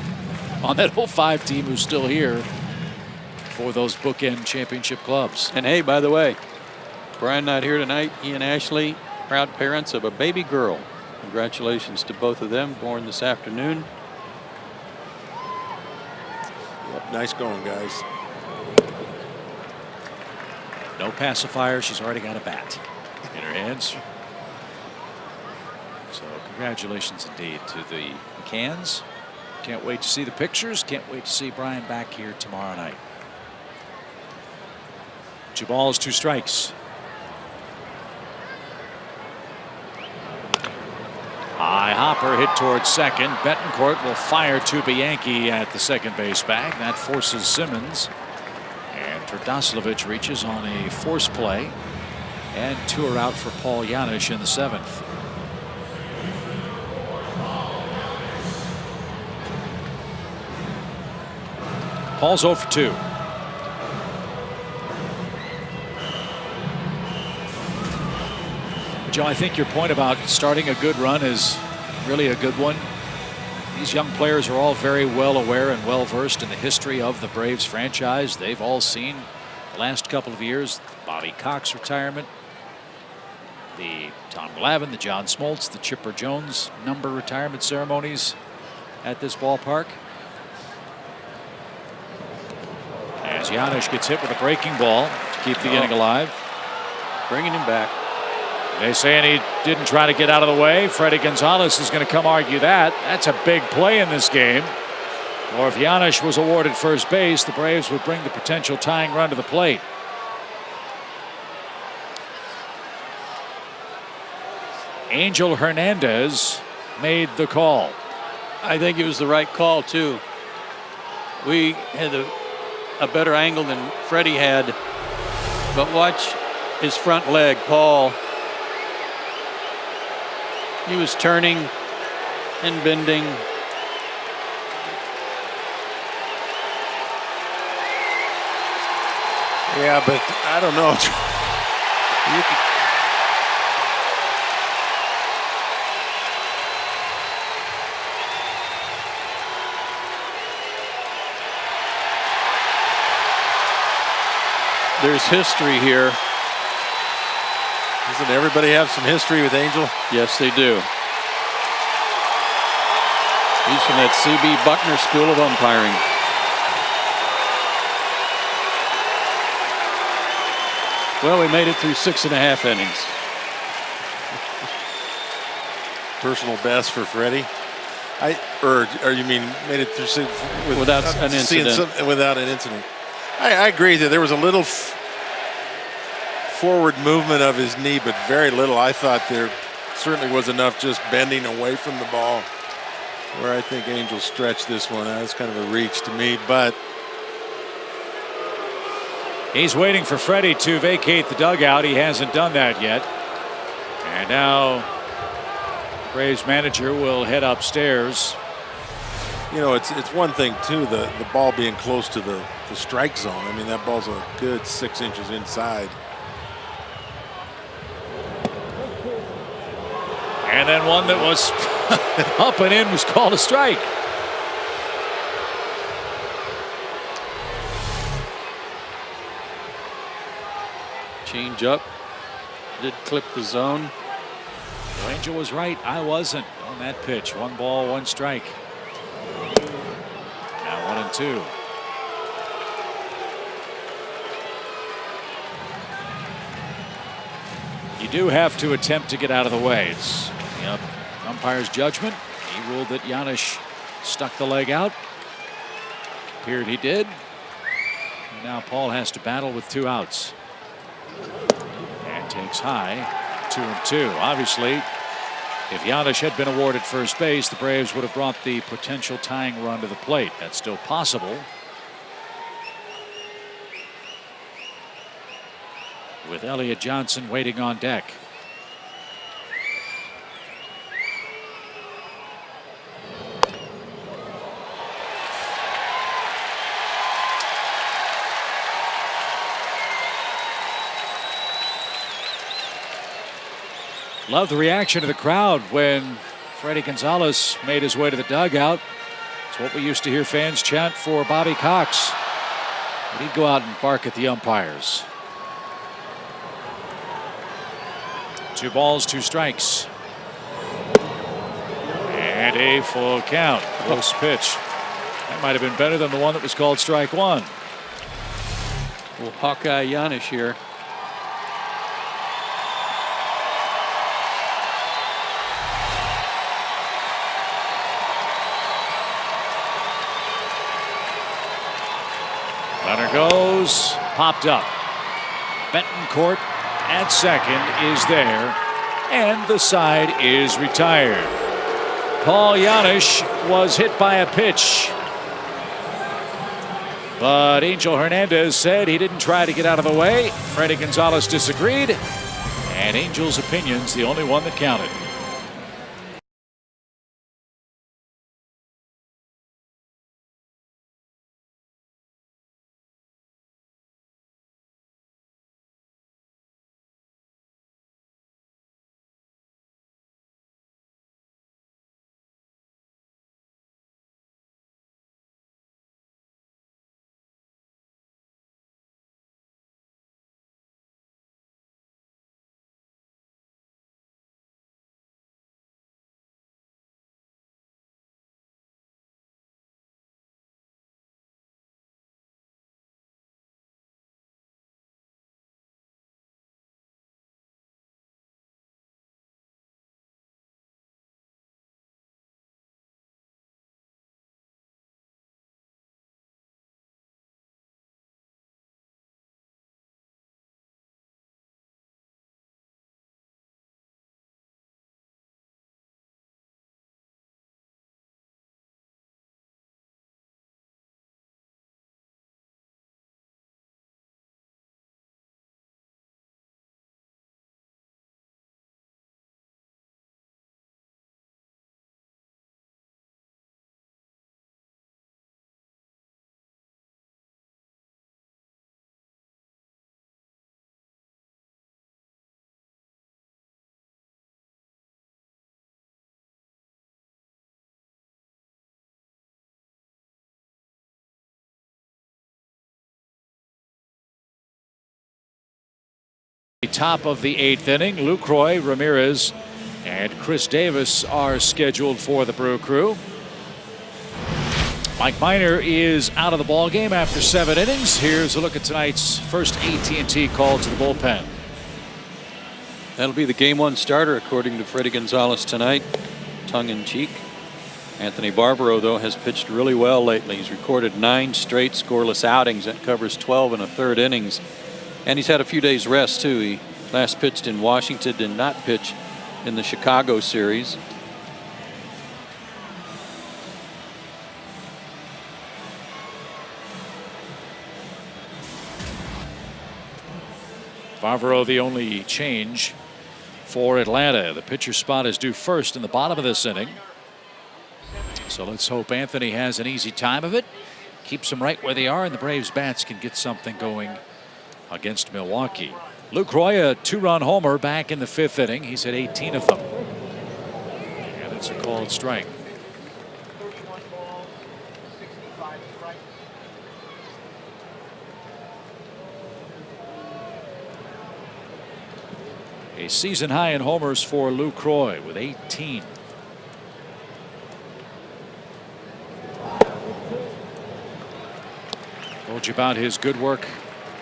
on that 05 team who's still here for those bookend championship clubs. And hey, by the way, Brian not here tonight. He and Ashley, proud parents of a baby girl. Congratulations to both of them, born this afternoon. Yep, nice going, guys. No pacifier. She's already got a bat in her hands. So congratulations indeed to the McCanns. Can't wait to see the pictures. Can't wait to see Brian back here tomorrow night. 2 balls, 2 strikes. High hopper hit towards second. Betancourt will fire to Bianchi at the second base bag. That forces Simmons. And Turdoslavich reaches on a force play. And 2 are out for Paul Janisch in the 7th. Paul's 0 for 2. Joe, I think your point about starting a good run is really a good one. These young players are all very well aware and well versed in the history of the Braves franchise. They've all seen the last couple of years, Bobby Cox retirement, the Tom Glavine, the John Smoltz, the Chipper Jones number retirement ceremonies at this ballpark. As Janisch gets hit with a breaking ball to keep the inning alive. Bringing him back. They saying he didn't try to get out of the way. Freddie Gonzalez is going to come argue that. That's a big play in this game. Or if Janisch was awarded first base, the Braves would bring the potential tying run to the plate. Angel Hernandez made the call. I think it was the right call, too. We had a better angle than Freddie had. But watch his front leg, Paul. He was turning and bending. Yeah, but I don't know. There's history here. Doesn't everybody have some history with Angel? Yes, they do. He's from that C.B. Buckner School of Umpiring. Well, we made it through 6.5 innings. Personal best for Freddie. Or you mean made it through six without an incident? Without an incident. I agree that there was a little forward movement of his knee, but very little. I thought there certainly was enough just bending away from the ball where I think Angel stretched this one. That's kind of a reach to me, but he's waiting for Freddie to vacate the dugout. He hasn't done that yet. And now the Braves manager will head upstairs. You know, it's one thing too, the ball being close to the strike zone. I mean, that ball's a good 6 inches inside. And then one that was up and in was called a strike. Change up. Did clip the zone. Well, Angel was right. I wasn't on that pitch. 1 ball, 1 strike. Now 1-2. You do have to attempt to get out of the way. It's the umpire's judgment. He ruled that Janis stuck the leg out. Appeared he did. And now Paul has to battle with 2 outs. And takes high. 2-2. Obviously, if Janis had been awarded first base, the Braves would have brought the potential tying run to the plate. That's still possible. With Elliott Johnson waiting on deck. Love the reaction of the crowd when Freddie Gonzalez made his way to the dugout. It's what we used to hear fans chant for Bobby Cox. But he'd go out and bark at the umpires. 2 balls, 2 strikes. And a full count. Close pitch. That might have been better than the one that was called strike 1. Well, Hawkeye Janis here. Runner goes, popped up. Betancourt at second is there, and the side is retired. Paul Janis was hit by a pitch, but Angel Hernandez said he didn't try to get out of the way. Freddie Gonzalez disagreed, and Angel's opinion's the only one that counted. top of the 8th inning. Lucroy, Ramirez, and Chris Davis are scheduled for the Brew Crew. Mike Minor is out of the ballgame after 7 innings. Here's a look at tonight's first AT&T call to the bullpen. That'll be the game 1 starter, according to Freddie Gonzalez tonight, tongue-in-cheek. Anthony Barbaro, though, has pitched really well lately. He's recorded 9 straight scoreless outings. That covers 12 1/3 innings. And he's had a few days rest, too. He last pitched in Washington, did not pitch in the Chicago series. Barbaro the only change for Atlanta. The pitcher spot is due first in the bottom of this inning. So let's hope Anthony has an easy time of it. Keeps them right where they are, and the Braves bats can get something going against Milwaukee. Lucroy, a 2-run homer back in the 5th inning. He's hit 18 of them. And it's a called strike. A season high in homers for Lucroy with 18. Told you about his good work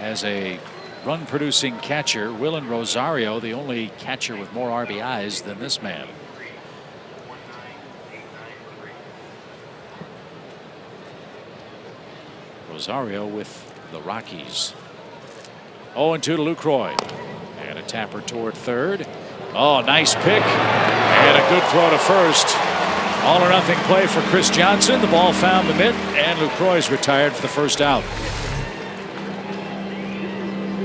as a run-producing catcher. Willen Rosario, the only catcher with more RBIs than this man. Rosario with the Rockies. 0-2 to Lucroy. And a tapper toward third. Oh, nice pick. And a good throw to first. All or nothing play for Chris Johnson. The ball found the mitt, and Lucroy's retired for the first out.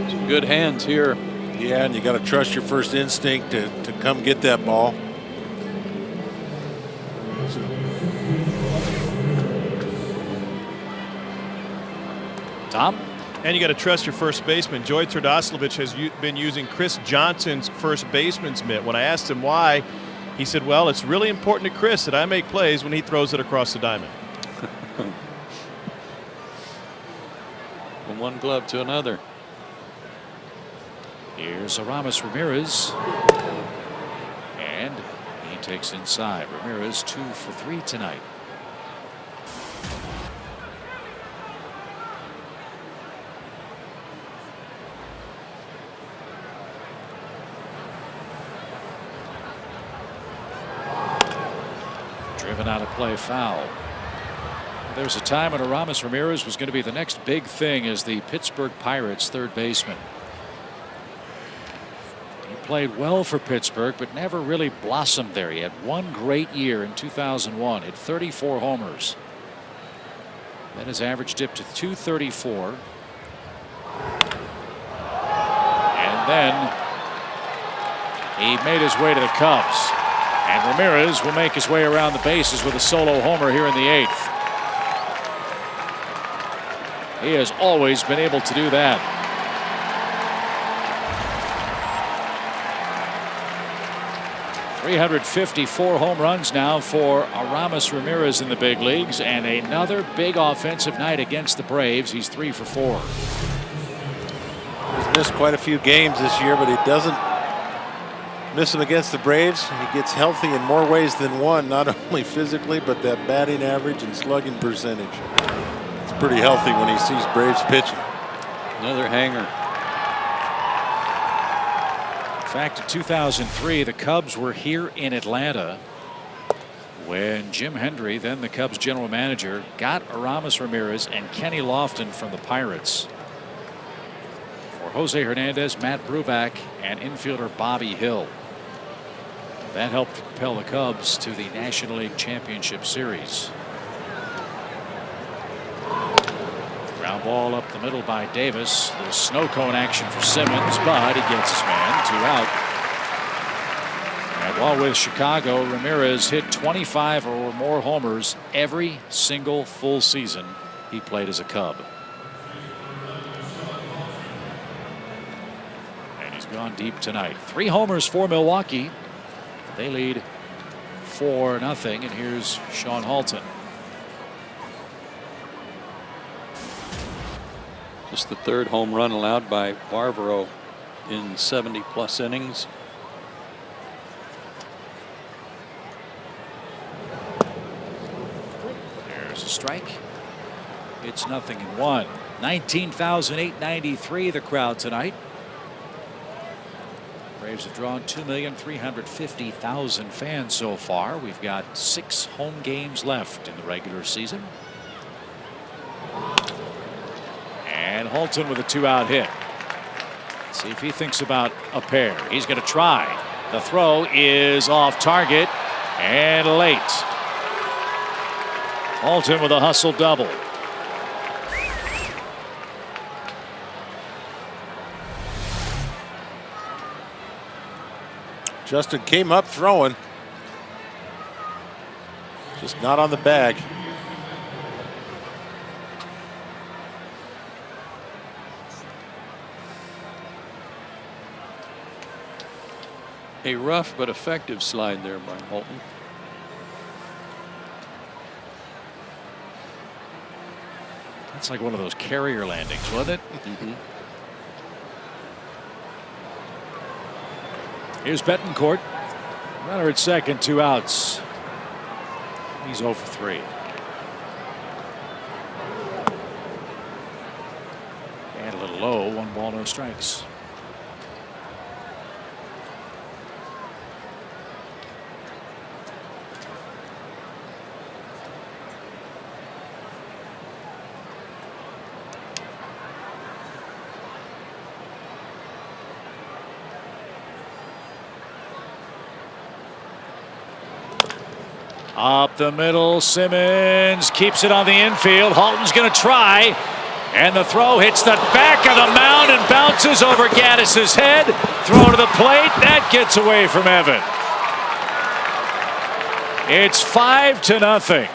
Some good hands here. Yeah, and you got to trust your first instinct to come get that ball. Tom? And you got to trust your first baseman. Joey Tardoslavich has been using Chris Johnson's first baseman's mitt. When I asked him why, he said, well, it's really important to Chris that I make plays when he throws it across the diamond. From one glove to another. Here's Aramis Ramirez. And he takes inside. Ramirez 2 for 3 tonight. Driven out of play, foul. There's a time when Aramis Ramirez was going to be the next big thing as the Pittsburgh Pirates third baseman. He played well for Pittsburgh, but never really blossomed there. He had one great year in 2001, hit 34 homers. Then his average dipped to 234. And then he made his way to the Cubs. And Ramirez will make his way around the bases with a solo homer here in the 8th. He has always been able to do that. .354 home runs now for Aramis Ramirez in the big leagues, and another big offensive night against the Braves. He's 3 for 4. He's missed quite a few games this year, but he doesn't miss them against the Braves. He gets healthy in more ways than one, not only physically, but that batting average and slugging percentage. It's pretty healthy when he sees Braves pitching. Another hanger. In fact, in 2003, the Cubs were here in Atlanta when Jim Hendry, then the Cubs general manager, got Aramis Ramirez and Kenny Lofton from the Pirates for Jose Hernandez, Matt Bruback, and infielder Bobby Hill. That helped propel the Cubs to the National League Championship Series. Ground ball up the middle by Davis. Little snow cone action for Simmons, but he gets his man. 2 out. And while with Chicago, Ramirez hit 25 or more homers every single full season he played as a Cub. And he's gone deep tonight. 3 homers for Milwaukee. They lead 4-0, and here's Sean Halton. Just the 3rd home run allowed by Barbaro in 70+ innings. There's a strike. It's 0-1. 19,893 the crowd tonight. Braves have drawn 2,350,000 fans so far. We've got 6 home games left in the regular season. And Holton with a 2-out hit. Let's see if he thinks about a pair. He's going to try. The throw is off target and late. Holton with a hustle double. Justin came up throwing, just not on the bag. A rough but effective slide there by Holton. That's like one of those carrier landings, wasn't it? Here's Betancourt. Runner at second, 2 outs. He's 0 for 3. And a little low, 1 ball, no strikes. Up the middle, Simmons keeps it on the infield. Halton's going to try, and the throw hits the back of the mound and bounces over Gaddis's head. Throw to the plate, that gets away from Evan. It's 5-0.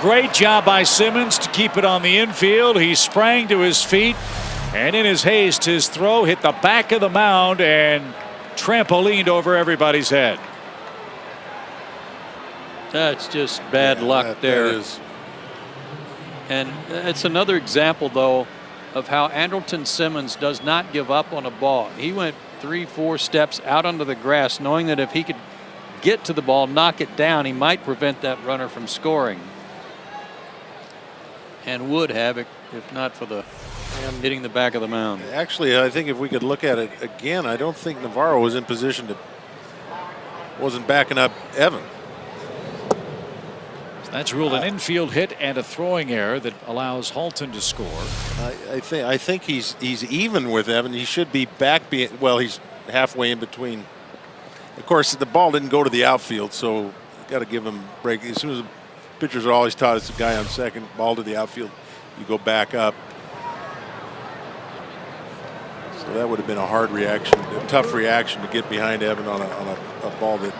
Great job by Simmons to keep it on the infield. He sprang to his feet, and in his haste, his throw hit the back of the mound and trampolined over everybody's head. That's just bad luck there. That is. And it's another example, though, of how Andrelton Simmons does not give up on a ball. He went 3-4 steps out onto the grass, knowing that if he could get to the ball, knock it down, he might prevent that runner from scoring. And would have it if not for the hitting the back of the mound. Actually, I think if we could look at it again, I don't think Navarro was in position to, wasn't backing up Evan. So that's ruled an infield hit and a throwing error that allows Halton to score. I think he's even with Evan. He should be back. Well, he's halfway in between. Of course, the ball didn't go to the outfield, so you got to give him a break. As soon as the pitchers are always taught it's a guy on second, ball to the outfield, you go back up. So that would have been a hard reaction, a tough reaction to get behind Evan on a ball that.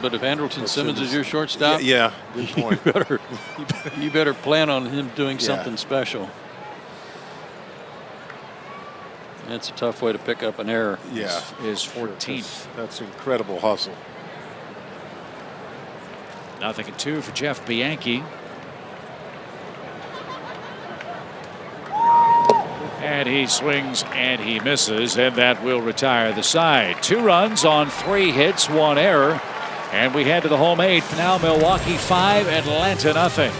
But if Andrelton Simmons is your shortstop, yeah, good point. you better plan on him doing something special. That's a tough way to pick up an error. Yeah, is 14th. That's incredible hustle. 0-2 for Jeff Bianchi. And he swings and he misses, and that will retire the side. 2 runs on 3 hits, 1 error. And we head to the home 8th. Now Milwaukee 5, Atlanta 0.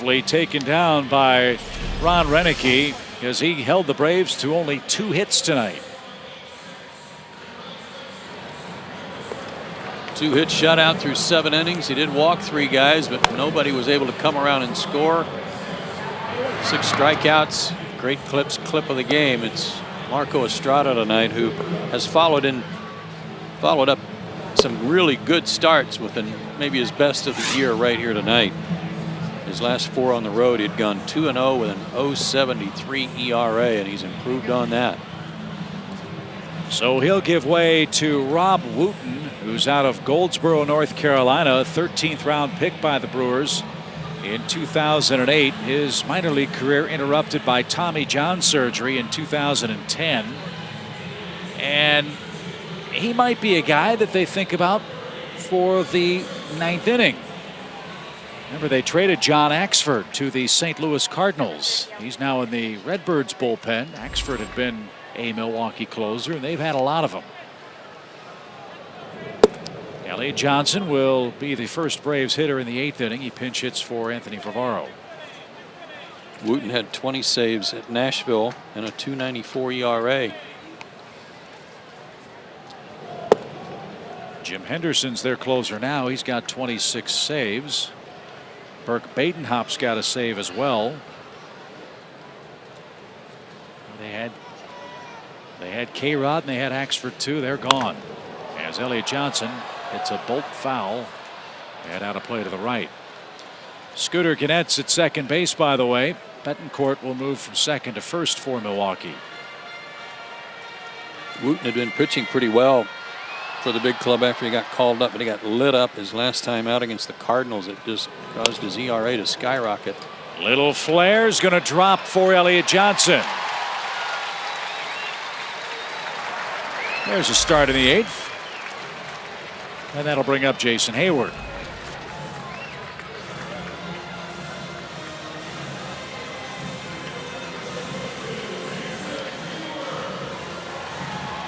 aggressively taken down by Ron Renicky as he held the Braves to only 2 hits tonight. 2-hit shutout through 7 innings. He did walk 3 guys, but nobody was able to come around and score. 6 strikeouts. Great clip of the game. It's Marco Estrada tonight, who has followed up some really good starts with maybe his best of the year right here tonight. His last 4 on the road, he'd gone 2-0 with an 0.73 ERA, and he's improved on that. So he'll give way to Rob Wooten, who's out of Goldsboro, North Carolina, 13th round pick by the Brewers in 2008. His minor league career interrupted by Tommy John surgery in 2010. And he might be a guy that they think about for the 9th inning. Remember, they traded John Axford to the St. Louis Cardinals. He's now in the Redbirds bullpen. Axford had been a Milwaukee closer, and they've had a lot of them. Elliot Johnson will be the first Braves hitter in the 8th inning. He pinch hits for Anthony Favaro. Wooten had 20 saves at Nashville and a 2.94 ERA. Jim Henderson's their closer now. He's got 26 saves. Burke Badenhop's got a save as well. They had K-Rod and they had Axford too. They're gone as Elliot Johnson hits a bolt foul and out of play to the right. Scooter Gannett's at second base, by the way. Betancourt will move from second to first for Milwaukee. Wooten had been pitching pretty well for the big club after he got called up, but he got lit up his last time out against the Cardinals. It just caused his ERA to skyrocket. Little flare's going to drop for Elliot Johnson. There's a start in the 8th. And that'll bring up Jason Hayward.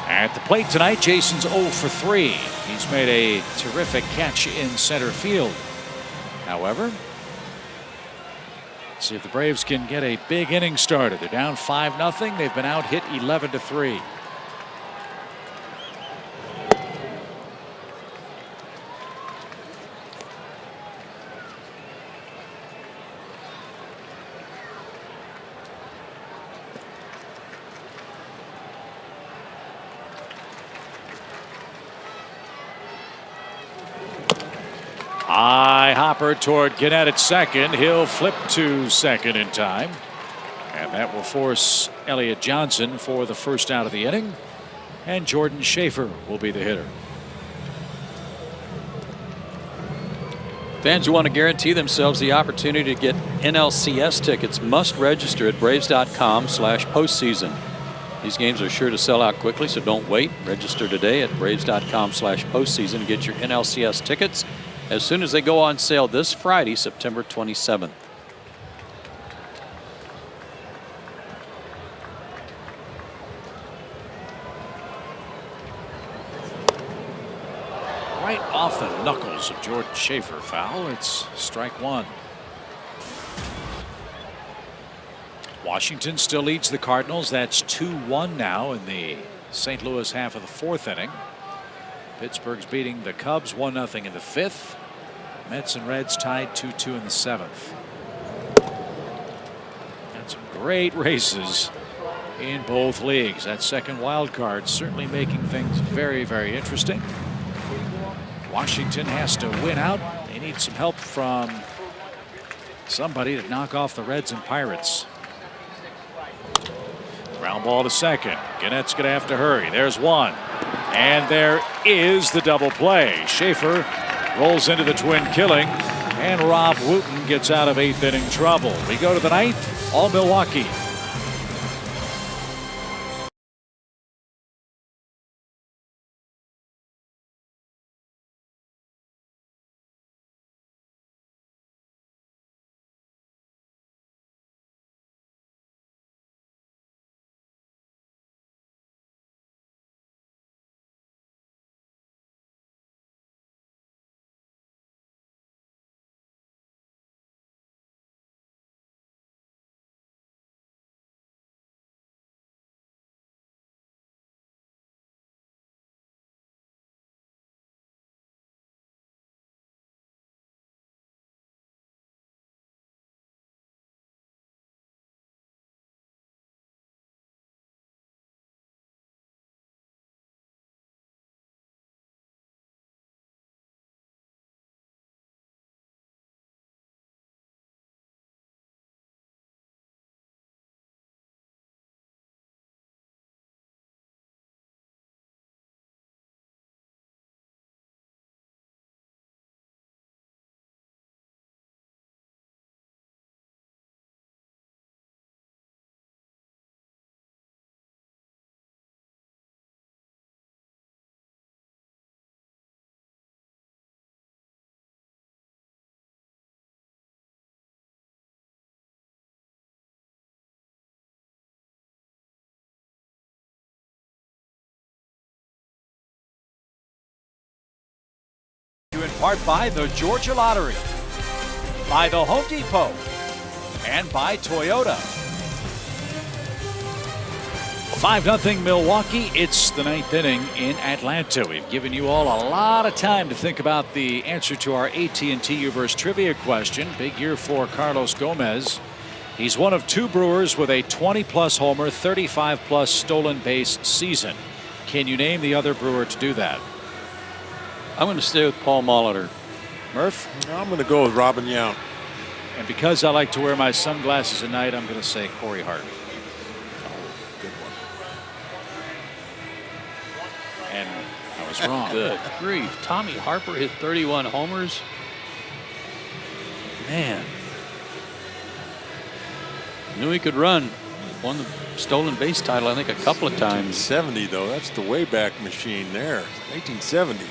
At the plate tonight, Jason's 0 for 3. He's made a terrific catch in center field. However, let's see if the Braves can get a big inning started. They're down 5-0. They've been out hit 11-3. High hopper toward Gannett at second. He'll flip to second in time. And that will force Elliot Johnson for the first out of the inning. And Jordan Schaefer will be the hitter. Fans who want to guarantee themselves the opportunity to get NLCS tickets must register at Braves.com/postseason. These games are sure to sell out quickly, so don't wait. Register today at Braves.com/postseason. Get your NLCS tickets as soon as they go on sale this Friday, September 27th. Right off the knuckles of Jordan Schaefer. Foul. It's strike 1. Washington still leads the Cardinals. That's 2-1 now in the St. Louis half of the 4th inning. Pittsburgh's beating the Cubs 1-0 in the 5th. Mets and Reds tied 2-2 in the 7th. And some great races in both leagues. That second wild card certainly making things very, very interesting. Washington has to win out. They need some help from somebody to knock off the Reds and Pirates. Ground ball to second. Gannett's going to have to hurry. There's one. And there is the double play. Schaefer rolls into the twin killing. And Rob Wooten gets out of 8th inning trouble. We go to the 9th. All Milwaukee. in part by the Georgia Lottery, by the Home Depot, and by Toyota. 5-0 Milwaukee. It's the 9th inning in Atlanta. We've given you all a lot of time to think about the answer to our AT&T Uverse trivia question. Big year for Carlos Gomez. He's one of 2 Brewers with a 20-plus homer, 35-plus stolen base season. Can you name the other Brewer to do that? I'm going to stay with Paul Molitor. Murph? I'm going to go with Robin Yount. And because I like to wear my sunglasses at night, I'm going to say Corey Hart. Good one. And I was wrong. Good grief. Tommy Harper hit 31 homers. Man. Knew he could run. Won the stolen base title, I think, a couple of times. 1970, though. That's the Wayback Machine there. 1970.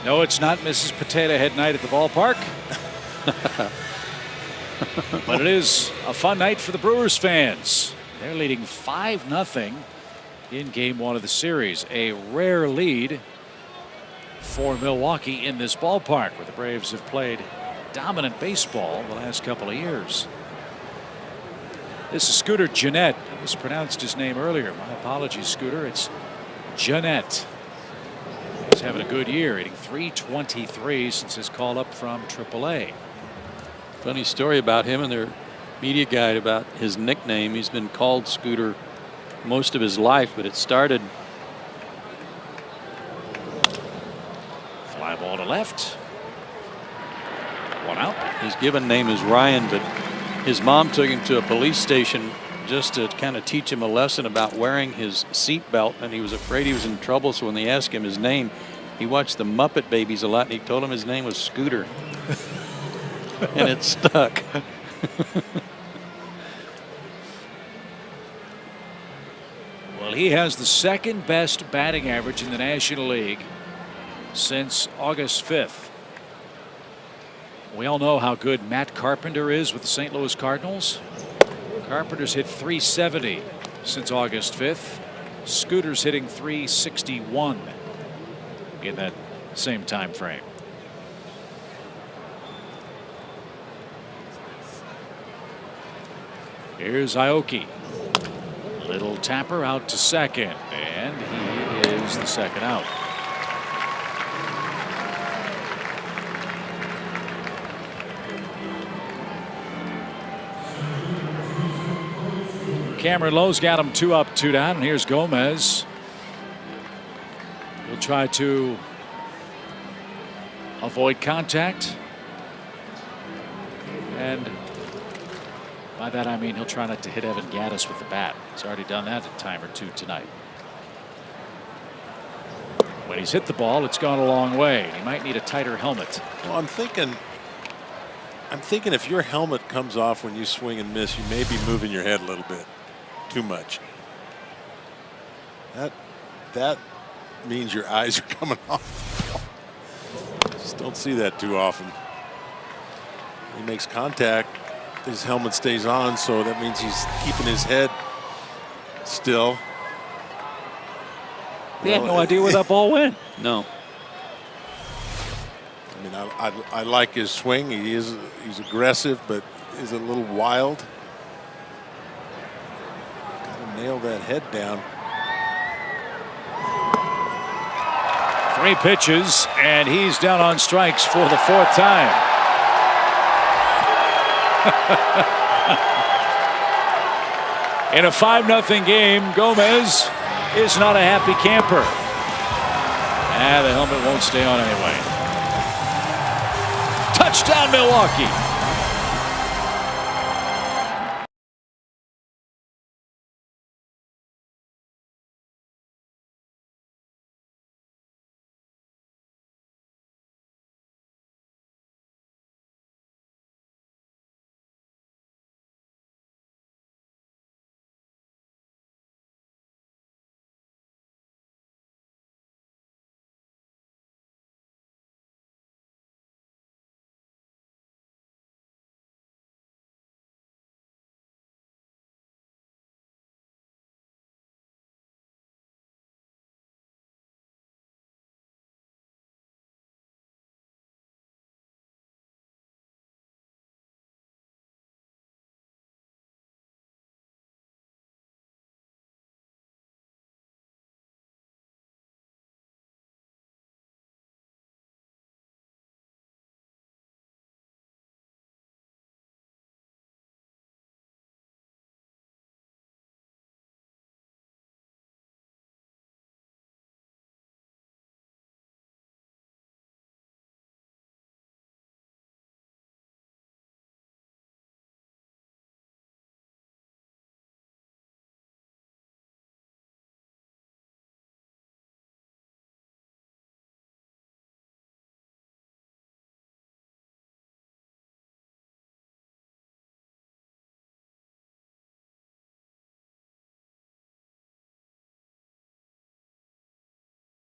No, it's not Mrs. Potato Head night at the ballpark. But it is a fun night for the Brewers fans. They're leading 5-0 in game 1 of the series. A rare lead for Milwaukee in this ballpark, where the Braves have played dominant baseball the last couple of years. This is Scooter Gennett. I mispronounced his name earlier. My apologies, Scooter. It's Gennett. He's having a good year, hitting .323 since his call up from AAA. Funny story about him and their media guide about his nickname. He's been called Scooter most of his life, but it started. Fly ball to left. 1 out. His given name is Ryan, but his mom took him to a police station just to kind of teach him a lesson about wearing his seat belt, and he was afraid he was in trouble. So when they asked him his name, he watched the Muppet Babies a lot, and he told him his name was Scooter. And it stuck. Well, he has the 2nd best batting average in the National League since August 5th. We all know how good Matt Carpenter is with the St. Louis Cardinals. Carpenter's hit .370 since August 5th. Scooter's hitting .361 in that same time frame. Here's Aoki. Little tapper out to second, and he is the 2nd out. Cameron Lowe's got him 2 up, 2 down, and here's Gomez. He'll try to avoid contact, and by that I mean he'll try not to hit Evan Gattis with the bat. He's already done that a time or 2 tonight. When he's hit the ball, it's gone a long way. He might need a tighter helmet. Well, I'm thinking if your helmet comes off when you swing and miss, you may be moving your head a little bit too much. That means your eyes are coming off. Just don't see that too often. He makes contact, his helmet stays on, so that means he's keeping his head still. He had no idea where that ball went. No. I mean, I like his swing. He's aggressive, but is a little wild. Gotta nail that head down. 3 pitches, and he's down on strikes for the 4th time. In a 5-0 game, Gomez is not a happy camper. And the helmet won't stay on anyway. Touchdown, Milwaukee.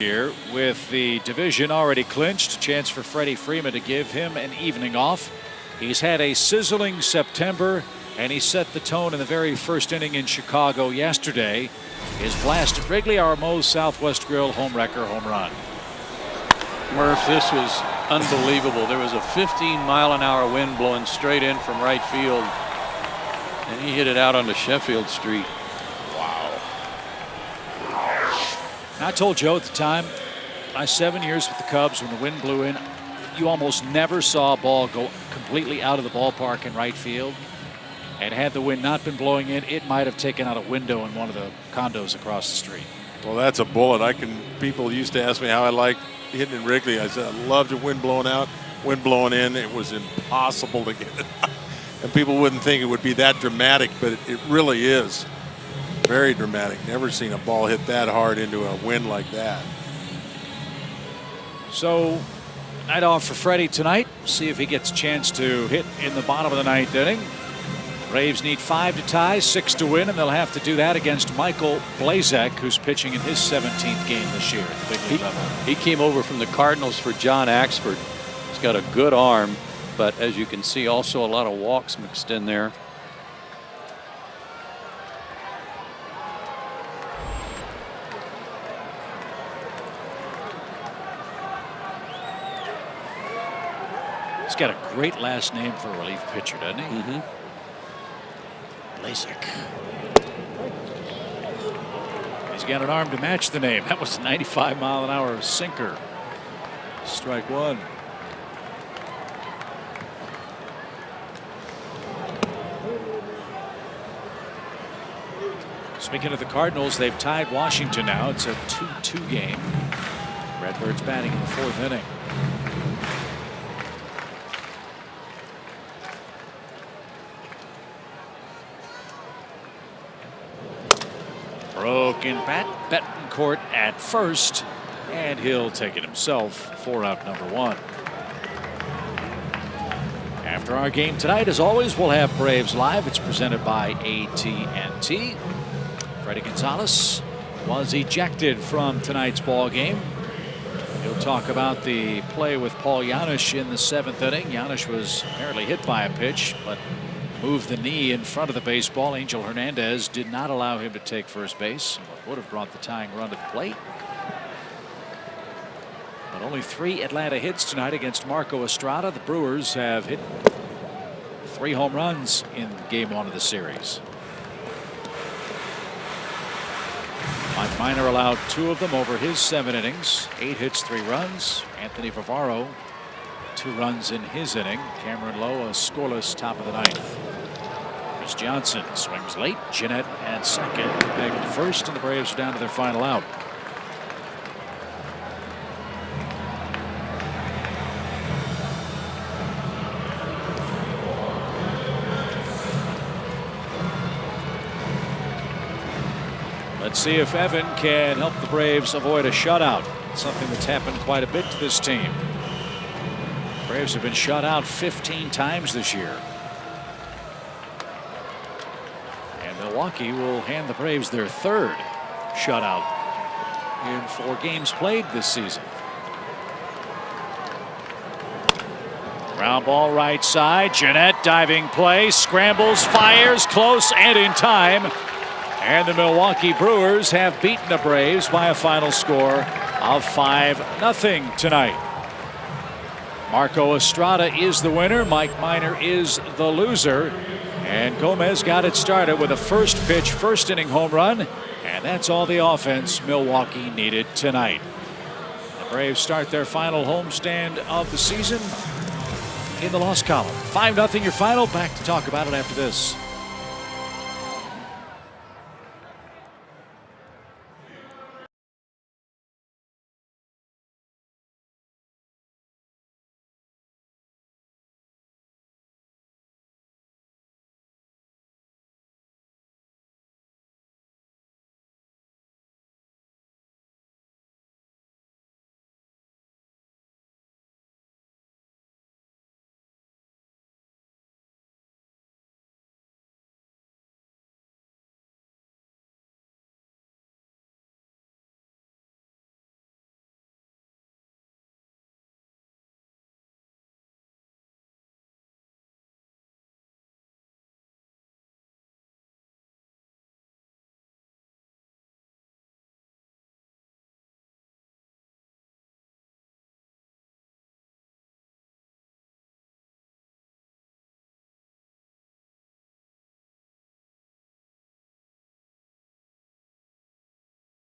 Here with the division already clinched, chance for Freddie Freeman to give him an evening off. He's had a sizzling September, and he set the tone in the very first inning in Chicago yesterday. His blast at Wrigley, our Moe's Southwest Grill home wrecker home run. Murph, this was unbelievable. There was a 15-mile-an-hour wind blowing straight in from right field, and he hit it out onto Sheffield Street. Wow. I told Joe at the time, my 7 years with the Cubs, when the wind blew in, you almost never saw a ball go completely out of the ballpark in right field. And had the wind not been blowing in, it might have taken out a window in one of the condos across the street. Well, that's a bullet. People used to ask me how I liked hitting in Wrigley. I said I loved the wind blowing out, wind blowing in. It was impossible to get it. And people wouldn't think it would be that dramatic, but it really is. Very dramatic. Never seen a ball hit that hard into a wind like that. So, night off for Freddie tonight. See if he gets a chance to hit in the bottom of the ninth inning. Braves need 5 to tie, 6 to win, and they'll have to do that against Michael Blazek, who's pitching in his 17th game this year at the big league level. He came over from the Cardinals for John Axford. He's got a good arm, but as you can see, also a lot of walks mixed in there. He's got a great last name for a relief pitcher, doesn't he? Mm-hmm. Blazek. He's got an arm to match the name. That was a 95-mile-an-hour sinker. Strike one. Speaking of the Cardinals, they've tied Washington now. It's a 2-2 game. Redbirds batting in the 4th inning. Broken bat, Betancourt at first, and he'll take it himself for out number 1. After our game tonight, as always, we'll have Braves Live. It's presented by AT&T. Freddie Gonzalez was ejected from tonight's ball game. He'll talk about the play with Paul Janisch in the 7th inning. Janisch was apparently hit by a pitch, but moved the knee in front of the baseball. Angel Hernandez did not allow him to take first base, what would have brought the tying run to the plate. But only 3 Atlanta hits tonight against Marco Estrada. The Brewers have hit 3 home runs in game 1 of the series. Mike Minor allowed 2 of them over his 7 innings. 8 hits, 3 runs. Anthony Favaro, 2 runs in his inning. Cameron Lowe, a scoreless top of the 9th. Chris Johnson swings late. Jeanette at second. Peg at first, and the Braves are down to their final out. Let's see if Evan can help the Braves avoid a shutout. Something that's happened quite a bit to this team. Braves have been shut out 15 times this year. And Milwaukee will hand the Braves their 3rd shutout in 4 games played this season. Ground ball right side. Jeanette diving play. Scrambles, fires, close and in time. And the Milwaukee Brewers have beaten the Braves by a final score of 5-0 tonight. Marco Estrada is the winner. Mike Minor is the loser. And Gomez got it started with a first pitch, first inning home run. And that's all the offense Milwaukee needed tonight. The Braves start their final homestand of the season in the loss column. 5-0 your final. Back to talk about it after this.